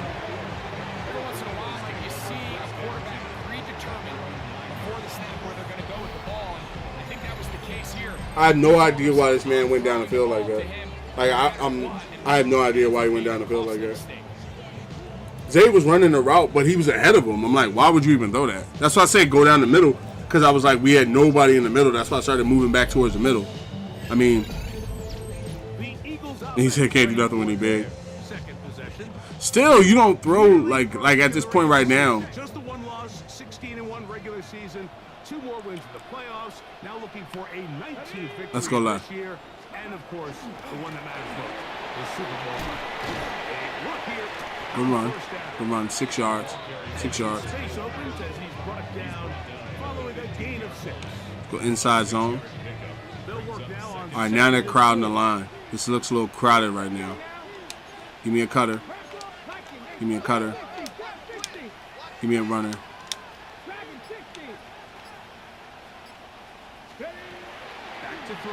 once in a while, like you see a quarterback predetermined before the snap where they're going to go with the ball, and I think that was the case here. I have no idea why this man went down the field like that. Like I have no idea why he went down the field like that. Zay was running the route, but he was ahead of him. I'm like, why would you even throw that? That's why I said go down the middle, because I was like, we had nobody in the middle. That's why I started moving back towards the middle. I mean, The Eagles and he said can't do nothing when he big. 2nd possession. Still, you don't throw like at this point right now. Just the 1 loss, 16-1 regular season, 2 more wins in the playoffs. Now looking for a 19th victory Let's go live. this year, and of course, the one that matters most, the Super Bowl. A look here. Good run. 6 yards. 6 yards. Space opens as he's brought down, following a gain of 6. Go inside zone. They'll work now on. All right, now they're crowding the line. This looks a little crowded right now. Give me a cutter. Give me a runner. Back to throw.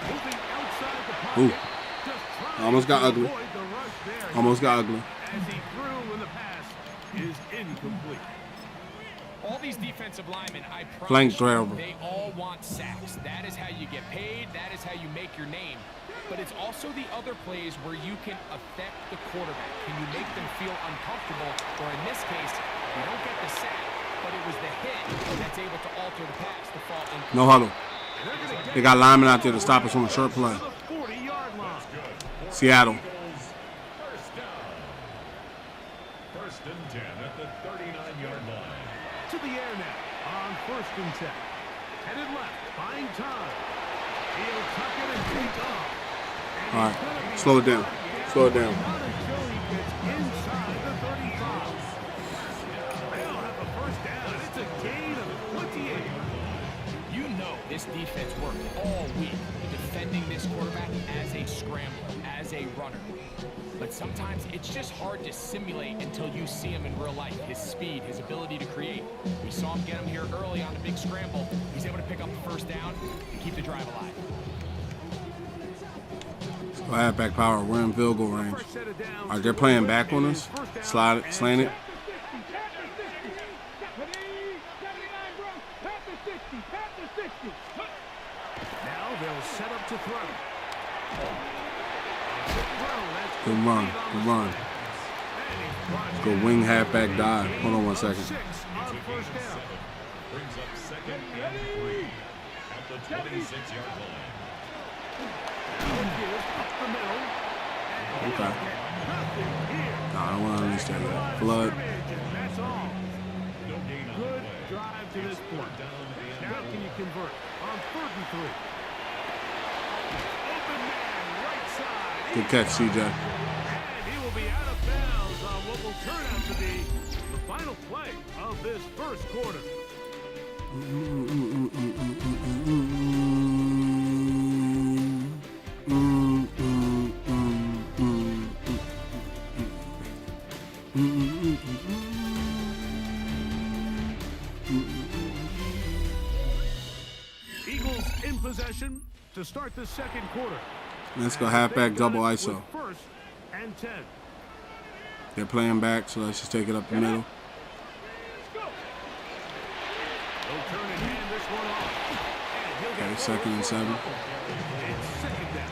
Moving outside the pocket. Ooh. Just trying Almost got to ugly. avoid the rush there. Almost got ugly. As he threw when the pass is incomplete. All these defensive linemen, I Flank promise you, driver. they all want sacks. That is how you get paid. That is how you make your name. But it's also the other plays where you can affect the quarterback. Can you make them feel uncomfortable? Or in this case, you don't get the sack, but it was the hit that's able to alter the pass to fall incomplete. No huddle. They got linemen out there to stop us on the short play. The 40-yard line. Seattle. First and 10 at the 39-yard line. To the air now on 1st and 10. Headed left, buying time. He'll tuck it All right, slow it down. Slow it down. You know this defense worked all week defending this quarterback as a scrambler, as a runner. But sometimes it's just hard to simulate until you see him in real life. His speed, his ability to create. We saw him get him here early on the big scramble. He's able to pick up the first down and keep the drive alive. Go ahead, back power. We're in field goal range. All right, they're playing back on us. Slide it, slant it. Now they'll set up to throw. Good run. Good run. Go wing halfback dive. Hold on 1 second. On first down. Brings up second and 3 at the 26-yard line. Okay. Nah, I don't want to unleash that yet. Flood. That's all. Good drive to this point. Now can you convert on 3rd and 3? Open man, right side. Good catch, CJ. And he will be out of bounds on what will turn out to be the final play of this first quarter. Eagles in possession to start the second quarter. Let's go halfback double ISO. With 1st and 10. They're playing back, so let's just take it up the middle. He'll turn and hand this one off. And he'll Okay, get 2nd and 7. it's second down.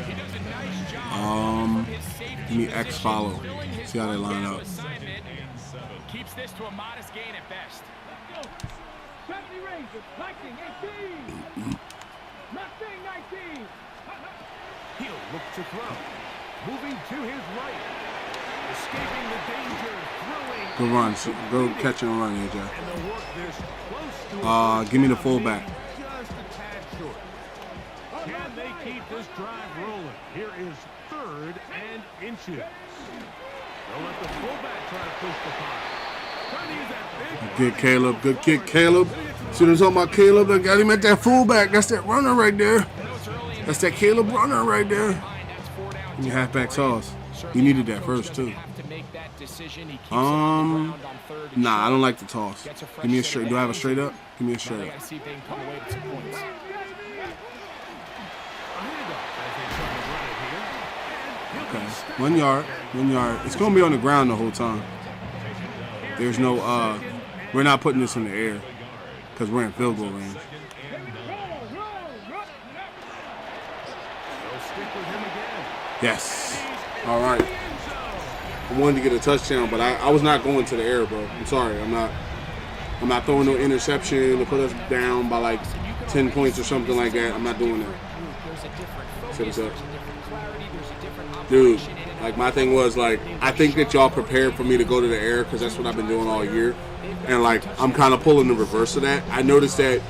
He does a nice job from his safety Give me X position, follow. filling his See how they line run-down up. assignment. Keeps this to a modest gain at best. He'll look to throw. Moving to his right. Escaping the danger. Throwing. Go run. Go catch and run, AJ. And they'll work this close to Give me the fullback. just a tad short. Can they keep this drive rolling? Here is 3rd and inches. They'll let the fullback try to push the pile. Trying to use that big Good Caleb. Good kick, Caleb. See what I'm talking about, Caleb? I got him at that fullback. That's that runner right there. That's that Caleb runner right there. Give me halfback sauce. You needed that first, too. Nah, I don't like the toss. Give me a straight. Do I have a straight up? Give me a straight up. Okay. 1 yard. 1 yard. It's going to be on the ground the whole time. There's no, we're not putting this in the air because we're in field goal range. Yes. All right. I wanted to get a touchdown, but I was not going to the air, bro. I'm sorry. I'm not throwing no interception to put us down by like 10 points or something like that. I'm not doing that. See what's up? Dude, like my thing was like, I think that y'all prepared for me to go to the air because that's what I've been doing all year. And like, I'm kind of pulling the reverse of that. I noticed that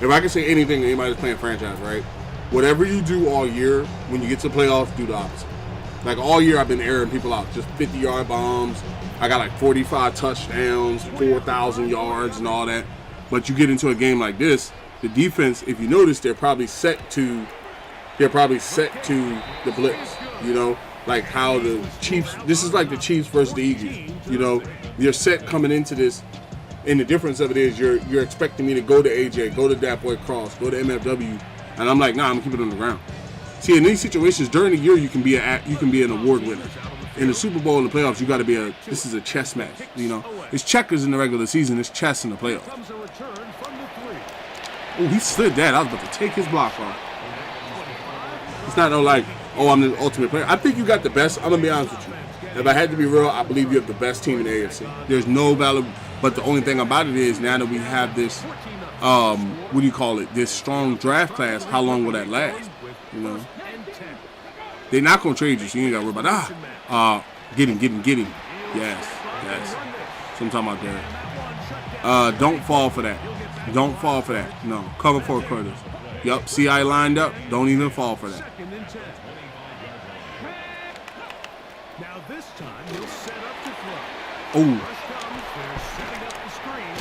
if I can say anything to anybody that's playing franchise, right? Whatever you do all year, when you get to the playoffs, do the opposite. Like all year I've been airing people out, just 50-yard bombs. I got like 45 touchdowns, 4,000 yards and all that. But you get into a game like this, the defense, if you notice, they're probably set to the blitz, you know? Like how the Chiefs, this is like the Chiefs versus the Eagles, you know? You're set coming into this, and the difference of it is you're expecting me to go to AJ, go to that boy Cross, go to MFW, and I'm like, nah, I'm gonna keep it on the ground. See, in these situations during the year, you can be an award winner. In the Super Bowl and the playoffs, you got to be this is a chess match. You know, it's checkers in the regular season, it's chess in the playoffs. Oh, he slid that. I was about to take his block off. It's not no like, oh, I'm the ultimate player. I think you got the best. I'm gonna be honest with you. If I had to be real, I believe you have the best team in the AFC. There's no value, but the only thing about it is now that we have this, what do you call it? This strong draft class. How long will that last? You know, they're not gonna trade you, so you ain't gotta worry about get him. Yes. So I'm talking about that. Don't fall for that. No, cover for Curtis. Yup, see I lined up. Don't even fall for that. Second and 10. Now this time he'll set up to throw. Oh, Rush comes, they're setting up the screen.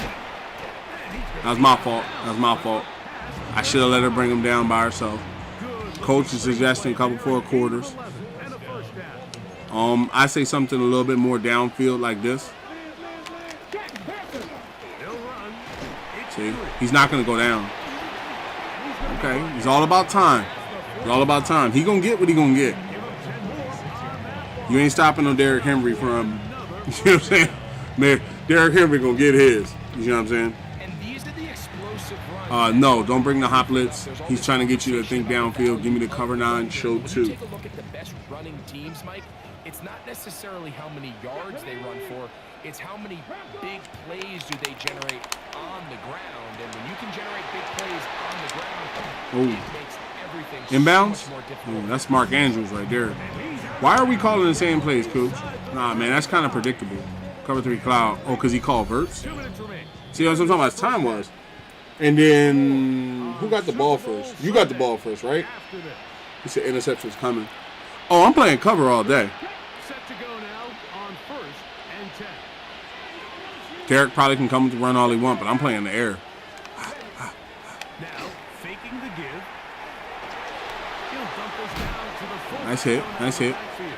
And he's that was my fault. That was my fault. I should have let her bring him down by herself. Coach is suggesting a couple 4 quarters. and a first down. I say something a little bit more downfield like this. They'll run. See, he's not gonna go down. Okay, it's all about time. It's all about time. He gonna get what he gonna get. You ain't stopping no Derrick Henry from, you know what I'm saying? Man, Derrick Henry gonna get his. You know what I'm saying? And these are the explosive runs. No, don't bring the hop blitz. He's trying to get you to think downfield. Give me the cover 9, show When you 2. take a look at the best running teams, Mike, it's not necessarily how many yards they run for, it's how many big plays do they generate on the ground. And when you can generate big plays on the ground, it makes everything Inbounds? so much more difficult. Ooh, that's Mark Andrews right there. Why are we calling the same plays, Coach? Nah, man, that's kind of predictable. Cover 3 cloud. Oh, because he called verts? 2 minutes remain. See what I'm talking about? His time was. And then, who got the ball first? You got the ball first, right? After this. He said interception's coming. Oh, I'm playing cover all day. Set to go now on first and 10. Derek probably can come with the run all he wants, but I'm playing the air. Now faking the give. He'll dump this down to the full. Nice hit, nice hit. backfield.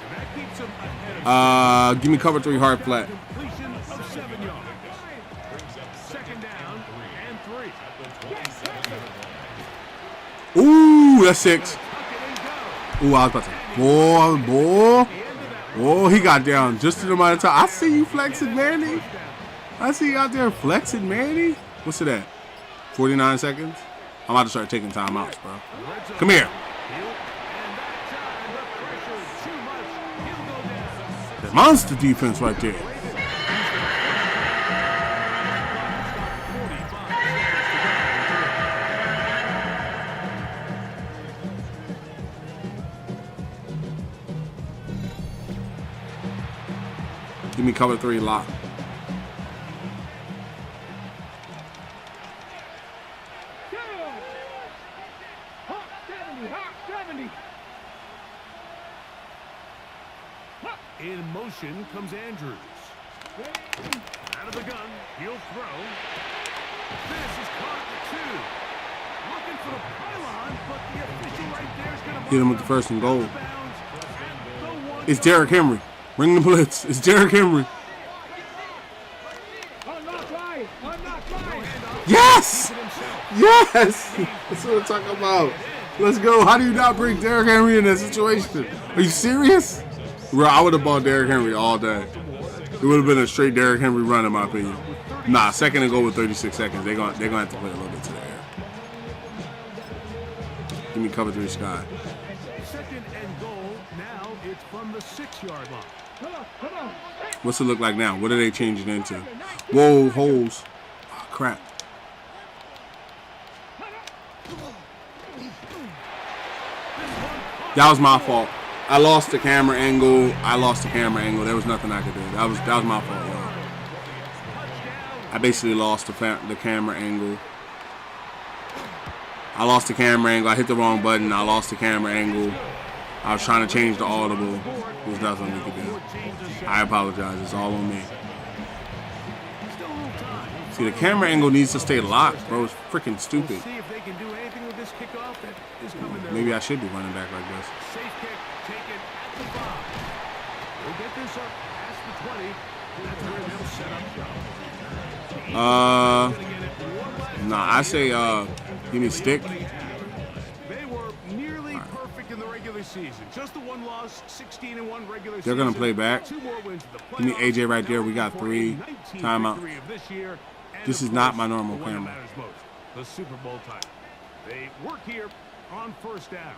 And that keeps him ahead of Give me cover 3 hard flat. completion of 7 yards. Second down and 3. Ooh, that's 6. Tuck it and go. Ooh, I was about to. Boy, he got down just in the amount of time. I see you flexing, Manny. I see you out there flexing, Manny. What's it at? 49 seconds? I'm about to start taking timeouts, bro. Come here. The monster defense right there. Give me cover 3 lock. In motion comes Andrews. Out of the gun, he'll throw. This is caught at 2. Looking for the pylon, but the official right there is going to Hit him with the first and goal. It's Derrick Henry. Bring the blitz. It's Derrick Henry. Yes! Yes! That's what I'm talking about. Let's go. How do you not bring Derrick Henry in that situation? Are you serious? Bro, I would have bought Derrick Henry all day. It would have been a straight Derrick Henry run, in my opinion. Nah, second and goal with 36 seconds. They're gonna have to play a little bit to the air. Give me cover 3 sky. second and goal. Now it's from the 6-yard line. What's it look like now? What are they changing into? Whoa, holes. Oh, crap. That was my fault. I lost the camera angle. There was nothing I could do. That was my fault, y'all. I basically lost the camera angle. I hit the wrong button. I lost the camera angle. I was trying to change the audible. There's nothing we could do. I apologize. It's all on me. See, the camera angle needs to stay locked, bro. It's freaking stupid. See if they can do anything with this kickoff that is coming their Maybe way. I should be running back like this. Safe kick taken at the 5. We'll get this up past the 20. That's where they'll set up shop. Nah, I say, give me stick. They were nearly perfect in the regular season. Just the one loss, 16-1 regular season. They're gonna play back. 2 more wins in the Give me playoffs. AJ right there. We got For a 3 19th timeout. victory of this year, and This of is not course, my normal the one that camera. matters most, the Super Bowl title. They work here on first down.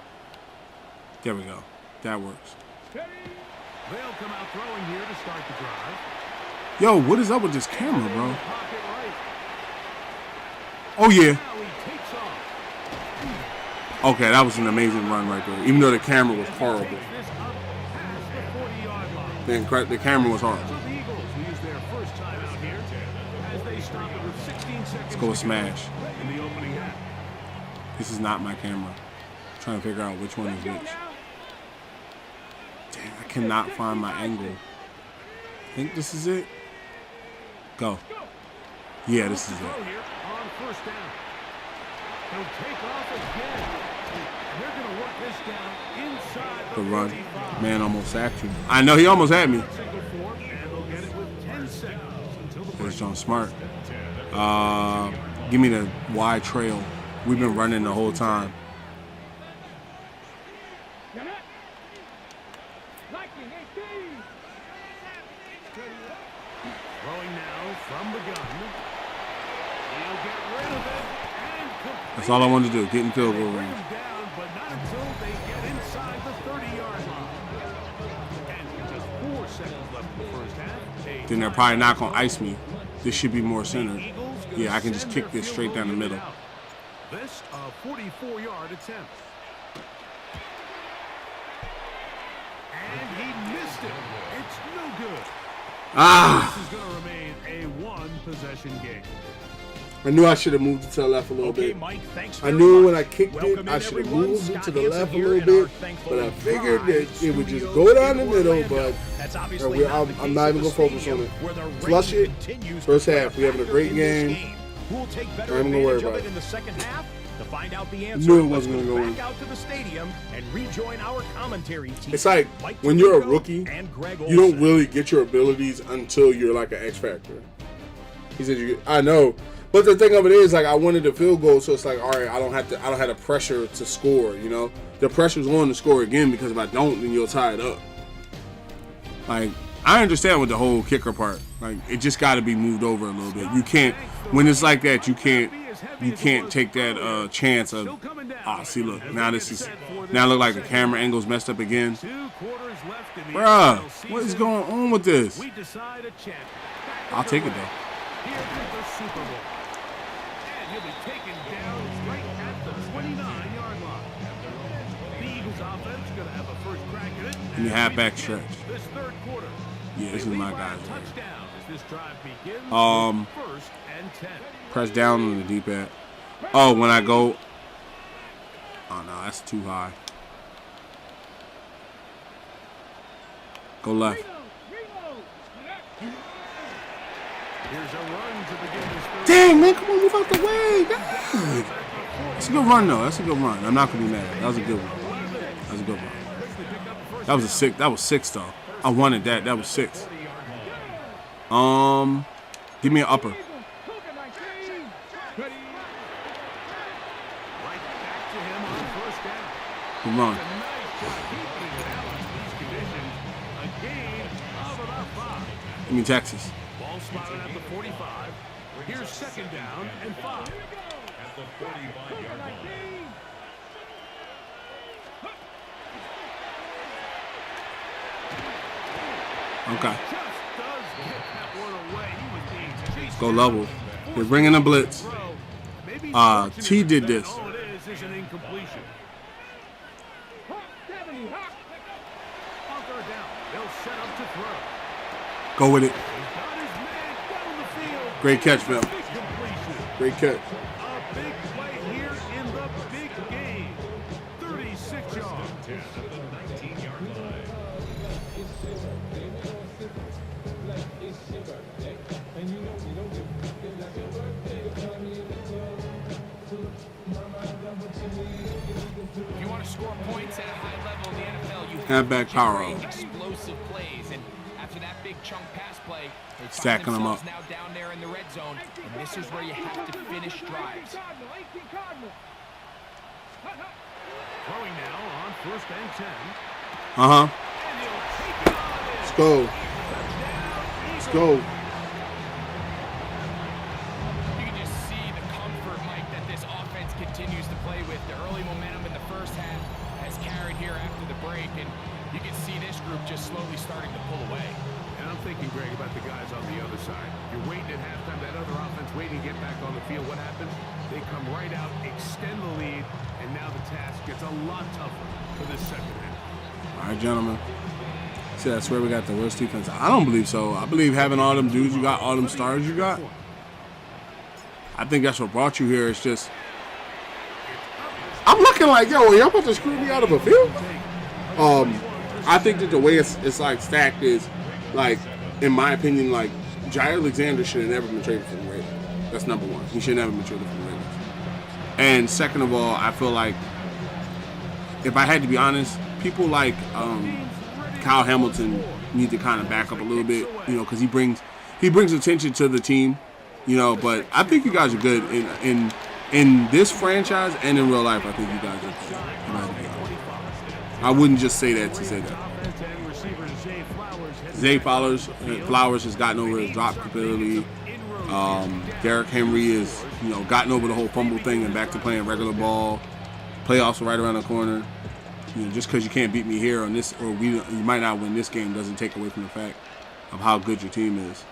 There we go. That works. They'll come out throwing here to start the drive. Yo, what is up with this camera, In bro? the pocket right. Oh, yeah. Now he takes off. Okay, that was an amazing run right there. Even though the camera was horrible. Takes this up past the 40-yard line. The camera was horrible. So the Eagles use their first time out here as they stop it with 16 seconds. Let's go with smash. in the opening half. This is not my camera. I'm trying to figure out which one is which. Damn, I cannot find my angle. I think this is it. Go. Yeah, this is it. On first down. He'll take off again. They're going to work this down inside The run. Man almost sacked you. I know, he almost had me. There's John Smart. Give me the wide trail. We've been running the whole time. Throwing now from the gun. He'll get rid of it and complete. That's all I wanted to do. Get in field goal range. Down, but not until they get inside the 30-yard line. And with just 4 seconds left in the first half. Then they're probably not going to ice me. This should be more centered. Yeah, I can just kick this straight down the middle. This a 44-yard attempt. And he missed it. It's no good. This is going to remain a one-possession game. I knew I should have moved it to the left a little bit. Mike, thanks I very knew much. when I kicked Welcome it, I in, should have everyone. moved it to Scott the Hansen left a here little in our bit, thankful but I figured drive that it would just studio go down the in middle, Orlando. but That's obviously not the I'm case not at even the going to focus on stadium, it. where the Flush rain it. continues First to half, we having a factor great in this game. Who will take better I ain't gonna worry advantage of about it it. in the second half? To find out the answer, Knew it let's wasn't go gonna go back in. out to the stadium and rejoin our commentary team. It's like Mike when you're a Tirico rookie, and Greg you don't Olsen. really get your abilities until you're like an X Factor. He said, I know. But the thing of it is, like, I wanted the field goal, so it's like, all right, I don't have the pressure to score, you know? The pressure's on to score again, because if I don't, then you'll tie it up. Like, I understand with the whole kicker part. Like, it just got to be moved over a little bit. You can't, when it's like that, you can't take that chance of, see, look, now I look like the camera angle's messed up again. Bruh, what is going on with this? I'll take it, though. Here is the Super Bowl. And he'll be taken down right at the 29-yard line. The Eagles offense going to have a first crack at it. In the halfback stretch. This third quarter. Yeah, this is my guy. Touchdown as this drive begins. First and 10. Press down on the D-pad. Oh, when I go. Oh, no, that's too high. Go left. Here's a run to begin this third. Dang, man, come on, move out the way. God. That's a good run, though. That's a good run. I'm not going to be mad. That was a good one. That was a good one. That was a six. That was 6, though. I wanted that. That was 6. Give me an upper. Good run. Give me Texas. Ball spotted at the 45. Here's second down and 5. At the 45-yard line. Okay. Just does get that one away. He was being chased Go down. level. They're bringing a blitz. Maybe T did this. all it is an incompletion. On third down, they'll set up to throw. Go with it. He's got his man down the field. Great catch, Bill. Big completion. Great catch. A big play here in the big game. 36 yards. 10 at the 19-yard line. If you want to score points at a high level in the NFL, you Halfback power generate up. explosive plays. And after that big chunk pass play, they find Stacking 'em themselves up. now down there in the red zone. And this is where you have to finish drives. Throwing now on first and 10. Uh-huh. And he'll take it on in. Let's go. Let's go. You can just see the comfort, Mike, that this offense continues to play with. The early momentum in the first half has carried here after the break, and you can see this group just slowly starting to pull away. And I'm thinking, Greg, about the guys on the other side. You're waiting at halftime, that other offense waiting to get back on the field. What happens? They come right out, extend the lead, and now the task gets a lot tougher for this second half. All right, gentlemen. See, that's where we got the worst defense. I don't believe so. I believe having all them dudes you got, all them stars you got, I think that's what brought you here. It's just thinking like, yo, are y'all about to screw me out of a field? I think that the way it's like stacked is, like, in my opinion, like, Jair Alexander should have never been traded from the Raiders. That's number one. He should never been traded from the Raiders. And second of all, I feel like, if I had to be honest, people like Kyle Hamilton need to kind of back up a little bit, you know, because he brings attention to the team, you know. But I think you guys are good in this franchise and in real life. I think you guys are good. I wouldn't just say that to say that. Zay Flowers has gotten over his drop ability. Derrick Henry is, you know, gotten over the whole fumble thing and back to playing regular ball. Playoffs are right around the corner. You know, just because you can't beat me here on this, or you might not win this game, doesn't take away from the fact of how good your team is.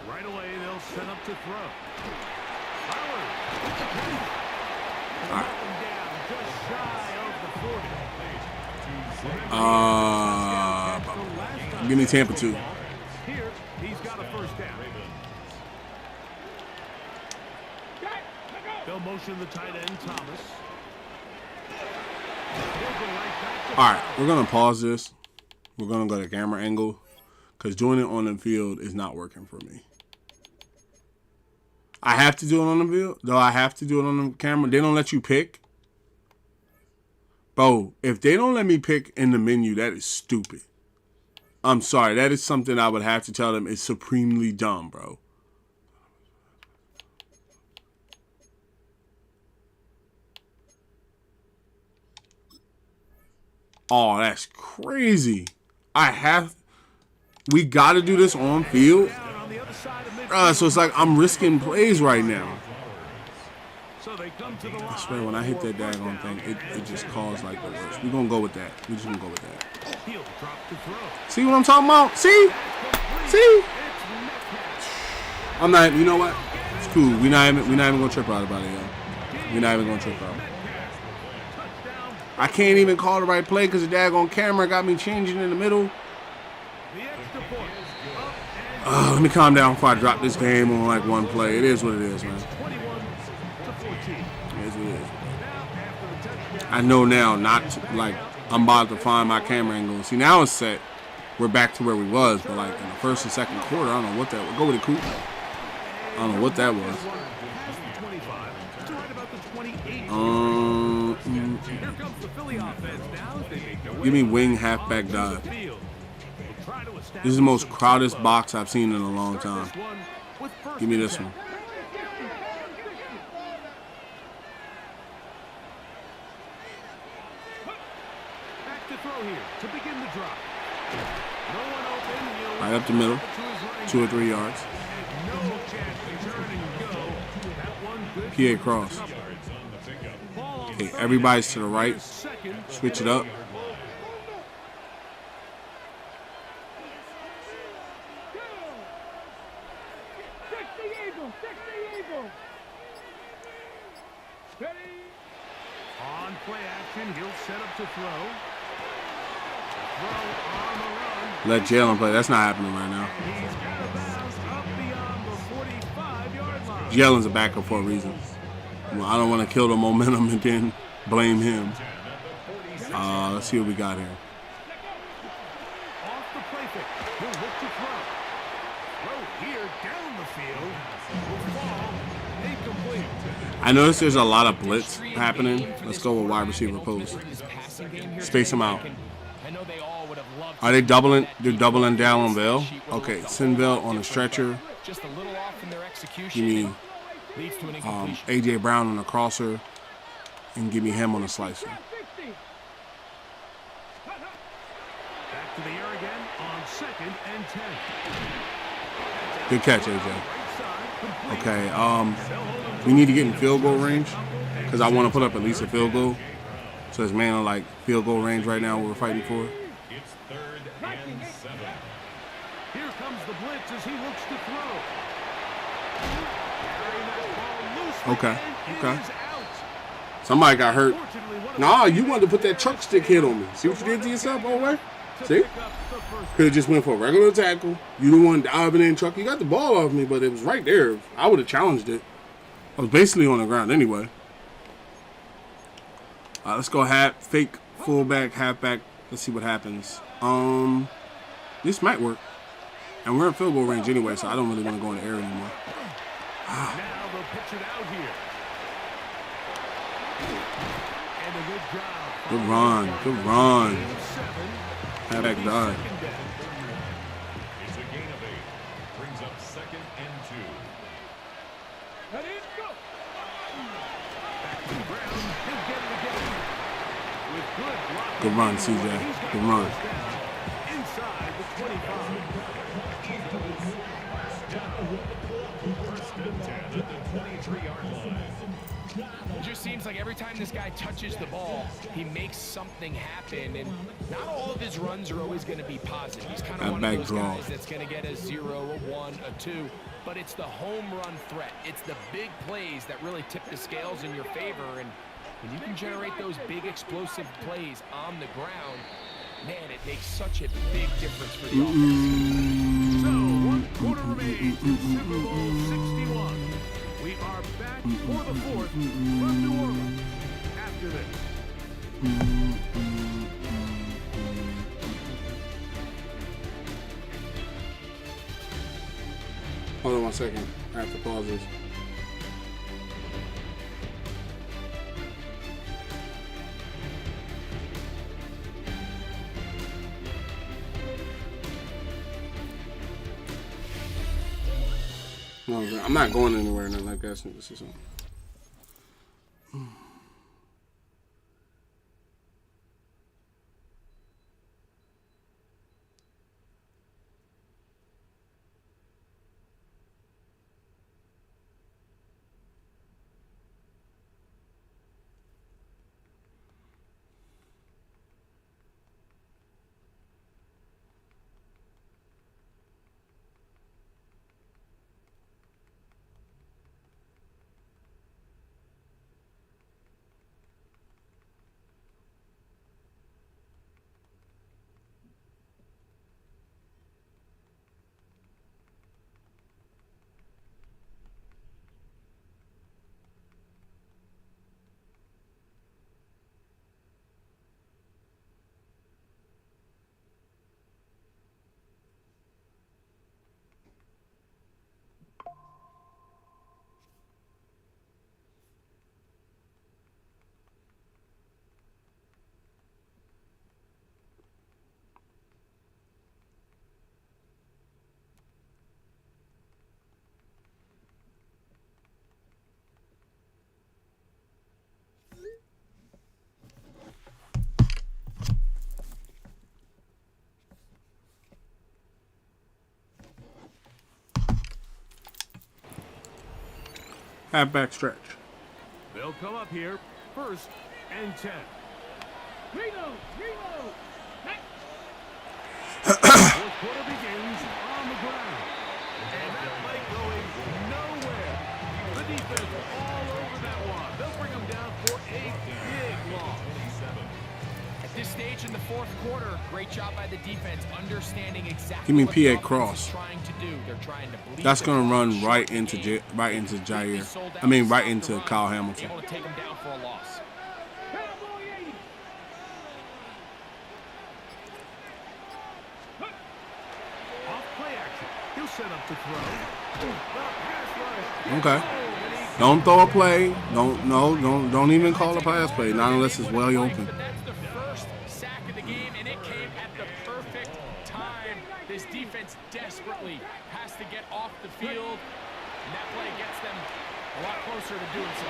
Right away, they'll set up to throw. All right. Give me Tampa 2. Here, he's got a first down. They'll motion the tight end, Thomas. All right, we're going to pause this. We're going to go to camera angle because doing it on the field is not working for me. I have to do it on the field, though. I have to do it on the camera. They don't let you pick. Bro, if they don't let me pick in the menu, that is stupid. I'm sorry. That is something I would have to tell them is supremely dumb, bro. Oh, that's crazy. We got to do this on field. So it's like I'm risking plays right now. I swear, when I hit that daggone thing, it just caused like the worst. We're going to go with that. We're just going to go with that. See what I'm talking about? See? I'm not, you know what? It's cool. We're not even going to trip out about it, yo. We're not even going to trip out. I can't even call the right play because the daggone camera got me changing in the middle. Let me calm down before I drop this game on like one play. It is what it is, man. It is what it is. I know now not to, like, I'm about to find my camera angle. See, now it's set. We're back to where we was, but like in the first and second quarter, I don't know what that was. Go with it, Coop. I don't know what that was. Give me wing halfback dive. This is the most crowded box I've seen in a long time. Give me this one. Right up the middle, 2 or 3 yards. PA cross. Okay, everybody's to the right. Switch it up. On play action, he'll set up to throw. Let Jalen play. That's not happening right now. Jalen's a backup for a reason. Well, I don't want to kill the momentum and then blame him. Let's see what we got here. Off the play fake. He'll look to throw. Throw here down the field. Will fall. Incomplete. I noticed there's a lot of blitz happening. Let's go with wide receiver post. Space them out. Are they doubling? They're doubling down on Bell. Okay, send Bell on a stretcher. Give me A.J. Brown on a crosser, and give me him on a slicer. Back to the air again on 2nd and 10. Good catch, A.J. Okay, we need to get in field goal range because I want to put up at least a field goal. So it's mainly like field goal range right now we're fighting for. It's 3rd and 7. Here comes the blitz as he looks to throw. Okay. Somebody got hurt. Nah, you wanted to put that truck stick hit on me. See what you did to yourself, old way? See? Could have just went for a regular tackle. You the one diving in truck. You got the ball off me, but it was right there. I would have challenged it. I was basically on the ground anyway. Let's go fake fullback, halfback. Let's see what happens. This might work. And we're in field goal range anyway, so I don't really want to go in the air anymore. Now they'll pitch it out here. And a good job. Good run. Good run. Halfback died. It's a gain of 8. Brings up 2nd and 2. Ready, go. Back to the ground. He'll get it again. With good blocking. Good run, CJ. Good run. Inside the 25. First and 10 at the 23-yard line. It just seems like every time this guy touches the ball, he makes something happen, and not all of his runs are always going to be positive. He's kind of one of those guys that's going to get a 0, a 1, a 2, but it's the home run threat. It's the big plays that really tip the scales in your favor, and when you can generate those big explosive plays on the ground, man, it makes such a big difference for the offense. So, 1 quarter remains in Super Bowl 61. We are back for the 4th from New Orleans after this. Hold on 1 second. I have to pause this. No, I'm not going anywhere or nothing like that. This is something. Halfback stretch. They'll come up here, 1st and 10. Reload! Fourth quarter begins on the ground. And that play going nowhere. The defense all over that one. They'll bring them down for a big loss. At this stage in the 4th quarter, great job by the defense, understanding exactly Give me what the PA cross. offense is trying to do. They're trying to bleed That's the gonna clock, run right short into game. right into Jair. Sold out, I mean, right stopped into the run, Kyle Hamilton. Able to take him down for a loss. Off play action. He'll set up to throw. The pass rush. Okay. Don't throw a play. Don't even call a pass play. Not unless it's well open. But that's the first sack of the game, and it came at the perfect time. This defense desperately has to get off the field, and that play gets them a lot closer to doing so.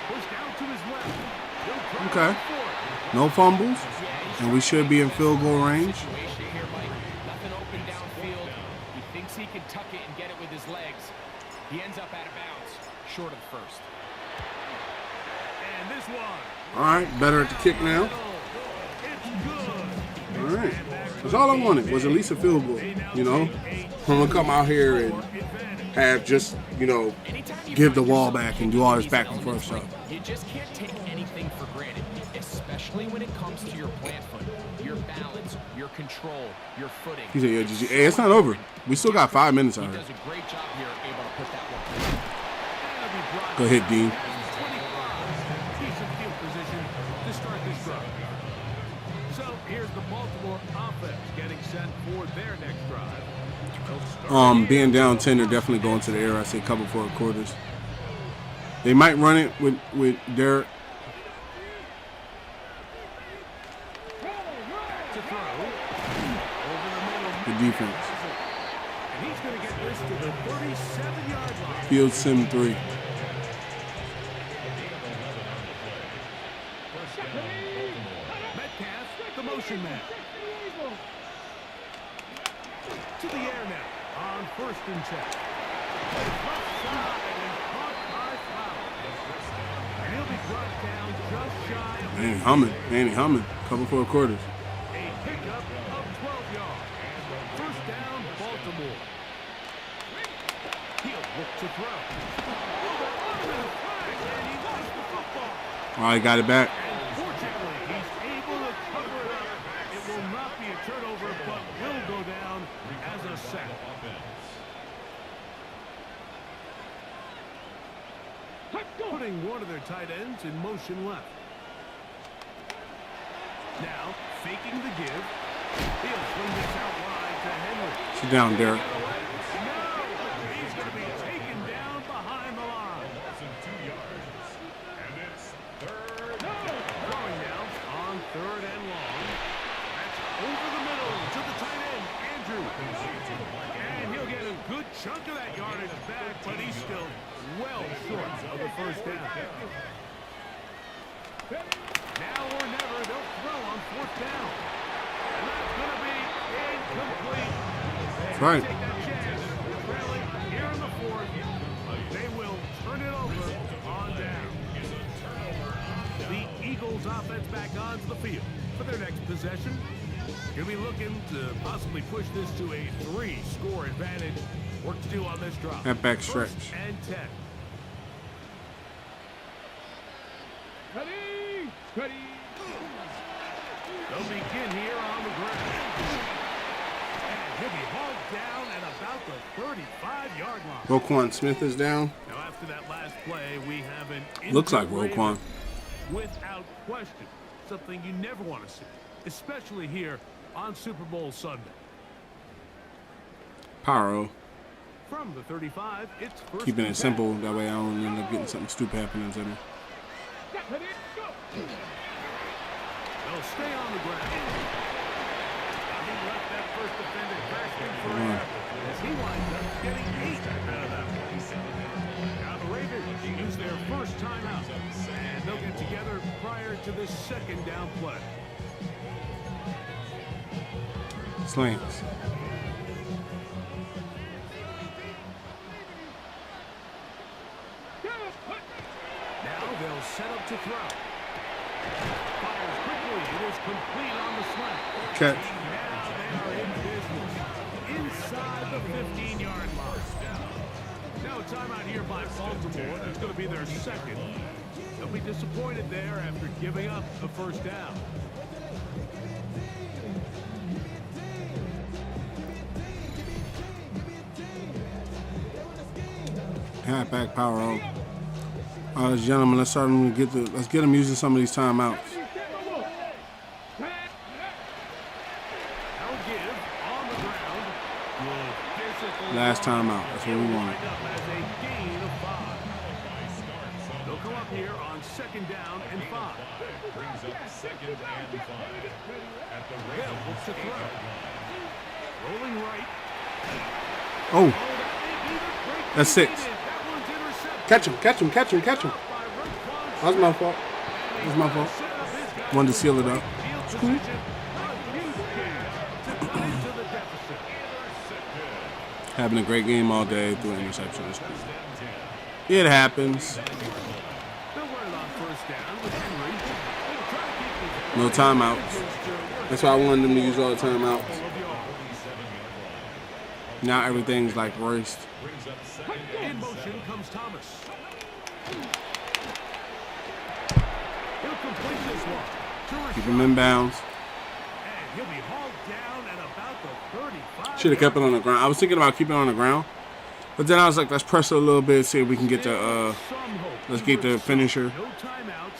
Pushed down to his left. He'll drive Okay. forward. No fumbles, and we should be in field goal range. Situation here, Mike. Nothing open downfield. He thinks he can tuck it and get it with his legs. He ends up out of bounds, short of the first. And this one. All right, better at the kick now. It's good. All right. That's all I wanted was at least a field goal. You know, I'm gonna come out here and have just, you know, give the ball back and do all this back and forth stuff. You just can't take anything for granted, especially when it comes to your plant foot, your balance, your control, your footing. He said, "Yeah, GG. Hey, it's not over. We still got 5 minutes He out here. does a great job here, able to put that one. Go ahead, Dean." Decent field position to Here's the Baltimore offense getting set for their next drive. They'll start Being down 10, they're definitely going to the air. I say cover 4 quarters. They might run it with Derek. to throw. Over the middle. The defense. And he's going to get this to the 37-yard line. Field sim 3. Metcalf, the motion man. To the air now on 1st and 10. Left side and caught by Flowers. And he'll be brought down just shy of Andy humming. Cover 4 quarters. a pickup of 12 yards. 1st down, Baltimore. He'll look to throw. And he lost the football. All right, got it back. And fortunately, he's able to cover it up. It will not be a turnover, but will go down as a sack. Putting one of their tight ends in motion left. Now, faking the give. He'll swing this out wide to Henry. Sit down, Derek. No! He's going to be taken down behind the line. And it's third down. Throwing now on 3rd and long. That's over the middle to the tight end, Andrew. And he'll get a good chunk of that yardage back, but he's still well short of the 1st down. Now or never, they'll throw on 4th down. And that's going to be incomplete. That's right. Take that chance. Trailing here in the 4th. They will turn it over on down. The Eagles offense back onto the field for their next possession. He'll be looking to possibly push this to a 3-score advantage. Work to do on this drive. That back stretch. 1st and 10. Ready. They'll begin here on the ground. And he'll be hauled down at about the 35-yard line. Roquan Smith is down. Now after that last play, we have an Looks like injured Roquan. Raven. Without question, something you never want to see, especially here on Super Bowl Sunday. Pyro. From the 35, it's 1st Keeping and it 10. simple. That way I don't end up getting something stupid happening to me. They'll stay on the ground. He left that first defender grasping for air as he winds up getting 8 out of that one. Now the Ravens use their first timeout, and they'll get together prior to this 2nd down play. Slants. Now they'll set up to throw. Fires quickly. It is complete on the slant. Catch. Now they are in business. Inside the 15-yard line. Now a timeout here by Baltimore. That's going to be their 2nd. They'll be disappointed there after giving up the 1st down. Halfback power on. All right, gentlemen, let's get them using some of these timeouts. Now give on the ground. Good physical Last timeout. That's what we It'll want. wind up as a gain of 5. They'll come up here on 2nd down and 5. Brings up 2nd and 5. At the Hill looks to throw. Rolling right. Oh, Oh, that may be the break That's they 6. needed. That one's intercepted. catch him. By Roquan. That's my fault. That's my fault. Set up his guy. Wanted to seal it up. Field position. A huge gain to cut into the deficit. Having a great game all day through an interception. It happens. They'll run it on 1st down with Henry. They'll try to keep the No timeouts. That's why I wanted them to use all the timeouts. Now everything's like raced. In motion comes Thomas. He'll complete this one. Keep him in bounds. And he'll be hauled down at about the 35. Should have kept it on the ground. I was thinking about keeping it on the ground But then I was like, let's press it a little bit, see if we can get the let's get the finisher.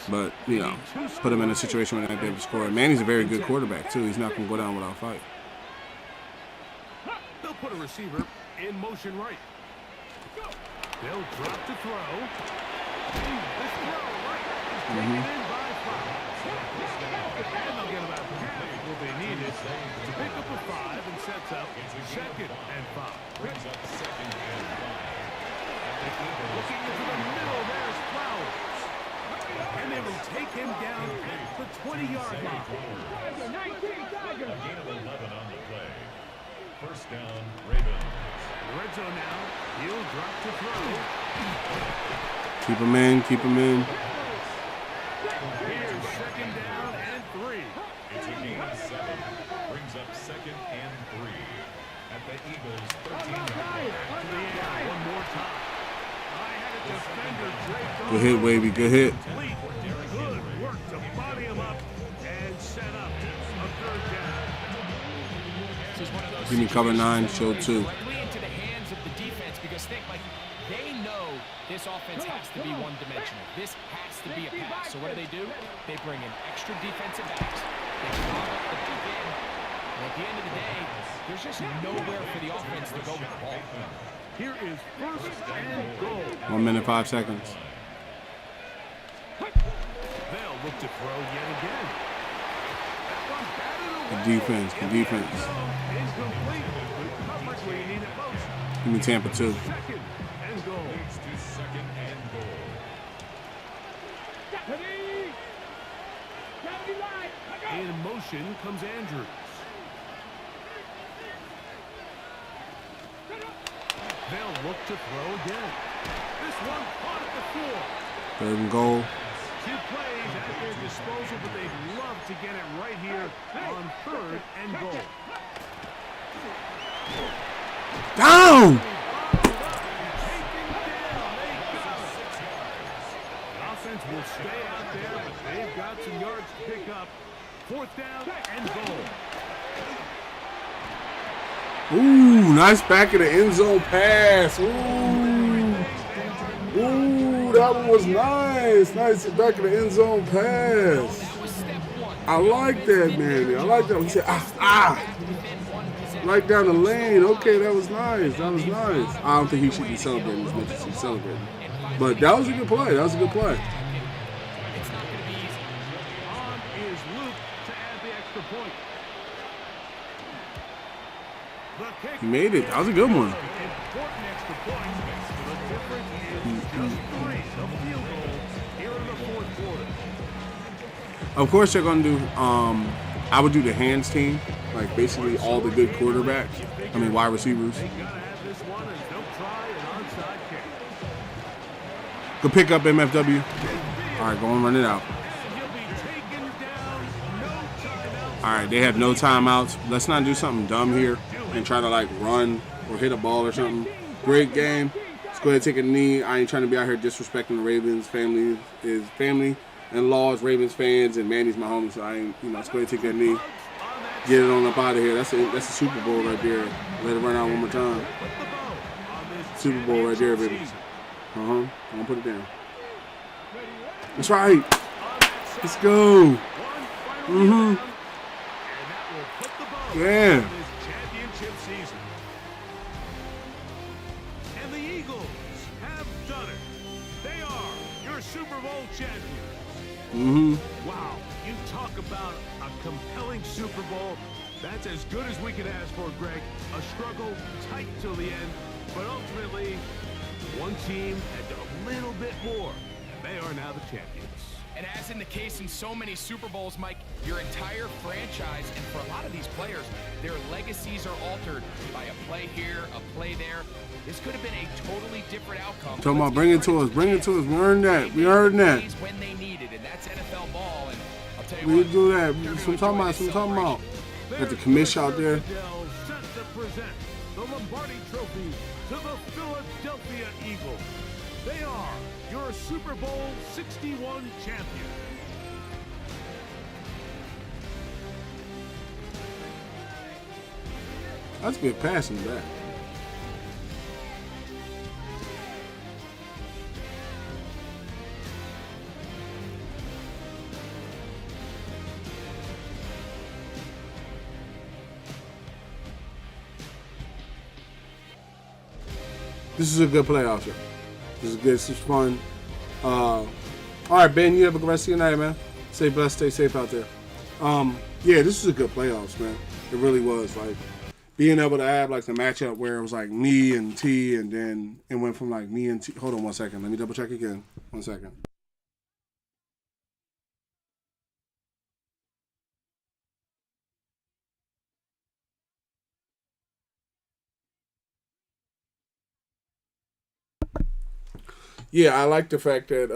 But you know, put him in a situation where they're not able to score. And Manny's a very good quarterback too. He's not going to go down without a fight. They'll put a receiver in motion right. They'll drop the throw. This throw right is taken in by Fowl. And they'll get about half what they needed to pick up a 5 and sets up 2nd and 5. Brings up 2nd and 5. Looking into the middle, there's Flowers. And they will take him down at the 20-yard line. A gain of 11 on the play. First down, Ravens. Red zone now. He'll drop to throw. Keep him in, keep him in. Here's 2nd down and 3. It's a gain of 7. Brings up 2nd and 3. At the Eagles' 13-yard line. To the air one more time. I had a defender draped over. Good hit, Wavy, good hit. Good work to body him up and set up a 3rd down. Give me cover 9, show 2. Directly into the hands of the defense because they know this offense has to be one-dimensional. This has to be a pass. So what do? They bring in extra defensive backs. They clog up the deep end. And at the end of the day, there's just nowhere for the offense to go with the ball. Here is 1st and goal. 1 minute, 5 seconds. They'll look to throw yet again. That one batted away. Good defense, good defense. Incomplete. Good coverage where you need it most. Give me Tampa 2. 2nd and goal. Leads to 2nd and goal. In motion comes Andrews. They'll look to throw again. This one caught at the floor. 3rd and goal. 2 plays at their disposal, but they'd love to get it right here on 3rd and goal. Down! The offense will stay out there, but they've got some yards to pick up. 4th down and goal. Ooh, nice back of the end zone pass. Ooh, that one was nice. Nice back of the end zone pass. I like that, man. I like that. He said, right down the lane. Okay, that was nice. That was nice. I don't think he should be celebrating as much as he's celebrating. But that was a good play. That was a good play. It's not going to be easy. On is Luke to add the extra point. The kick. He made it. That was a good one. Important extra point. The difference is just 3. The field goal here in the 4th quarter. Of course, they're going to do, I would do the hands team. Like, basically all the good quarterbacks. I mean, wide receivers. They gotta have this one and don't try an onside kick. Go pick up MFW. All right, go and run it out. And he'll be taken down. No timeouts. All right, they have no timeouts. Let's not do something dumb here and try to, like, run or hit a ball or something. Great game. Let's go ahead and take a knee. I ain't trying to be out here disrespecting the Ravens. Family is family. And Law's Ravens fans, and Manny's my homie, so I ain't, let's go ahead and take that knee. Get it on up out of here. That's a Super Bowl right there. Let it run out one more time. Super Bowl right there, baby. I'm gonna put it down. That's right. Let's go. Yeah. Championship season. And the Eagles have done it. They are your Super Bowl champions. Wow, you talk about a compelling Super Bowl. That's as good as we could ask for, Greg. A struggle tight till the end, but ultimately, one team had a little bit more, and they are now the champions. And as in the case in so many Super Bowls, Mike, your entire franchise, and for a lot of these players, their legacies are altered by a play here, a play there. This could have been a totally different outcome. Talking about bring it to us, bring it to us. We earned that. We earned that. When they needed, and that's NFL ball. And I'll tell you We what, do that. That's what I'm talking about. That's what I'm talking about. Got the commish out there. Set to present the Lombardi Trophy to the Philadelphia Eagles. They are your Super Bowl 61 champion. That's good passing back. This is a good playoff show. This is good. This is fun. All right, Ben, you have a good rest of your night, man. Stay blessed, stay safe out there. Yeah, this is a good playoffs, man. It really was. Like, being able to have, like, the matchup where it was, like, me and T, and then it went from, like, me and T. Hold on 1 second. Let me double check again. 1 second. Yeah, I like the fact that,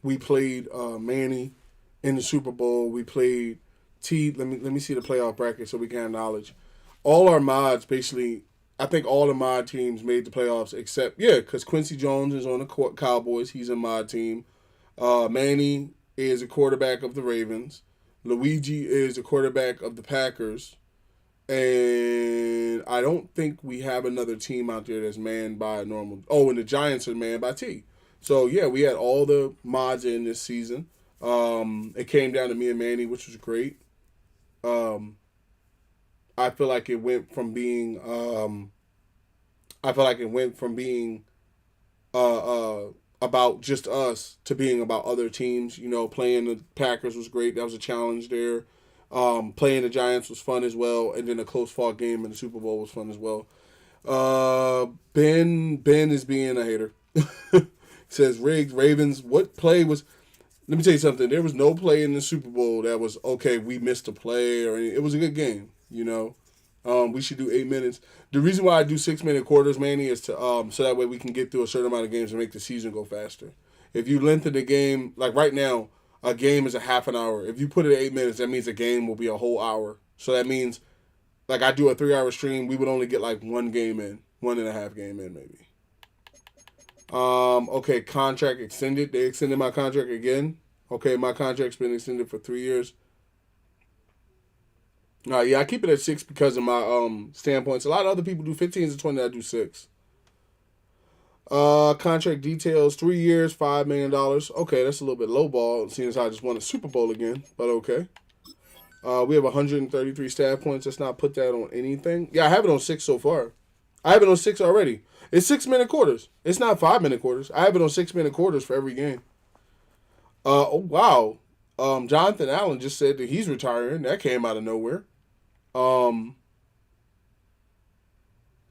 we played Manny in the Super Bowl. We played T. Let me see the playoff bracket so we can have knowledge. All our mods basically, I think all the mod teams made the playoffs except because Quincy Jones is on the Cowboys. He's a mod team. Manny is a quarterback of the Ravens. Luigi is a quarterback of the Packers. And I don't think we have another team out there that's manned by a normal. Oh, and the Giants are manned by T. So, yeah, we had all the mods in this season. It came down to me and Manny, which was great. I feel like it went from being about just us to being about other teams. You know, playing the Packers was great. That was a challenge there. Playing the Giants was fun as well, and then a close fought game in the Super Bowl was fun as well. Ben is being a hater. Says Ravens. What play was? Let me tell you something. There was no play in the Super Bowl that was okay. We missed a play or anything. It was a good game. You know, we should do 8 minutes. The reason why I do 6-minute quarters, Manny, is to so that way we can get through a certain amount of games and make the season go faster. If you lengthen the game, like right now, a game is a half an hour. If you put it at 8 minutes, that means a game will be a whole hour. So that means, like I do a 3-hour stream, we would only get like 1 game in, 1.5 game in maybe. Okay, contract extended. They extended my contract again. Okay, my contract's been extended for 3 years. Yeah, I keep it at 6 because of my standpoints. A lot of other people do 15s and 20. I do 6. Contract details: 3 years, $5 million. Okay, that's a little bit lowball, seeing as I just won a Super Bowl again. But okay. We have 133 staff points. Let's not put that on anything. Yeah, I have it on 6 so far. I have it on 6 already. It's 6-minute quarters. It's not 5-minute quarters. I have it on 6-minute quarters for every game. Oh wow. Jonathan Allen just said that he's retiring. That came out of nowhere.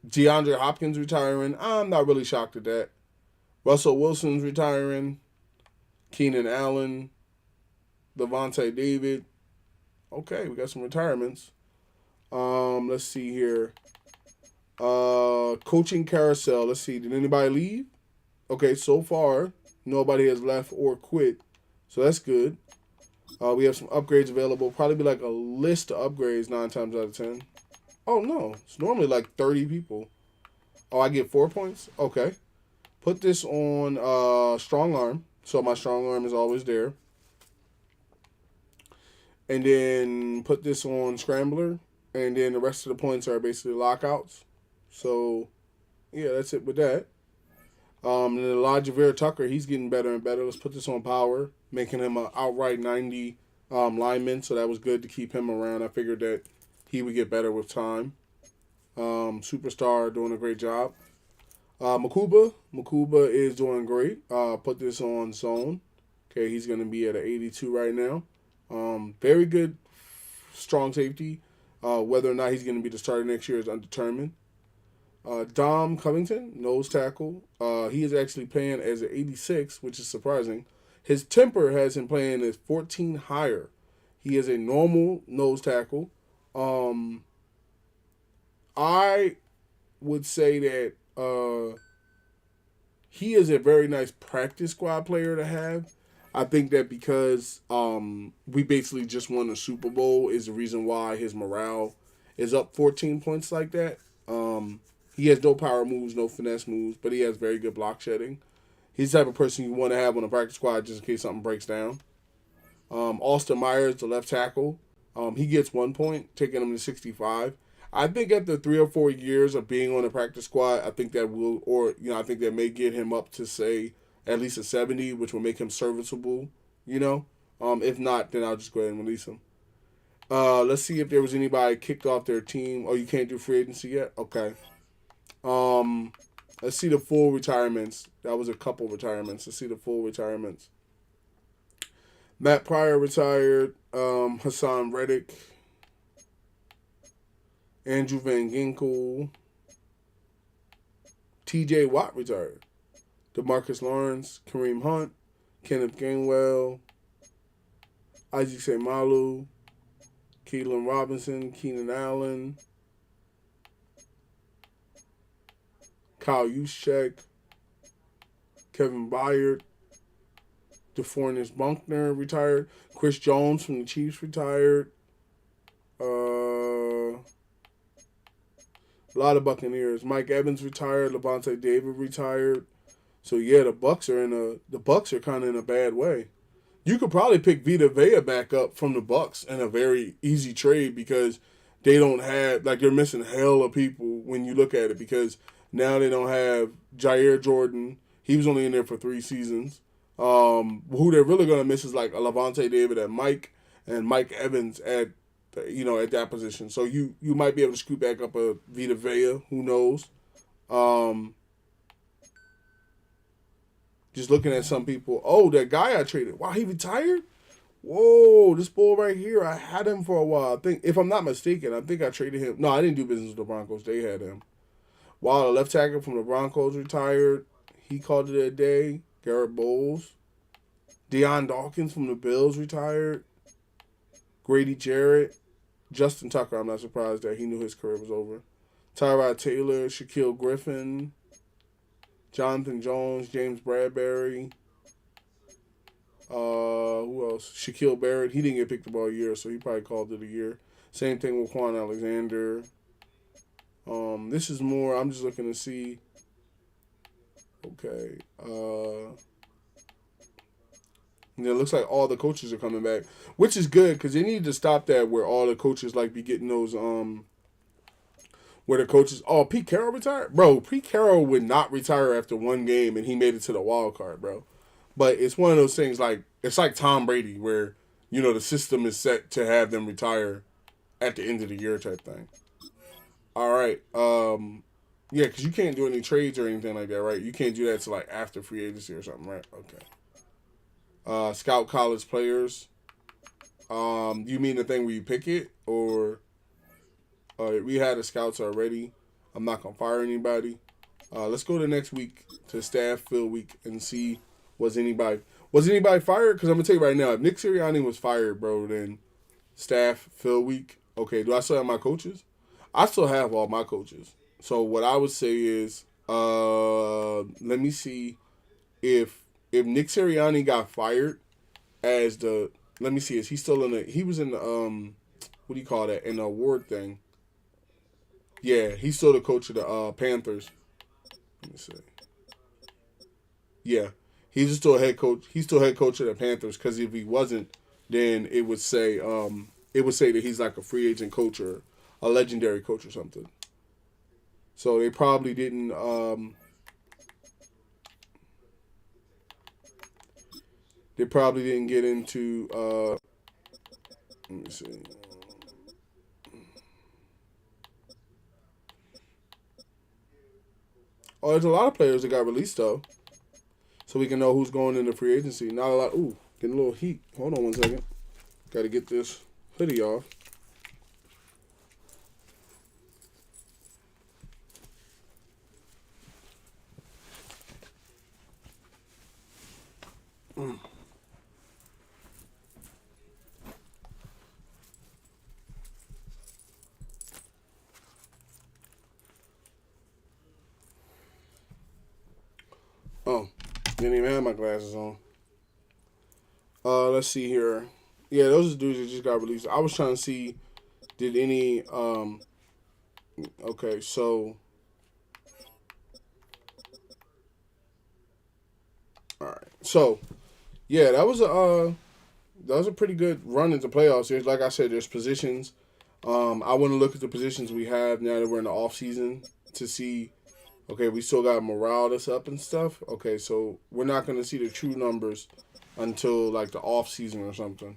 DeAndre Hopkins retiring. I'm not really shocked at that. Russell Wilson's retiring. Keenan Allen. Levante David. Okay, we got some retirements. Let's see here. Coaching carousel. Let's see. Did anybody leave? Okay, so far, nobody has left or quit. So that's good. We have some upgrades available. Probably be like a list of upgrades 9 times out of 10. Oh, no. It's normally like 30 people. Oh, I get 4 points? Okay. Put this on strong arm. So my strong arm is always there. And then put this on scrambler. And then the rest of the points are basically lockouts. So, yeah, that's it with that. And then Elijah Vera Tucker, he's getting better and better. Let's put this on power, making him an outright 90 lineman. So that was good to keep him around. I figured that he would get better with time. Superstar doing a great job. Makuba is doing great. Put this on zone. Okay, he's going to be at an 82 right now. Very good, strong safety. Whether or not he's going to be the starter next year is undetermined. Dom Covington, nose tackle. He is actually playing as an 86, which is surprising. His temper has him playing as 14 higher. He is a normal nose tackle. I would say that he is a very nice practice squad player to have. I think that because we basically just won a Super Bowl is the reason why his morale is up 14 points like that. He has no power moves, no finesse moves, but he has very good block shedding. He's the type of person you want to have on a practice squad just in case something breaks down. Austin Myers, the left tackle, he gets 1 point, taking him to 65. I think after 3 or 4 years of being on a practice squad, I think that will, I think that may get him up to, say, at least a 70, which will make him serviceable, If not, then I'll just go ahead and release him. Let's see if there was anybody kicked off their team. Oh, you can't do free agency yet? Okay. Let's see the full retirements. That was a couple retirements. Let's see the full retirements. Matt Pryor retired. Hassan Reddick. Andrew Van Ginkel. T.J. Watt retired. DeMarcus Lawrence. Kareem Hunt. Kenneth Gainwell. Isaac Seumalo. Keelan Robinson. Keenan Allen. Kyle Juszczyk. Kevin Byard. DeForest Buckner retired. Chris Jones from the Chiefs retired. A lot of Buccaneers. Mike Evans retired. Levante David retired. So yeah, the Bucs are kind of in a bad way. You could probably pick Vita Vea back up from the Bucs in a very easy trade because they don't have, like, they're missing hell of people when you look at it, because now they don't have Jair Jordan. He was only in there for 3 seasons. Who they're really gonna miss is like a Levante David at Mike and Mike Evans at that position. So you might be able to scoop back up a Vita Vea. Who knows? Just looking at some people. Oh, that guy I traded. Wow, he retired? Whoa, this bull right here. I had him for a while. I think, if I'm not mistaken, I think I traded him. No, I didn't do business with the Broncos. They had him. Wow, the left tackle from the Broncos retired. He called it a day. Garrett Bowles. Deion Dawkins from the Bills retired. Grady Jarrett. Justin Tucker, I'm not surprised that he knew his career was over. Tyrod Taylor. Shaquille Griffin. Jonathan Jones. James Bradbury. Who else? Shaquille Barrett. He didn't get picked up all year, so he probably called it a year. Same thing with Quan Alexander. This is more, I'm just looking to see. Okay. It looks like all the coaches are coming back, which is good because they need to stop that where all the coaches like be getting those where the coaches. Oh, Pete Carroll retired, bro. Pete Carroll would not retire after one game, and he made it to the wild card, bro. But it's one of those things like it's like Tom Brady where the system is set to have them retire at the end of the year type thing. All right. Yeah, because you can't do any trades or anything like that, right? You can't do that to like after free agency or something, right? Okay. Scout college players. You mean the thing where you pick it, or we had the scouts already? I'm not gonna fire anybody. Let's go to next week to staff fill week and see was anybody fired? Because I'm gonna tell you right now, if Nick Sirianni was fired, bro, then staff fill week. Okay, do I still have my coaches? I still have all my coaches. So what I would say is, let me see if Nick Sirianni got fired as the, let me see, is he still in the, he was in the, what do you call that, in the award thing. Yeah, he's still the coach of the Panthers. Let me see. Yeah, he's still head coach. He's still head coach of the Panthers because if he wasn't, then it would say that he's like a free agent coach or a legendary coach or something. So they probably didn't. They probably didn't get into. Let me see. Oh, there's a lot of players that got released though, so we can know who's going into free agency. Not a lot. Ooh, getting a little heat. Hold on one second. Got to get this hoodie off. Oh, didn't even have my glasses on. Let's see here. Yeah, those are dudes that just got released. I was trying to see, did any, okay, so, all right. So, yeah, that was a pretty good run into playoffs. There's, like I said, there's positions. I want to look at the positions we have now that we're in the off season to see. Okay, we still got morale that's up and stuff. Okay, so we're not going to see the true numbers until like the off season or something.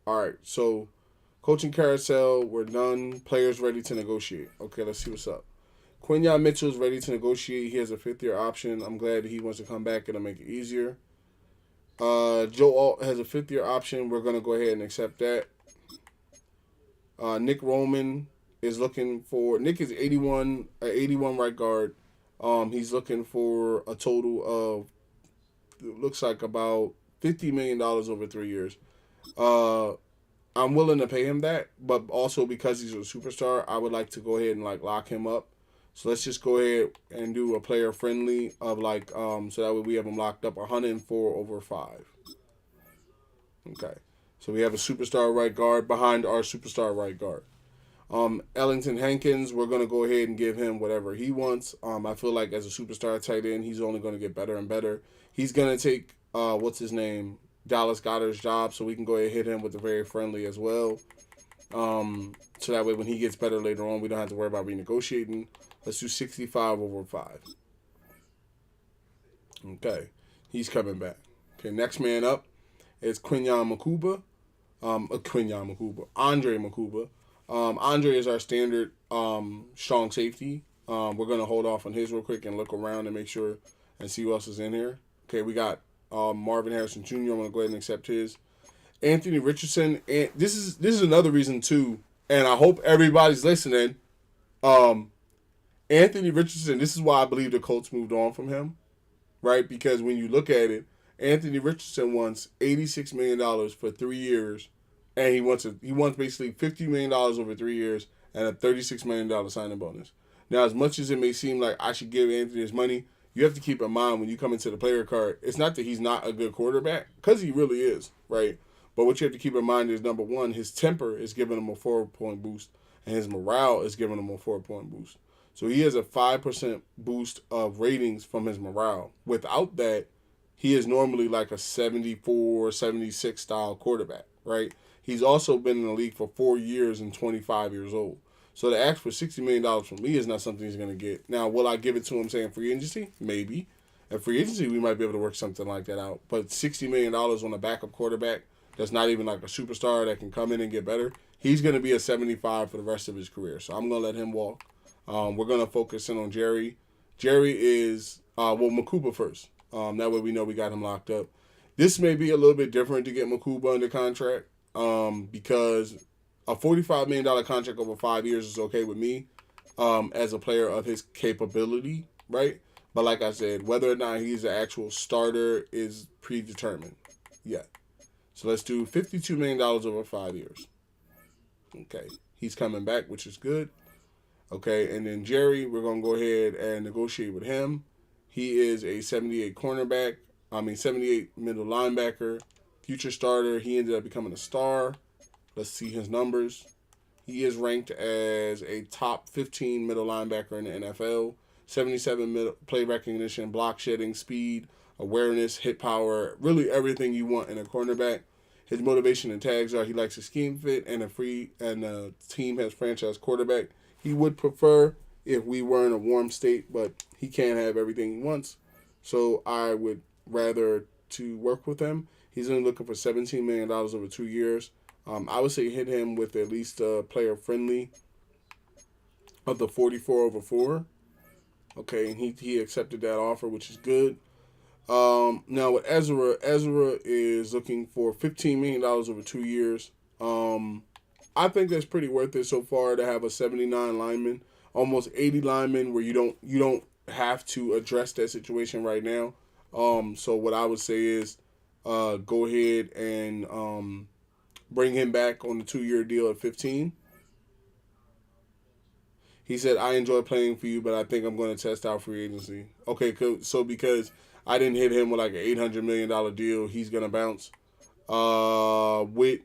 All right, so coaching carousel, we're done. Players ready to negotiate. Okay, let's see what's up. Quinyon Mitchell's ready to negotiate. He has a 5th-year option. I'm glad he wants to come back. It'll make it easier. Joe Alt has a 5th-year option. We're going to go ahead and accept that. Nick Roman is looking for... Nick is 81 right guard. He's looking for a total of, it looks like about $50 million over 3 years. I'm willing to pay him that, but also because he's a superstar, I would like to go ahead and lock him up. So let's just go ahead and do a player friendly of so that way we have him locked up 104 over 5. Okay. So we have a superstar right guard behind our superstar right guard. Ellington Hankins, we're going to go ahead and give him whatever he wants. I feel like as a superstar tight end, he's only going to get better and better. He's going to take, Dallas Goedert's job, so we can go ahead and hit him with the very friendly as well. So that way when he gets better later on, we don't have to worry about renegotiating. Let's do 65 over 5. Okay. He's coming back. Okay, next man up is Quinyon Makuba. Andre Makuba. Andre is our standard strong safety. We're going to hold off on his real quick and look around and make sure and see who else is in here. Okay, we got Marvin Harrison Jr. I'm going to go ahead and accept his. Anthony Richardson. And this is another reason, too, and I hope everybody's listening. Anthony Richardson, this is why I believe the Colts moved on from him, right? Because when you look at it, Anthony Richardson wants $86 million for 3 years, and he wants basically $50 million over 3 years and a $36 million signing bonus. Now, as much as it may seem like I should give Anthony his money, you have to keep in mind when you come into the player card, it's not that he's not a good quarterback, because he really is, right? But what you have to keep in mind is, number one, his temper is giving him a 4-point boost, and his morale is giving him a 4-point boost. So he has a 5% boost of ratings from his morale. Without that, he is normally like a 74, 76 style quarterback, right? He's also been in the league for 4 years and 25 years old. So to ask for $60 million from me is not something he's going to get. Now, will I give it to him, saying free agency? Maybe. At free agency, we might be able to work something like that out. But $60 million on a backup quarterback that's not even like a superstar that can come in and get better, he's going to be a 75 for the rest of his career. So I'm going to let him walk. We're going to focus in on Jerry. Jerry is, Makuba first. That way we know we got him locked up. This may be a little bit different to get Makuba under contract because a $45 million contract over 5 years is okay with me as a player of his capability, right? But like I said, whether or not he's an actual starter is predetermined yet. So let's do $52 million over 5 years. Okay, he's coming back, which is good. Okay, and then Jerry, we're going to go ahead and negotiate with him. He is a 78 middle linebacker, future starter. He ended up becoming a star. Let's see his numbers. He is ranked as a top 15 middle linebacker in the NFL. 77 play recognition, block shedding, speed, awareness, hit power, really everything you want in a cornerback. His motivation and tags are he likes a scheme fit and a team has franchise quarterback. He would prefer if we were in a warm state, but he can't have everything he wants. So I would rather to work with him. He's only looking for $17 million over 2 years. I would say hit him with at least a player friendly of the 44 over 4. Okay, and he accepted that offer, which is good. Now with Ezra is looking for $15 million over 2 years. I think that's pretty worth it so far to have a 79 lineman, almost 80 linemen where you don't have to address that situation right now. So what I would say is go ahead and bring him back on the 2-year deal at 15. He said, I enjoy playing for you, but I think I'm going to test out free agency. Okay, cool. So because I didn't hit him with like an $800 million deal, he's going to bounce. With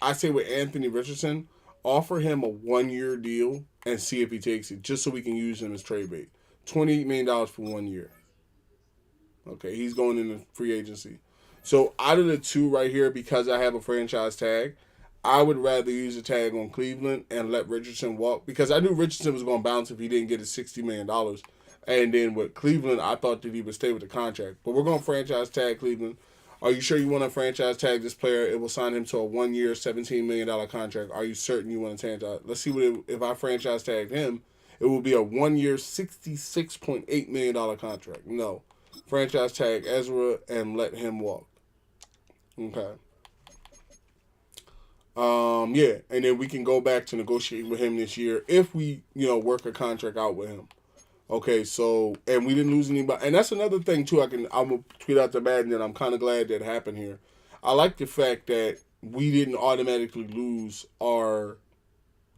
Anthony Richardson, offer him a 1-year deal and see if he takes it, just so we can use him as trade bait. $28 million for 1 year. Okay, he's going into free agency. So out of the two right here, because I have a franchise tag, I would rather use a tag on Cleveland and let Richardson walk, because I knew Richardson was going to bounce if he didn't get his $60 million. And then with Cleveland, I thought that he would stay with the contract. But we're going to franchise tag Cleveland. Are you sure you want to franchise tag this player? It will sign him to a 1-year, $17 million contract. Are you certain you want to franchise? Let's see if I franchise tagged him, it will be a 1-year, $66.8 million contract. No. Franchise tag Ezra and let him walk. Okay. Yeah, and then we can go back to negotiate with him this year if we, work a contract out with him. Okay, so, and we didn't lose anybody. And that's another thing, too, I'm going to tweet out to Madden that I'm kind of glad that happened here. I like the fact that we didn't automatically lose our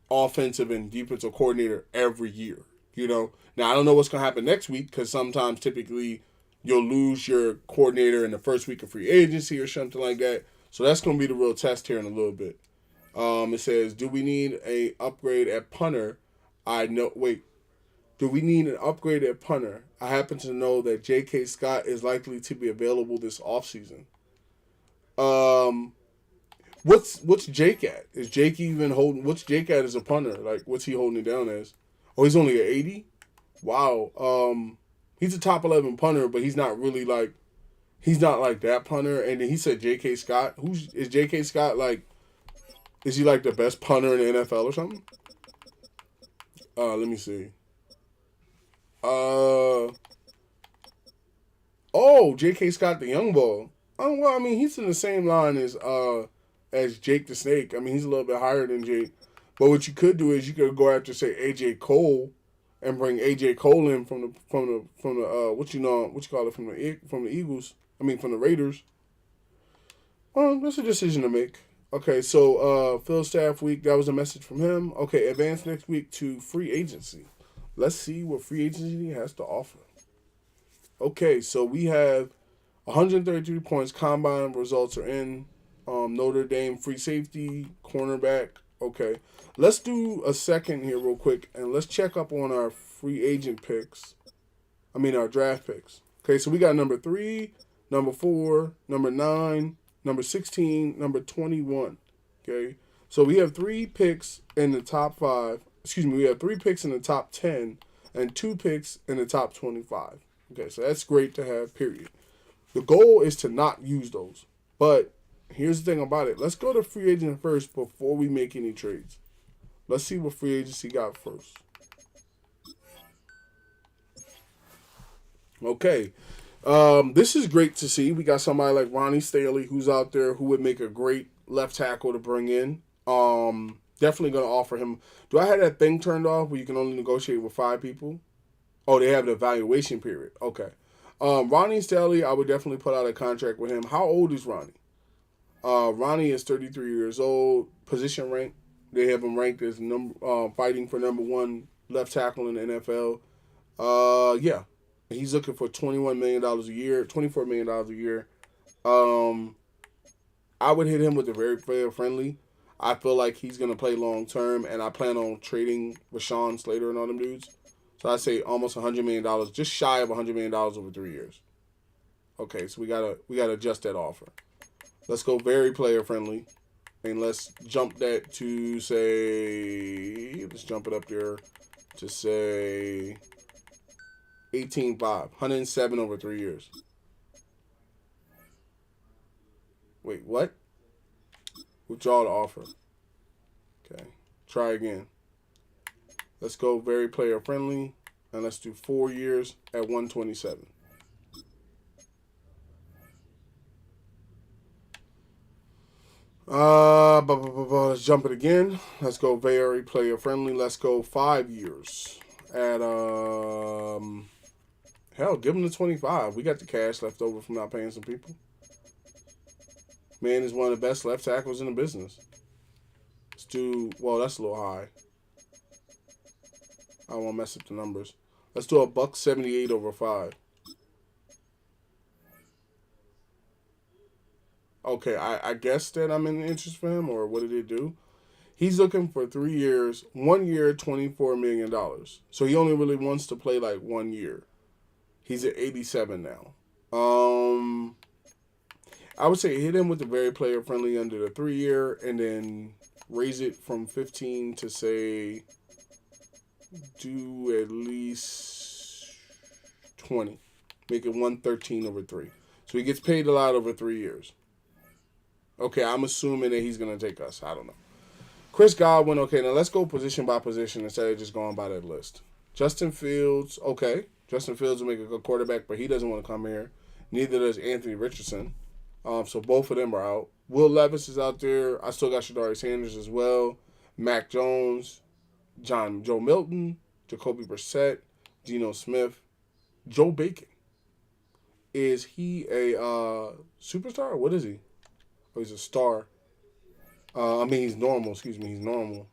offensive and defensive coordinator every year, Now, I don't know what's going to happen next week because sometimes, typically, you'll lose your coordinator in the first week of free agency or something like that. So that's going to be the real test here in a little bit. It says, do we need an upgrade at punter? Do we need an upgrade at punter? I happen to know that J.K. Scott is likely to be available this offseason. What's Jake at? Is Jake even holding? What's Jake at as a punter? Like, what's he holding it down as? Oh, he's only at 80? Wow. He's a top 11 punter, but he's not really like, he's not like that punter. And then he said J.K. Scott. Is J.K. Scott like, is he like the best punter in the NFL or something? Let me see. J.K. Scott, the young bull. Oh, well, I mean, he's in the same line as Jake the Snake. I mean, he's a little bit higher than Jake. But what you could do is you could go after, say, A.J. Cole and bring A.J. Cole in from the Eagles. I mean, from the Raiders. Well, that's a decision to make. Okay, so Phil Staff week, that was a message from him. Okay, advance next week to free agency. Let's see what free agency has to offer. Okay, so we have 133 points. Combine results are in. Notre Dame free safety, cornerback. Okay, let's do a second here real quick, and let's check up on our free agent picks. Our draft picks. Okay, so we got number 3, number 4, number 9, number 16, number 21. Okay, so we have 3 picks in the top 5. We have 3 picks in the top 10 and 2 picks in the top 25. Okay, so that's great to have, period. The goal is to not use those. But here's the thing about it. Let's go to free agent first before we make any trades. Let's see what free agency got first. Okay. This is great to see. We got somebody like Ronnie Staley who's out there who would make a great left tackle to bring in. Definitely going to offer him. Do I have that thing turned off where you can only negotiate with 5 people? Oh, they have the evaluation period. Okay. Ronnie Staley, I would definitely put out a contract with him. How old is Ronnie? Ronnie is 33 years old. Position rank, they have him ranked as fighting for number 1 left tackle in the NFL. Yeah. He's looking for $21 million a year, $24 million a year. I would hit him with a very player friendly. I feel like he's going to play long term, and I plan on trading Rashawn Slater and all them dudes. So I say almost $100 million, just shy of $100 million over 3 years. Okay, so we gotta adjust that offer. Let's go very player friendly, and let's jump that to let's jump it up there to say 18.5, 107 over 3 years. Wait, what? Withdraw the offer. Okay, try again. Let's go very player friendly, and let's do 4 years at 127. Let's jump it again. Let's go very player friendly. Let's go 5 years at hell, give him the 25. We got the cash left over from not paying some people. Man is one of the best left tackles in the business. Let's do, well, that's a little high. I don't want to mess up the numbers. Let's do $178 over 5. Okay, I guess that I'm in interest for him, or what did it do? He's looking for 3 years, 1 year, $24 million. So he only really wants to play like 1 year. He's at 87 now. I would say hit him with the very player friendly under the 3 year, and then raise it from 15 to say, do at least 20. Make it 113 over 3. So he gets paid a lot over 3 years. Okay, I'm assuming that he's going to take us. I don't know. Chris Godwin, okay, now let's go position by position instead of just going by that list. Justin Fields, okay. Justin Fields will make a good quarterback, but he doesn't want to come here. Neither does Anthony Richardson. So both of them are out. Will Levis is out there. I still got Shadari Sanders as well. Mac Jones, Joe Milton, Jacoby Brissett, Geno Smith, Joe Bacon. Is he a superstar? What is he? Oh, he's a star. He's normal. Excuse me, he's normal.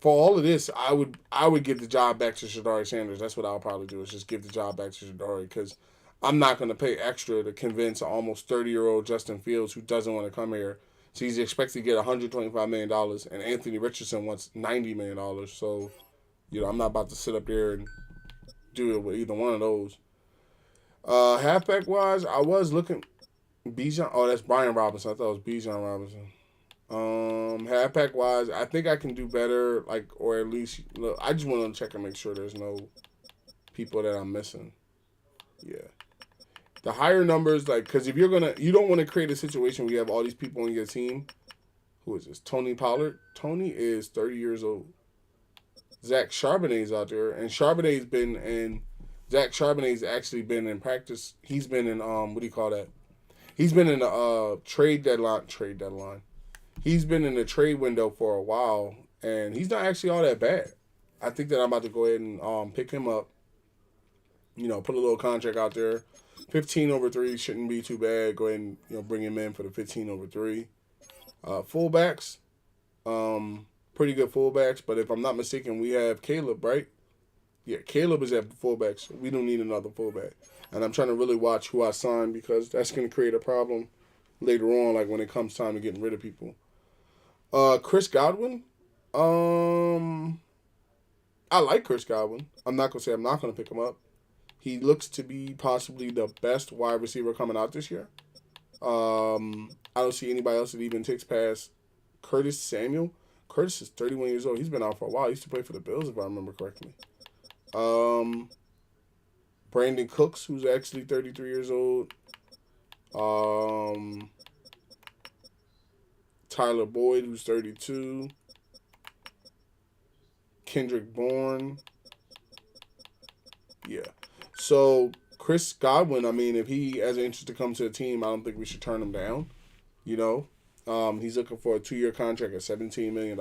For all of this, I would give the job back to Shadari Sanders. That's what I'll probably do, is just give the job back to Shadari, because I'm not going to pay extra to convince an almost 30-year-old Justin Fields who doesn't want to come here. So he's expected to get $125 million, and Anthony Richardson wants $90 million. So, I'm not about to sit up there and do it with either one of those. Halfback-wise, I was looking... Bijan. Oh, that's Brian Robinson. I thought it was Bijan Robinson. Halfback-wise, I think I can do better, or at least... Look, I just want to check and make sure there's no people that I'm missing. Yeah. The higher numbers, because if you don't want to create a situation where you have all these people on your team. Who is this? Tony Pollard. Tony is 30 years old. Zach Charbonnet's out there, and Zach Charbonnet's actually been in practice. He's been in, what do you call that? He's been in the trade deadline. He's been in the trade window for a while, and he's not actually all that bad. I think that I'm about to go ahead and pick him up. Put a little contract out there. 15 over 3 shouldn't be too bad. Go ahead and bring him in for the 15 over 3. Fullbacks, pretty good fullbacks. But if I'm not mistaken, we have Caleb, right? Yeah, Caleb is at fullbacks. We don't need another fullback. And I'm trying to really watch who I sign, because that's going to create a problem later on, when it comes time to getting rid of people. Chris Godwin. I like Chris Godwin. I'm not going to say I'm not going to pick him up. He looks to be possibly the best wide receiver coming out this year. I don't see anybody else that even takes past Curtis Samuel. Curtis is 31 years old. He's been out for a while. He used to play for the Bills, if I remember correctly. Brandon Cooks, who's actually 33 years old. Tyler Boyd, who's 32. Kendrick Bourne. Yeah. So, Chris Godwin, if he has an interest to come to the team, I don't think we should turn him down. He's looking for a 2-year contract at $17 million.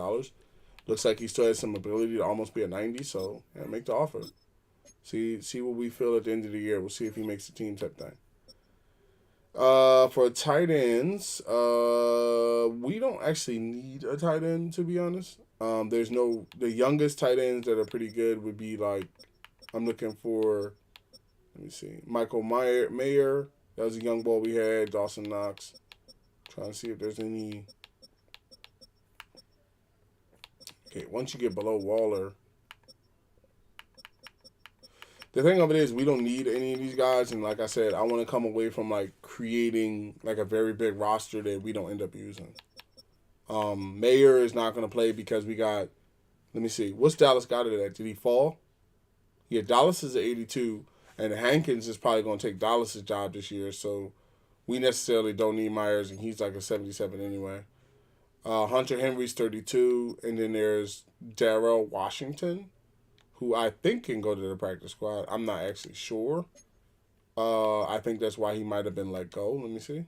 Looks like he still has some ability to almost be a 90, so make the offer. See what we feel at the end of the year. We'll see if he makes the team type thing. For tight ends, we don't actually need a tight end, to be honest. The youngest tight ends that are pretty good would be I'm looking for, let me see, Michael Mayer. That was a young ball we had. Dawson Knox. Trying to see if there's any. Okay, once you get below Waller. The thing of it is, we don't need any of these guys, and like I said, I want to come away from creating a very big roster that we don't end up using. Mayer is not going to play because we got, let me see, what's Dallas got it at? Did he fall? Yeah, Dallas is at 82, and Hankins is probably going to take Dallas' job this year, so we necessarily don't need Myers, and he's a 77 anyway. Hunter Henry's 32, and then there's Darrell Washington, who I think can go to the practice squad. I'm not actually sure. I think that's why he might have been let go. Let me see.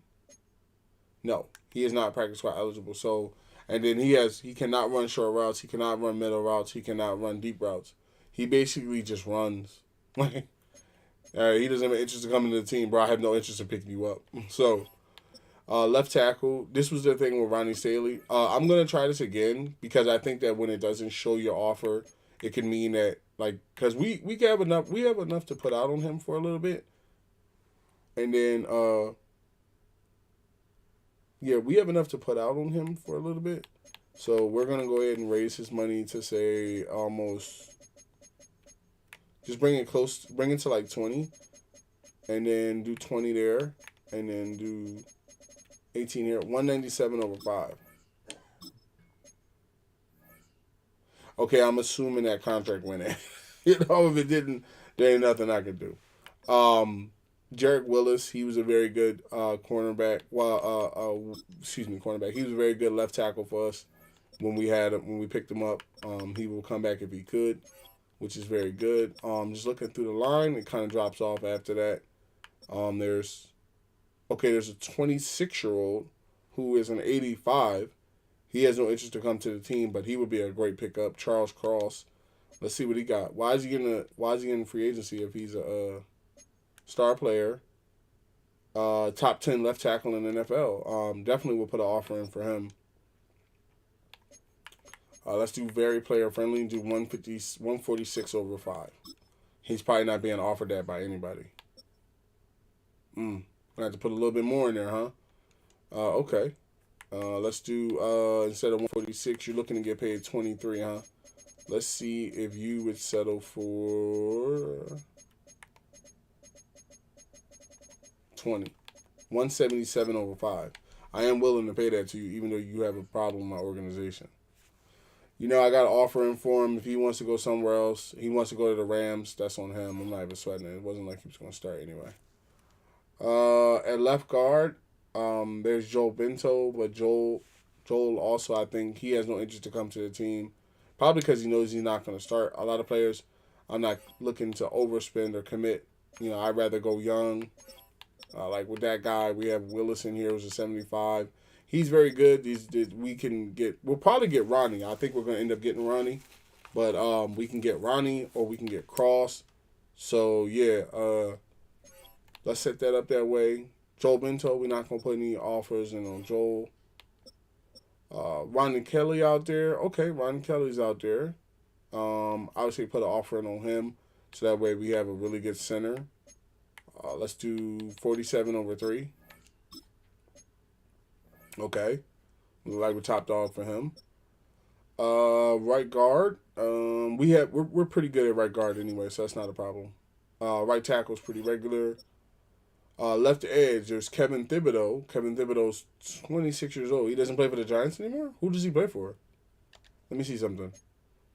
No, he is not practice squad eligible. So, and then he cannot run short routes. He cannot run middle routes. He cannot run deep routes. He basically just runs. He doesn't have an interest in coming to the team, bro. I have no interest in picking you up. So, left tackle. This was the thing with Ronnie Staley. I'm going to try this again because I think that when it doesn't show your offer, it can mean that, because we have enough to put out on him for a little bit. And then, we have enough to put out on him for a little bit. So we're going to go ahead and raise his money to say almost, just bring it to 20, and then do 20 there, and then do 18 here, 197 over 5. Okay, I'm assuming that contract went in. If it didn't, There ain't nothing I could do. Jarek Willis, he was a very good cornerback. Cornerback. He was a very good left tackle for us when we picked him up. He will come back if he could, which is very good. Just looking through the line, it kind of drops off after that. There's a 26-year-old who is an 85. He has no interest to come to the team, but he would be a great pickup. Charles Cross. Let's see what he got. Why is he getting free agency if he's a star player, top 10 left tackle in the NFL? Definitely will put an offer in for him. Let's do very player friendly and do 146 over 5. He's probably not being offered that by anybody. Gonna have to put a little bit more in there, huh? Okay. Let's do instead of 146, you're looking to get paid 23, huh? Let's see if you would settle for 20. 177 over 5. I am willing to pay that to you, even though you have a problem with my organization. I got an offer in for him. If he wants to go somewhere else, he wants to go to the Rams, that's on him. I'm not even sweating it. It wasn't like he was going to start anyway. At left guard, there's Joel Bento, but Joel also, I think, he has no interest to come to the team. Probably because he knows he's not going to start. A lot of players, I'm not looking to overspend or commit. I'd rather go young. Like with that guy, we have Willis in here, who's a 75. He's very good. We'll probably get Ronnie. I think we're going to end up getting Ronnie. But we can get Ronnie or we can get Cross. So, yeah, let's set that up that way. Joel Bento, we're not going to put any offers in on Joel. Ronnie Kelly out there. Okay, Ronnie Kelly's out there. Obviously put an offer in on him. So that way we have a really good center. Let's do 47 over 3. Okay. Look like we're top dog for him. Right guard. We're pretty good at right guard anyway, so that's not a problem. Right tackle's pretty regular. Left edge, there's Kevin Thibodeau. Kevin Thibodeau's 26 years old. He doesn't play for the Giants anymore? Who does he play for? Let me see something.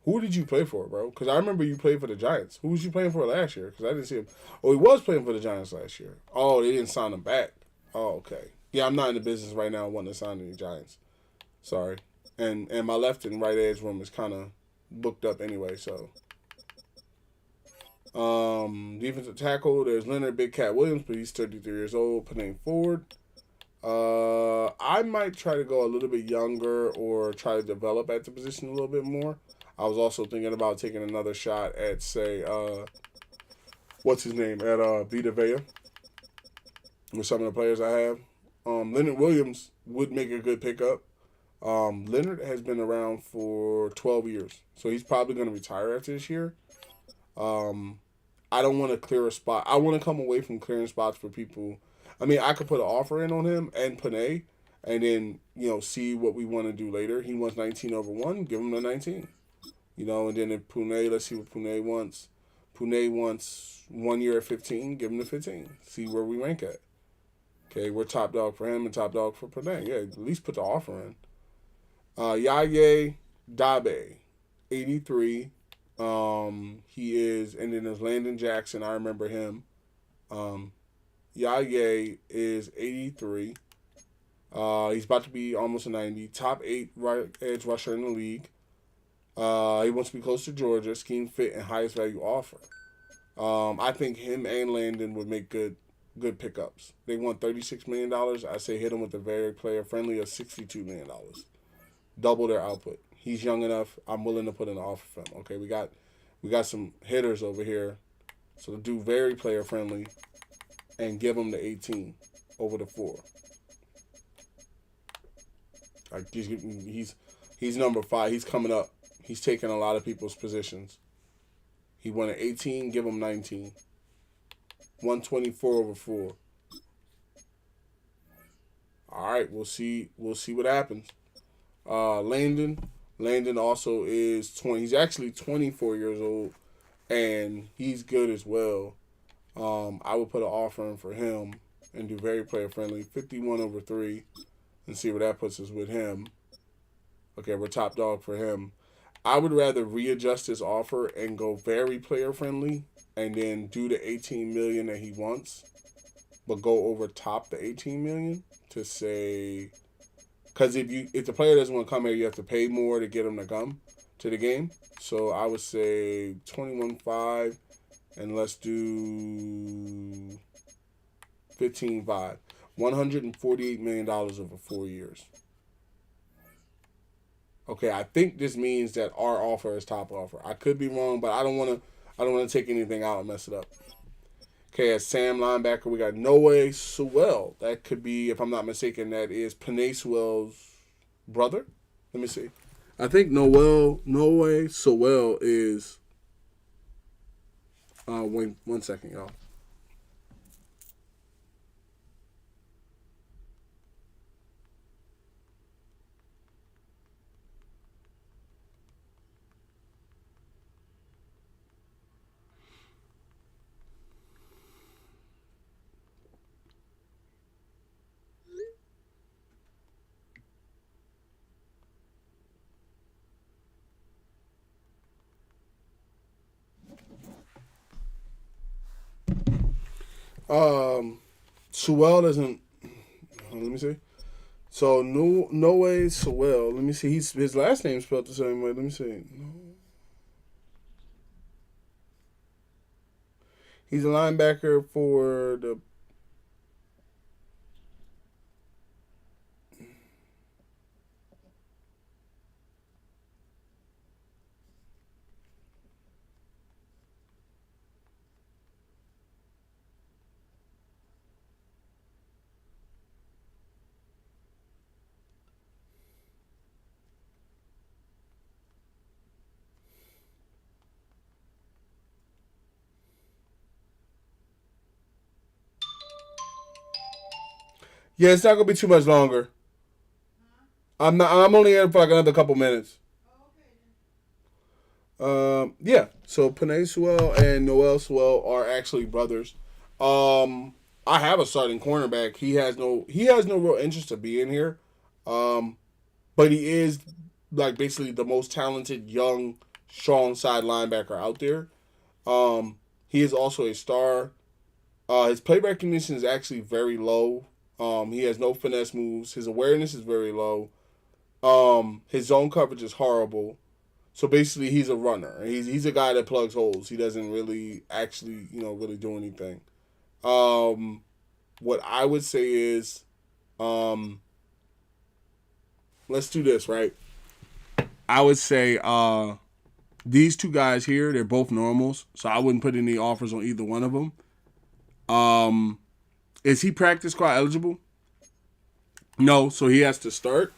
Who did you play for, bro? Because I remember you played for the Giants. Who was you playing for last year? Because I didn't see him. Oh, he was playing for the Giants last year. Oh, they didn't sign him back. Oh, okay. Yeah, I'm not in the business right now wanting to sign any Giants. Sorry. And my left and right edge room is kind of booked up anyway, so. Defensive tackle, there's Leonard Big Cat Williams, but he's 33 years old. Panay Ford. I might try to go a little bit younger or try to develop at the position a little bit more. I was also thinking about taking another shot at, say, what's his name, at Vita Vea with some of the players I have. Leonard Williams would make a good pickup. Leonard has been around for 12 years, so he's probably going to retire after this year. I don't want to clear a spot. I want to come away from clearing spots for people. I mean, I could put an offer in on him and Panay, and then, see what we want to do later. He wants 19 over 1, give him the 19. And then if Pune, let's see what Pune wants. Pune wants 1 year at 15, give him the 15. See where we rank at. Okay, we're top dog for him and top dog for Pune. Yeah, at least put the offer in. Yaya Dabe, 83. He is, and then there's Landon Jackson. I remember him. Yaya is 83. He's about to be almost a 90. Top 8 right edge rusher in the league. He wants to be close to Georgia. Scheme fit and highest value offer. I think him and Landon would make good pickups. They want $36 million. I say hit him with a very player friendly of $62 million. Double their output. He's young enough. I'm willing to put in an offer for him. Okay, we got some hitters over here. So do very player friendly and give him the 18 over the 4. Like he's number 5. He's coming up. He's taking a lot of people's positions. He won an 18, give him 19. 124 over 4. All right, we'll see what happens. Landon also is 20. He's actually 24 years old, and he's good as well. I would put an offer in for him and do very player friendly, 51 over 3, and see where that puts us with him. Okay, we're top dog for him. I would rather readjust his offer and go very player friendly, and then do the 18 million that he wants, but go over top the 18 million to say, because if the player doesn't want to come here, you have to pay more to get him to come to the game. So I would say 21.5, and let's do 15.5. $148 million over 4 years. Okay, I think this means that our offer is top offer. I could be wrong, but I don't want to take anything out and mess it up. Okay, as Sam linebacker, we got Noah Sewell. That could be, if I'm not mistaken, that is Penei Sewell's brother. Let me see. I think Noah Sewell is. Wait 1 second, y'all. Sewell doesn't. Let me see. So Noah Sewell. Let me see. His last name spelled the same way. Let me see. He's a linebacker for the. Yeah, it's not gonna be too much longer. I'm not. I'm only here for like another couple minutes. Yeah. So Penei Sewell and Noah Sewell are actually brothers. I have a starting cornerback. He has no real interest to be in here. But he is like basically the most talented young strong side linebacker out there. He is also a star. His play recognition is actually very low. He has no finesse moves. His awareness is very low. His zone coverage is horrible. So basically, he's a runner. He's a guy that plugs holes. He doesn't really actually, really do anything. What I would say is, let's do this, right? I would say these two guys here, they're both normals, so I wouldn't put any offers on either one of them. Is he practice squad eligible? No, so he has to start.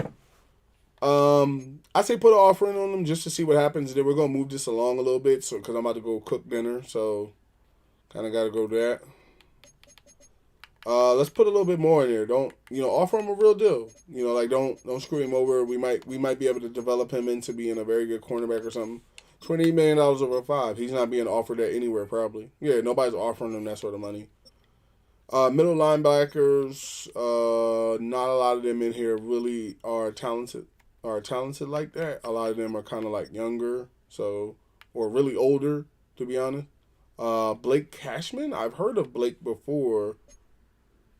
I say put an offer in on him just to see what happens. Then we're gonna move this along a little bit, so because I'm about to go cook dinner, so kind of got to go to that. Let's put a little bit more in there. Don't offer him a real deal. Don't screw him over. We might be able to develop him into being a very good cornerback or something. $28 million over 5. He's not being offered that anywhere probably. Yeah, nobody's offering him that sort of money. Middle linebackers, not a lot of them in here really are talented like that. A lot of them are kind of like younger, or really older, to be honest. Blake Cashman, I've heard of Blake before.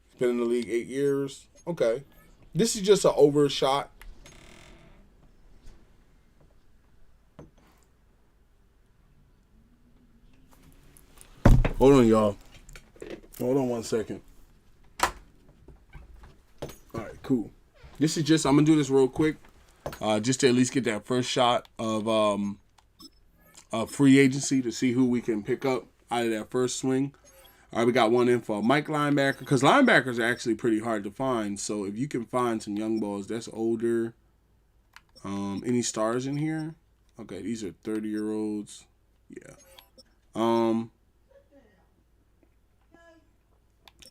He's been in the league 8 years. Okay. This is just an overshot. Hold on, y'all. Hold on 1 second. All right, cool. This is just, I'm going to do this real quick. Just to at least get that first shot of free agency to see who we can pick up out of that first swing. All right, we got one in for Mike linebacker, because linebackers are actually pretty hard to find. So if you can find some young balls that's older, any stars in here? Okay, these are 30-year-olds. Yeah.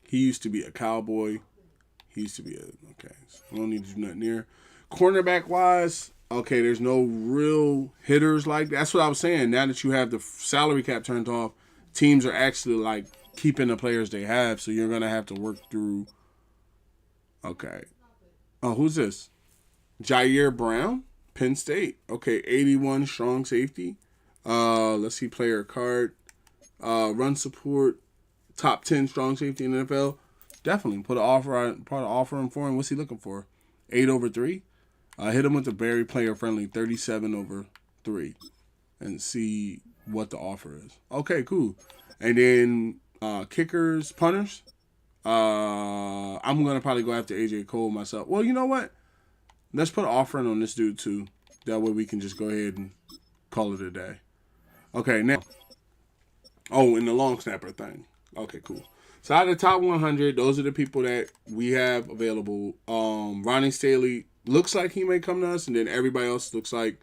He used to be a Cowboy. He used to be okay. So we don't need to do nothing there. Cornerback wise, okay, there's no real hitters like that. That's what I was saying. Now that you have the salary cap turned off, teams are actually like keeping the players they have. So you're gonna have to work through. Okay. Oh, who's this? Jair Brown. Penn State. Okay, 81 strong safety. Let's see player card. Run support. Top 10 strong safety in the NFL. Definitely put an offer in for him. What's he looking for? 8/3. Hit him with the very player friendly 37/3 and see what the offer is. Okay, cool. And then kickers, punters. I'm gonna probably go after AJ Cole myself. Well, you know what? Let's put an offer in on this dude too. That way we can just go ahead and call it a day. Okay, now. Oh, and the long snapper thing. Okay, cool. So out of the top 100, those are the people that we have available. Ronnie Staley looks like he may come to us, and then everybody else looks like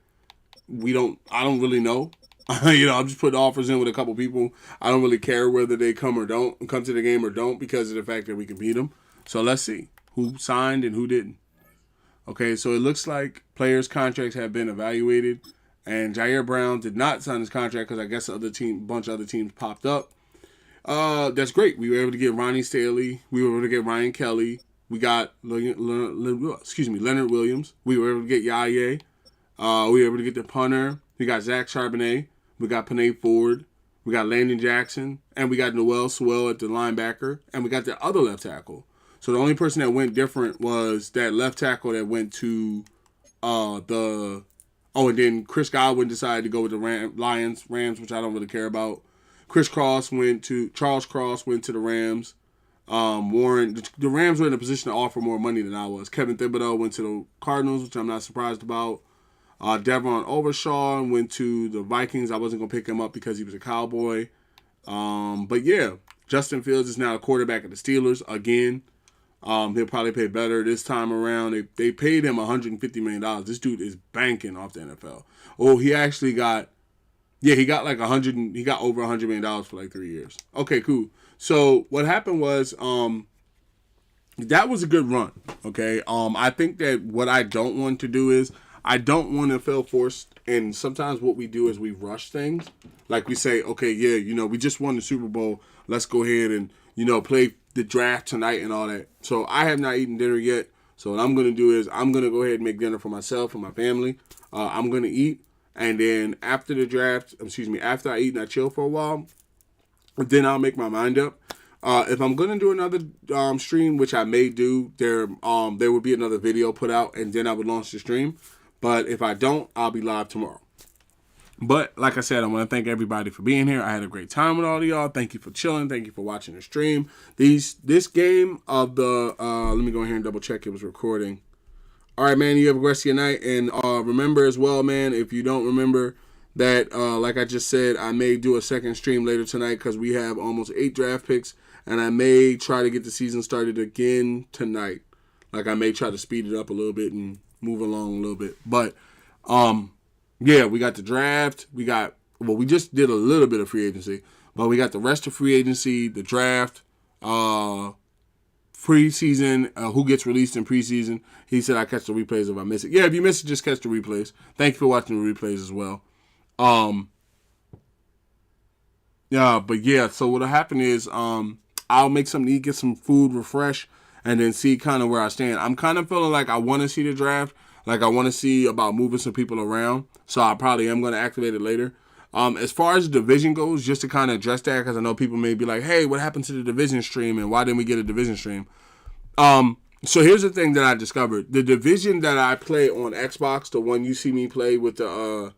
I don't really know. I'm just putting offers in with a couple people. I don't really care whether they come to the game or don't because of the fact that we can beat them. So let's see who signed and who didn't. Okay, so it looks like players' contracts have been evaluated, and Jair Brown did not sign his contract because I guess a bunch of other teams popped up. That's great. We were able to get Ronnie Staley. We were able to get Ryan Kelly. We got Leonard Williams. We were able to get Yaya. We were able to get the punter. We got Zach Charbonnet. We got Panay Ford. We got Landon Jackson. And we got Noel Sewell at the linebacker. And we got the other left tackle. So the only person that went different was that left tackle that went to and then Chris Godwin decided to go with the Rams, which I don't really care about. Charles Cross went to the Rams. The Rams were in a position to offer more money than I was. Kevin Thibodeau went to the Cardinals, which I'm not surprised about. Devon Overshaw went to the Vikings. I wasn't going to pick him up because he was a Cowboy. But yeah, Justin Fields is now a quarterback of the Steelers again. He'll probably pay better this time around. They paid him $150 million. This dude is banking off the NFL. Oh, he actually got like he got over $100 million for like 3 years. Okay, cool. So what happened was, that was a good run. Okay. I think that what I don't want to do is I don't want to feel forced. And sometimes what we do is we rush things. Like we say, okay, yeah, we just won the Super Bowl. Let's go ahead and, play the draft tonight and all that. So I have not eaten dinner yet. So what I'm going to do is I'm going to go ahead and make dinner for myself and my family. I'm going to eat. And then after the draft, after I eat and I chill for a while, then I'll make my mind up. If I'm going to do another stream, which I may do, there will be another video put out, and then I would launch the stream. But if I don't, I'll be live tomorrow. But like I said, I want to thank everybody for being here. I had a great time with all of y'all. Thank you for chilling. Thank you for watching the stream. This game of the let me go here and double check it was recording. All right, man, you have a rest of your night. And remember as well, man, if you don't remember that, like I just said, I may do a second stream later tonight because we have almost 8 draft picks. And I may try to get the season started again tonight. Like I may try to speed it up a little bit and move along a little bit. But, yeah, we got the draft. We just did a little bit of free agency. But we got the rest of free agency, the draft, preseason, who gets released in preseason. He said I catch the replays if I miss it. Yeah, if you miss it, just catch the replays. Thank you for watching the replays as well. Yeah, but yeah, so what'll happen is I'll make something to eat, get some food, refresh, and then see kind of where I stand. I'm kind of feeling like I want to see the draft. Like I want to see about moving some people around. So I probably am going to activate it later. As far as the division goes, just to kind of address that, because I know people may be like, hey, what happened to the division stream and why didn't we get a division stream? So here's the thing that I discovered. The division that I play on Xbox, the one you see me play with the,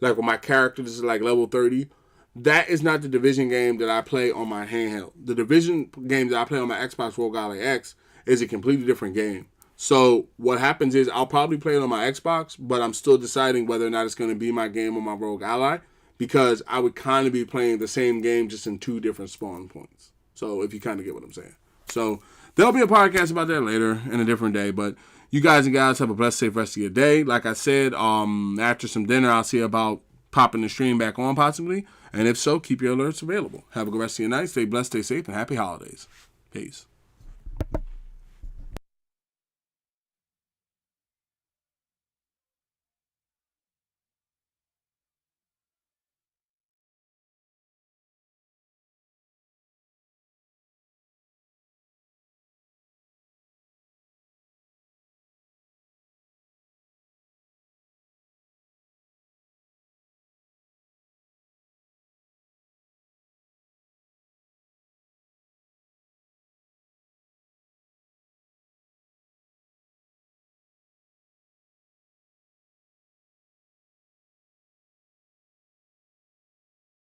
like with my character, this is like level 30. That is not the division game that I play on my handheld. The division game that I play on my Xbox Rogue Ally X is a completely different game. So what happens is I'll probably play it on my Xbox, but I'm still deciding whether or not it's going to be my game on my Rogue Ally because I would kind of be playing the same game just in 2 different spawn points. So if you kind of get what I'm saying. So there'll be a podcast about that later in a different day, but you guys and gals have a blessed, safe rest of your day. Like I said, after some dinner, I'll see about popping the stream back on possibly. And if so, keep your alerts available. Have a good rest of your night. Stay blessed, stay safe, and happy holidays. Peace.